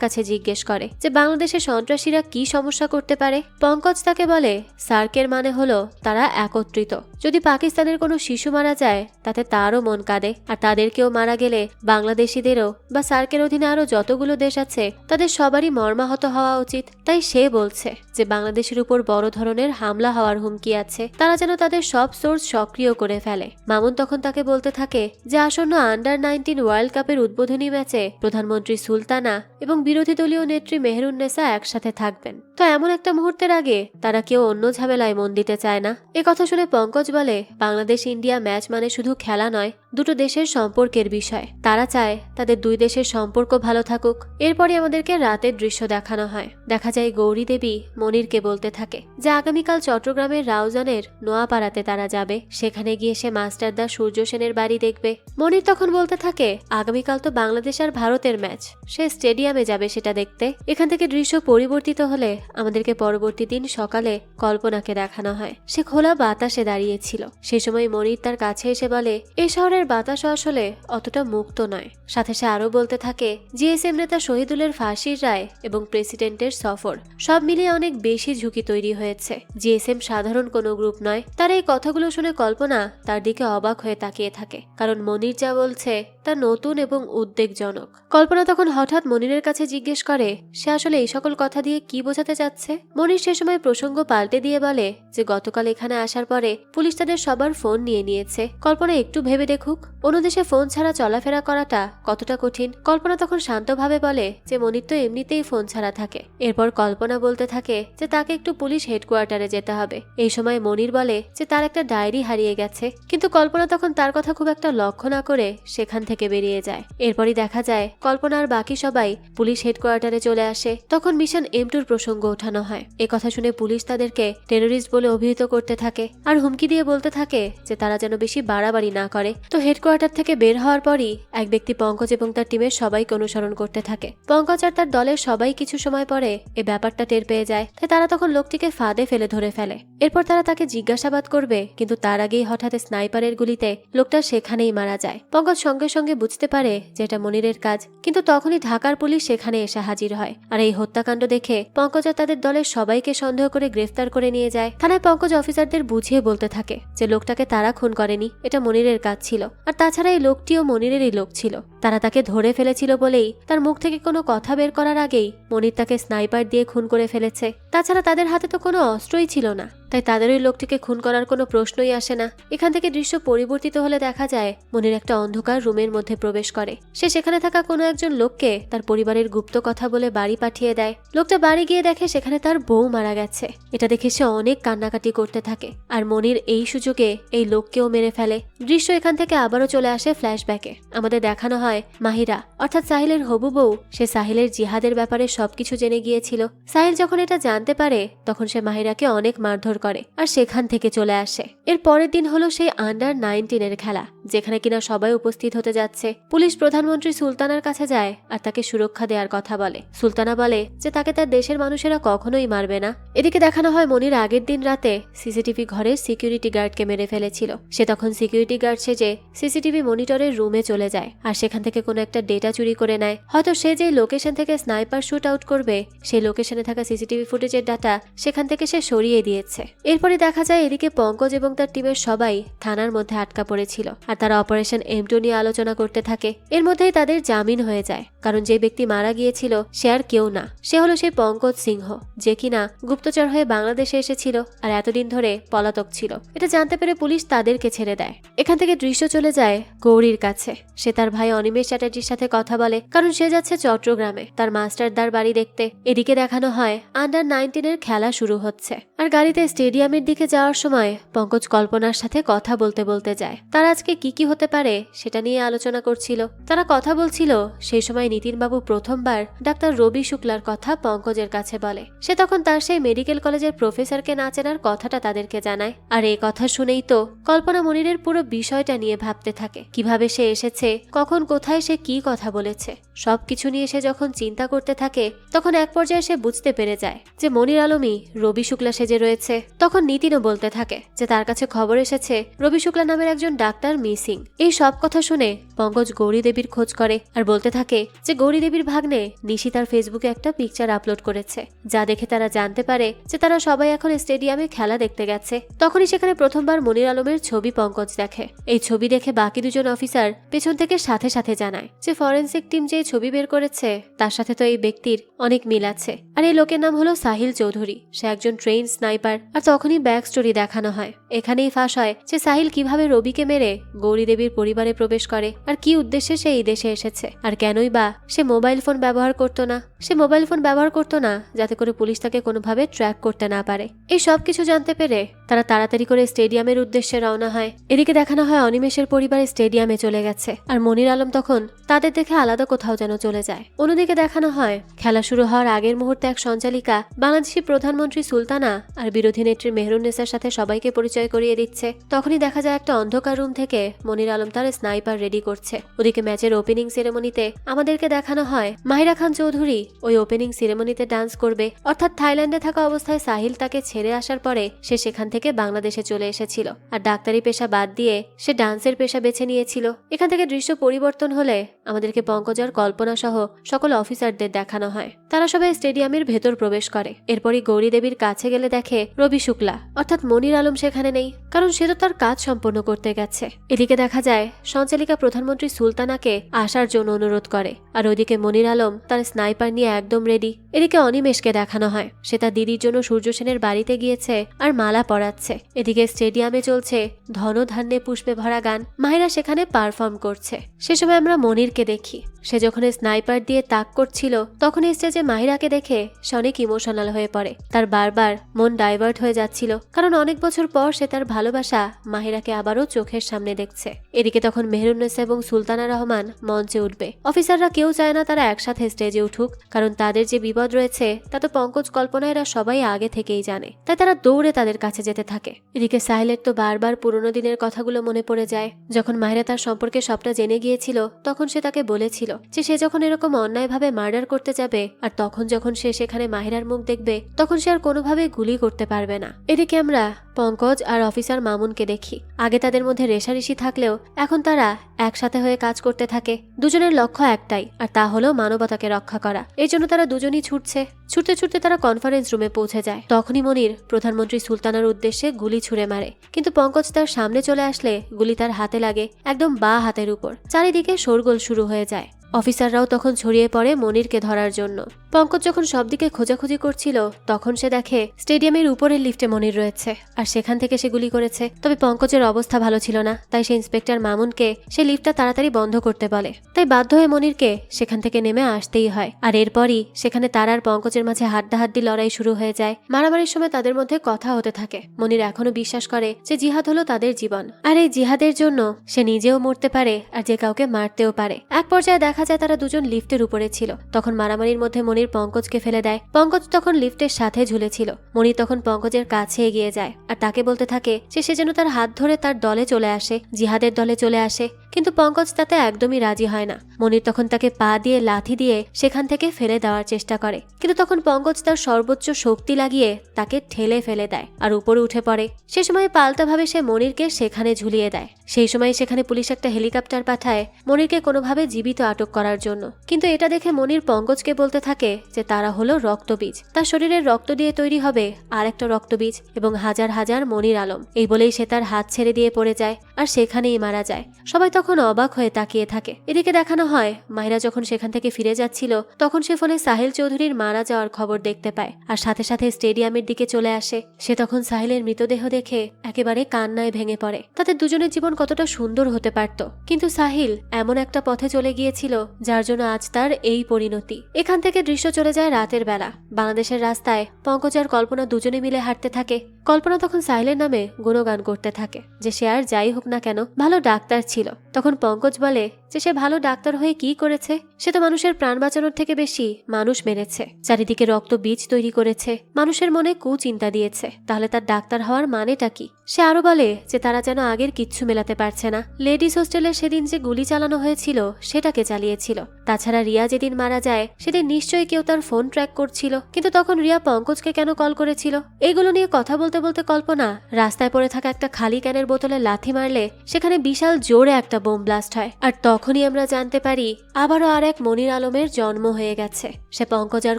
কাছে জিজ্ঞেস করে যে বাংলাদেশের সন্ত্রাসীরা কি সমস্যা করতে পারে। পঙ্কজ তাকে বলে সার্কের মানে হলো তারা একত্রিত। যদি পাকিস্তানের কোনো শিশু মারা যায় তাতে তারও মন কাঁদে, আর তাদেরকেও মারা গেলে বাংলাদেশিদেরও বা সার্কের অধীনে আরো যতগুলো দেশ আছে তাদের সবারই মর্মাহত হওয়া উচিত। তাই সে বলছে যে বাংলাদেশের উপর বড় ধরনের হামলা হওয়ার হুমকি আছে, তারা যেন তাদের সব সোর্স সক্রিয় করে ফেলে। মামুন তখন তাকে বলতে থাকে যে আসন্ন আন্ডার-19 ওয়ার্ল্ড কাপের উদ্বোধনী ম্যাচে প্রধানমন্ত্রী সুলতানা এবং বিরোধী দলীয় নেত্রী মেহেরুন্নেসা একসাথে থাকবেন। তো এমন একটা মুহূর্তের আগে তারা কেউ অন্য ঝামেলায় মন দিতে চায় না। এ কথা শুনে পঙ্কজ বলে বাংলাদেশ ইন্ডিয়া ম্যাচ মানে শুধু খেলা নয়, দুটো দেশের সম্পর্কের বিষয়। তারা চায় তাদের দুই দেশের সম্পর্ক ভালো থাকুক। এরপরই আমাদেরকে রাতের দৃশ্য দেখানো হয়। দেখা যায় গৌরী দেবী মনিরকে বলতে থাকে যে আগামীকাল চট্টগ্রামের রাউজানের নোয়াপাড়াতে তারা যাবে। সেখানে গিয়ে সে মাস্টারদা সূর্য সেনের বাড়ি দেখবে। মনির তখন বলতে থাকে আগামীকাল তো বাংলাদেশ আর ভারতের ম্যাচ, সে স্টেডিয়ামে যাবে সেটা দেখতে। এখান থেকে দৃশ্য পরিবর্তিত হলে আমাদেরকে পরবর্তী দিন সকালে কল্পনাকে দেখানো হয়। সে খোলা বাতাসে দাঁড়িয়েছিল। সে সময় মনির তার কাছে এসে বলে এই শহরের বাতাস আসলে অতটা মুক্ত নয়। সাথে সে আরো বলতে থাকে জিএসএম নেতা শহীদুলের ফাঁসির রায় এবং প্রেসিডেন্টের সফর সব মিলিয়ে অনেক বেশি ঝুঁকি তৈরি হয়েছে। জিএসএম সাধারণ কোনো গ্রুপ নয়। তার এই কথাগুলো শুনে কল্পনা তার দিকে অবাক হয়ে তাকিয়ে থাকে, কারণ মনির যা বলছে তা নতুন এবং উদ্বেগজনক। কল্পনা তখন হঠাৎ মনিরের কাছে জিজ্ঞেস করে সে আসলে এই সকল কথা দিয়ে কি বোঝাতে চাচ্ছে। মনির সে সময় প্রসঙ্গ পাল্টে দিয়ে বলে যে গতকাল এখানে আসার পরে পুলিশ তাদের সবার ফোন নিয়ে নিয়েছে। কল্পনা একটু ভেবে দেখুক অন্য দেশে ফোন ছাড়া চলাফেরা করাটা কতটা কঠিন। কল্পনা তখন শান্তভাবে বলে যে মনির তো এমনিতেই ফোন ছাড়া থাকে। এরপর কল্পনা বলতে থাকে যে তাকে একটু পুলিশ হেডকোয়ার্টারে যেতে হবে। এই সময় মনির বলে যে তার একটা ডায়েরি হারিয়ে গেছে, কিন্তু কল্পনা তখন তার কথা খুব একটা লক্ষ্য না করে সেখান থেকে বেরিয়ে যায়। এরপরই দেখা যায় কল্পনা আর বাকি সবাই পুলিশ হেডকোয়ার্টারে চলে আসে। তখন মিশন M2 প্রসঙ্গ ওঠানো হয়। এ কথা শুনে পুলিশ তাদেরকে টেরোরিস্ট বলে অভিহিত করতে থাকে আর হুমকি দিয়ে বলতে থাকে যে তারা যেন বেশি বাড়াবাড়ি না করে। তো হেডকোয়ার্টার থেকে বের হওয়ার পরই এক ব্যক্তি পঙ্কজ এবং তার টিমের সবাইকে অনুসরণ করতে থাকে। পঙ্কজ আর তার দলের সবাই কিছু সময় পরে এ ব্যাপারটা টের পেয়ে যায়, তাই তারা তখন লোকটিকে ফাঁদে ফেলে ধরে ফেলে। এরপর তারা তাকে জিজ্ঞাসাবাদ করবে, কিন্তু তার আগেই হঠাৎ স্নাইপারের গুলিতে লোকটা সেখানেই মারা যায়। পঙ্কজ সঙ্গে সঙ্গে বুঝতে পারে যে এটা মনিরের কাজ, কিন্তু তখনই ঢাকার পুলিশ সেখানে এসে হাজির হয়। আর এই হত্যাকাণ্ড দেখে পঙ্কজ আর তাদের দলের সবাইকে সন্দেহ করে গ্রেফতার করে নিয়ে যায়। থানায় পঙ্কজ অফিসারদের বুঝিয়ে বলতে থাকে যে লোকটাকে তারা খুন করেনি, এটা মনিরের কাজ ছিল। আর তাছাড়া এই লোকটিও মনিরেরই লোক ছিল। তারা তাকে ধরে ফেলেছিল বলেই তার মুখ থেকে কোনো কথা বের করার আগেই মনির তাকে স্নাইপার দিয়ে খুন করে ফেলেছে। তাছাড়া তাদের হাতে তো কোনো অস্ত্রই ছিল না, তাই তাদের ওই লোকটিকে খুন করার কোনো প্রশ্নই আসে না। এখান থেকে দৃশ্য পরিবর্তিত হলে দেখা যায় মনির একটা অন্ধকার রুমের মধ্যে প্রবেশ করে। সে সেখানে থাকা কোনো একজন লোককে তার পরিবারের গুপ্ত কথা বলে বাড়ি পাঠিয়ে দেয়। লোকটা বাড়ি গিয়ে দেখে সেখানে তার বউ মারা গেছে। এটা দেখে সে অনেক কান্নাকাটি করতে থাকে, আর মনির এই সুযোগে এই লোককেও মেরে ফেলে। দৃশ্য এখান থেকে আবারও চলে আসে ফ্ল্যাশব্যাকে। আমাদের দেখানো হয় মাহিরা অর্থাৎ সাহিলের হবু বউ, সে সাহিলের জিহাদের ব্যাপারে সবকিছু জেনে গিয়েছিল। সাহিল যখন এটা জানতে পারে তখন সে মাহিরাকে অনেক মারধর করে আর সেখান থেকে চলে আসে। এর পরের দিন হলো সেই আন্ডার-19 খেলা, যেখানে কিনা সবাই উপস্থিত হতে যাচ্ছে। পুলিশ প্রধানমন্ত্রী সুলতানার কাছে যায় আর তাকে সুরক্ষা দেওয়ার কথা বলে। সুলতানা বলে যে তাকে তার দেশের মানুষেরা কখনোই মারবে না। এদিকে দেখানো হয় মনির আগের দিন রাতে সিসিটিভি ঘরের সিকিউরিটি গার্ডকে মেরে ফেলেছিল। সে তখন সিকিউরিটি গার্ড সেজে সিসিটিভি মনিটরের রুমে চলে যায় আর সেখান থেকে কোনো একটা ডেটা চুরি করে নেয়। হয়তো সে যে লোকেশন থেকে স্নাইপার শুট আউট করবে সেই লোকেশনে থাকা সিসিটিভি ফুটেজের ডাটা সেখান থেকে সে সরিয়ে দিয়েছে। এরপরে দেখা যায় এদিকে পঙ্কজ এবং তার টিমের সবাই থানার মধ্যে আটকা পড়েছিল আর তারা অপারেশন M2 নিয়ে আলোচনা করতে থাকে। এর মধ্যেই তাদের জামিন হয়ে যায়, কারণ যে ব্যক্তি মারা গিয়েছিল সে আর কেউ না, সে হলো সেই পঙ্কজ সিংহ, যে কিনা গুপ্তচর হয়ে বাংলাদেশে এসেছিল আর এতদিন ধরে পলাতক ছিল। এটা জানতে পেরে পুলিশ তাদেরকে ছেড়ে দেয়। এখান থেকে দৃশ্য চলে যায় গৌরীর কাছে। সে তার ভাই অনিমেষ চ্যাটার্জির সাথে কথা বলে, কারণ সে যাচ্ছে চট্টগ্রামে তার মাস্টারদার বাড়ি দেখতে। এদিকে দেখানো হয় আন্ডার-19 খেলা শুরু হচ্ছে, আর গাড়িতে স্টেডিয়ামের দিকে যাওয়ার সময় পঙ্কজ কল্পনার সাথে কথা বলতে বলতে যায়। তার আজকে কি হতে পারে সেটা নিয়ে আলোচনা করছিল। তারা কথা বলছিল, সেই সময় নিতিনবাবু প্রথমবার ডাক্তার রবি শুক্লার কথা পঙ্কজের কাছে বলে। সে তখন তার সেই মেডিকেল কলেজের প্রফেসরকে না চেনার কথাটা তাদেরকে জানায়। আর এই কথা শুনেই তো কল্পনা মনিরের পুরো বিষয়টা নিয়ে ভাবতে থাকে, কিভাবে সে এসেছে, কখন কোথায় সে কি কথা বলেছে। সবকিছু নিয়ে সে যখন চিন্তা করতে থাকে তখন এক পর্যায়ে সে বুঝতে পেরে যায় যে মনির আলমই রবি শুক্লা সেজে রয়েছে। তখন নিতিনও বলতে থাকে যে তার কাছে খবর এসেছে রবি শুক্লা নামের একজন ডাক্তার মিসিং। এই সব কথা শুনে পঙ্কজ গৌরী দেবীর খোঁজ করে আর বলতে থাকে যে গৌরী দেবীর ভাগ্নে নিশি তার ফেসবুকে একটা পিকচার আপলোড করেছে, যা দেখে তারা জানতে পারে যে তারা সবাই এখন স্টেডিয়ামে খেলা দেখতে গেছে। তখনই সেখানে প্রথমবার মনির আলমের ছবি পঙ্কজ দেখে। এই ছবি দেখে বাকি দুজন অফিসার পেছন থেকে সাথে সাথে জানায় যে ফরেন্সিক টিম যে ছবি বের করেছে তার সাথে তো এই ব্যক্তির অনেক মিল আছে। আর এই লোকের নাম হলো সাহিল চৌধুরী, সে একজন ট্রেন স্নাইপার। আর তখনই ব্যাক স্টোরি দেখানো হয়। এখানেই ফাঁস হয় যে সাহিল কিভাবে রবিকে মেরে গৌরী দেবীর পরিবারে প্রবেশ করে আর কি উদ্দেশ্যে সে এই দেশে এসেছে, আর কেনই বা সে মোবাইল ফোন ব্যবহার করতো না। সে মোবাইল ফোন ব্যবহার করতো না যাতে করে পুলিশ তাকে কোনোভাবে ট্র্যাক করতে না পারে। এই সব কিছু জানতে পেরে তারা তাড়াতাড়ি করে স্টেডিয়ামের উদ্দেশ্যে রওনা হয়। এদিকে দেখানো হয় অনিমেষের পরিবার স্টেডিয়ামে চলে গেছে, আর মনির আলম তখন তাদের দেখে আলাদা কোথাও যেন চলে যায়। অন্যদিকে দেখানো হয় খেলা শুরু হওয়ার আগের মুহূর্তে এক সঞ্চালিকা বাংলাদেশি প্রধানমন্ত্রী সুলতানা আর বিরোধী নেত্রী মেহরুন্নেসার সাথে সবাইকে পরিচয় করিয়ে দিচ্ছে। তখনই দেখা যায় একটা অন্ধকার রুম থেকে মনির আলম তার স্নাইপার রেডি করছে। ওদিকে ম্যাচের ওপেনিং সেরেমনিতে আমাদেরকে দেখানো হয় মাহিরা খান চৌধুরী ওই ওপেনিং সেরেমনিতে ডান্স করবে। অর্থাৎ থাইল্যান্ডে থাকা অবস্থায় সাহিল তাকে ছেড়ে আসার পরে সে সেখান থেকে বাংলাদেশে চলে এসেছিল, আর ডাক্তারি পেশা বাদ দিয়ে সে ডান্সের পেশা বেছে নিয়েছিল। এখান থেকে দৃশ্য পরিবর্তন হলে আমাদেরকে পঙ্কজ আর কল্পনা সহ সকল অফিসারদের দেখানো হয়। তারা সবাই স্টেডিয়ামের ভেতর প্রবেশ করে। এরপরই গৌরী দেবীর কাছে গেলে দেখে রবি শুক্লা অর্থাৎ মনির আলম সেখানে নেই, কারণ সে তো তার কাজ সম্পন্ন করতে গেছে। এদিকে দেখা যায় সঞ্চালিকা প্রধানমন্ত্রী সুলতানাকে আসার জন্য অনুরোধ করে, আর ওইদিকে মনির আলম তার স্নাইপার নিয়ে একদম রেডি। এদিকে অনিমেষকে দেখানো হয় সে তার দিদির জন্য সূর্য সেনের বাড়িতে গিয়েছে আর মালা পরাচ্ছে। এদিকে স্টেডিয়ামে চলছে ধনধান্যে পুষ্পে ভরা গান, মাহিরা সেখানে পারফর্ম করছে। সে সময় আমরা মনিরকে দেখি, সে যখন স্নাইপার দিয়ে তাক করছিল তখন স্টেজে মাহিরাকে দেখে সে অনেক ইমোশনাল হয়ে পড়ে। তার বারবার মন ডাইভার্ট হয়ে যাচ্ছিল, কারণ অনেক বছর পর সে তার ভালোবাসা মাহিরাকে আবারও চোখের সামনে দেখছে। এদিকে তখন মেহরুন্নেসা এবং সুলতানা রহমান মঞ্চে উঠবে। অফিসাররা কেউ চায় না তারা একসাথে স্টেজে উঠুক, কারণ তাদের যে বিপদ রয়েছে তা তো পঙ্কজ কল্পনা এরা সবাই আগে থেকেই জানে, তাই তারা দৌড়ে তাদের কাছে যেতে থাকে। এদিকে সাহিলের তো বারবার পুরোনো দিনের কথাগুলো মনে পড়ে যায়। যখন মাহিরা তার সম্পর্কে সবটা জেনে গিয়েছিল তখন সে তাকে বলেছিল যে সে যখন এরকম অন্যায়ভাবে মার্ডার করতে যাবে আর তখন যখন সে সেখানে মাহিরার মুখ দেখবে তখন সে আর কোনোভাবে গুলি করতে পারবে না। এদিকে আমরা পঙ্কজ আর অফিসার মামুনকে দেখি। আগে তাদের মধ্যে রেষারেষি থাকলেও এখন তারা একসাথে হয়ে কাজ করতে থাকে। দুজনের লক্ষ্য একটাই, আর তা হলো মানবতাকে রক্ষা করা। এই জন্য তারা দুজনই ছুটছে। ছুটতে ছুটতে তারা কনফারেন্স রুমে পৌঁছে যায়। তখনই মনির প্রধানমন্ত্রী সুলতানার উদ্দেশ্যে গুলি ছুড়ে মারে, কিন্তু পঙ্কজ তার সামনে চলে আসলে গুলি তার হাতে লাগে, একদম বাঁ হাতের উপর। চারিদিকে শোরগোল শুরু হয়ে যায়। অফিসাররাও তখন ছড়িয়ে পড়ে মনিরকে ধরার জন্য। পঙ্কজ যখন সবদিকে খোঁজাখুঁজি করছিল তখন সে দেখে স্টেডিয়ামের উপরের লিফটে মনির রয়েছে, আর সেখান থেকে সে গুলি করেছে। তবে পঙ্কজের অবস্থা ভালো ছিল না, তাই সে ইন্সপেক্টর মামুনকে সে লিফটটা তাড়াতাড়ি বন্ধ করতে বলে। তাই বাধ্য হয়ে মনিরকে সেখান থেকে নেমে আসতেই হয়। আর এরপরই সেখানে তার আর পঙ্কজের মাঝে হাড্ডাহাড্ডি লড়াই শুরু হয়ে যায়। মারামারির সময় তাদের মধ্যে কথা হতে থাকে। মনির এখনো বিশ্বাস করে যে জিহাদ হলো তাদের জীবন, আর এই জিহাদের জন্য সে নিজেও মরতে পারে আর যে কাউকে মারতেও পারে। এক পর্যায়ে দেখা যায় তারা দুজন লিফটের উপরে ছিল। তখন মারামারির মধ্যে মনির পঙ্কজকে ফেলে দেয়। পঙ্কজ তখন লিফটের সাথে ঝুলেছিল। মনির তখন পঙ্কজের কাছে এগিয়ে যায় আর তাকে বলতে থাকে যে সে যেন তার হাত ধরে তার দলে চলে আসে, জিহাদের দলে চলে আসে। কিন্তু পঙ্কজ তাতে একদমই রাজি হয় না। মনির তখন তাকে পা দিয়ে লাথি দিয়ে সেখান থেকে ফেলে দেওয়ার চেষ্টা করে, কিন্তু তখন পঙ্কজ তার সর্বোচ্চ শক্তি লাগিয়ে তাকে ঠেলে ফেলে দেয় আর উপরে উঠে পড়ে। সে সময় পাল্টাভাবে সে মনিরকে সেখানে ঝুলিয়ে দেয়। সেই সময় সেখানে পুলিশ একটা হেলিকপ্টার পাঠায় মনিরকে কোনোভাবে জীবিত আটক করার জন্য। কিন্তু এটা দেখে মনির পঙ্কজকে বলতে থাকে যে তারা হলো রক্তবীজ, তার শরীরের রক্ত দিয়ে তৈরি হবে আর একটা রক্তবীজ এবং হাজার হাজার মনির আলম। এই বলেই সে তার হাত ছেড়ে দিয়ে পড়ে যায় আর সেখানেই মারা যায়। সবাই তখন অবাক হয়ে তাকিয়ে থাকে। এদিকে দেখানো হয় মাহিরা যখন সেখান থেকে ফিরে যাচ্ছিল তখন সে ফোনে সাহিল চৌধুরীর মারা যাওয়ার খবর দেখতে পায় আর সাথে সাথে স্টেডিয়ামের দিকে চলে আসে। সে তখন সাহিলের মৃতদেহ দেখে একেবারে কান্নায় ভেঙে পড়ে। তাদের দুজনের জীবন কতটা সুন্দর হতে পারত, কিন্তু সাহিল এমন একটা পথে চলে গিয়েছিল যার জন্য আজ তার এই পরিণতি। এখান থেকে দৃশ্য চলে যায় রাতের বেলা। বাংলাদেশের রাস্তায় পঙ্কজ আর কল্পনা দুজনে মিলে হাঁটতে থাকে। কল্পনা তখন সাহিলের নামে গুণগান করতে থাকে যে সে আর যাই হোক না কেন ভালো ডাক্তার ছিল। তখন পঙ্কজ বলে যে সে ভালো ডাক্তার হয়ে কি করেছে, সে তো মানুষের প্রাণ বাঁচানোর থেকে বেশি মানুষ মেরেছে, চারিদিকে রক্ত বীজ তৈরি করেছে, মানুষের মনে কুচিন্তা দিয়েছে, তাহলে তার ডাক্তার হওয়ার মানেটা কি? সে আরো বলে যে তারা যেন আগের কিচ্ছু মেলাতে পারছে না। লেডিস হোস্টেলে সেদিন যে গুলি চালানো হয়েছিল সেটাকে চালিয়েছিল। তাছাড়া রিয়া যেদিন মারা যায় সেদিন নিশ্চয়ই কেউ তার ফোন ট্র্যাক করছিল, কিন্তু তখন রিয়া পঙ্কজকে কেন কল করেছিল? এইগুলো নিয়ে কথা বলতে বলতে কল্পনা রাস্তায় পড়ে থাকা একটা খালি ক্যানের বোতলে লাথি মারলে সেখানে বিশাল জোরে একটা বোম ব্লাস্ট হয়। আর তখনই আমরা জানতে পারি আবারও আর এক মনির আলমের জন্ম হয়ে গেছে। সে পঙ্কজ আর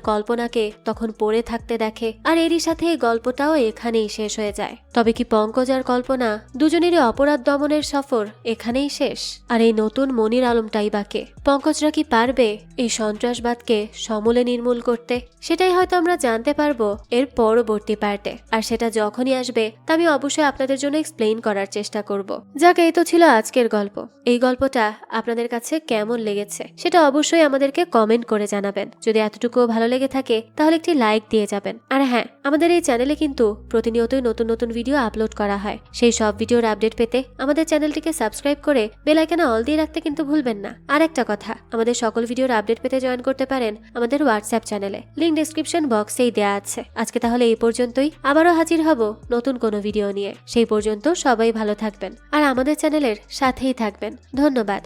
কল্পনাকে তখন পড়ে থাকতে দেখে আর এরই সাথে এই গল্পটাও এখানেই শেষ হয়ে যায়। তবে কি পঙ্কজ আর কল্পনা দুজনেরই অপরাধ দমনের সফর এখানেই শেষ? আর এই নতুন মনির আলমটাই বাকে? পঙ্কজরা কি পারবে এই সন্ত্রাসবাদকে সমূলে নির্মূল করতে? সেটাই হয়তো আমরা জানতে পারবো এর পরবর্তী পার্টে। আর সেটা যখনই আসবে তা আমি অবশ্যই আপনাদের জন্য এক্সপ্লেইন করার চেষ্টা করব। যাক, এই তো ছিল আজকের গল্প। এই গল্পটা আপনাদের কাছে কেমন লেগেছে সেটা অবশ্যই আমাদেরকে কমেন্ট করে জানাবেন। যদি এতটুকুও ভালো লেগে থাকে তাহলে একটি লাইক দিয়ে যাবেন। আর হ্যাঁ, আমাদের এই চ্যানেলে কিন্তু প্রতিনিয়তই নতুন নতুন ভিডিও আপলোড করা হয়। সেই সব ভিডিওর আপডেট পেতে আমাদের চ্যানেলটিকে সাবস্ক্রাইব করে বেল আইকনে অল দিয়ে রাখতে কিন্তু ভুলবেন না। আর একটা কথা, আমাদের সকল ভিডিওর আপডেট পেতে জয়েন করতে পারেন আমাদের হোয়াটসঅ্যাপ চ্যানেলে, লিংক ডেসক্রিপশন বক্সেই দেয়া আছে। আজকে তাহলে এই পর্যন্তই, আবারও হাজির হব নতুন কোনো ভিডিও নিয়ে। সেই পর্যন্ত সবাই ভালো থাকবেন আর আমাদের চ্যানেলের সাথেই থাকবেন। ধন্যবাদ।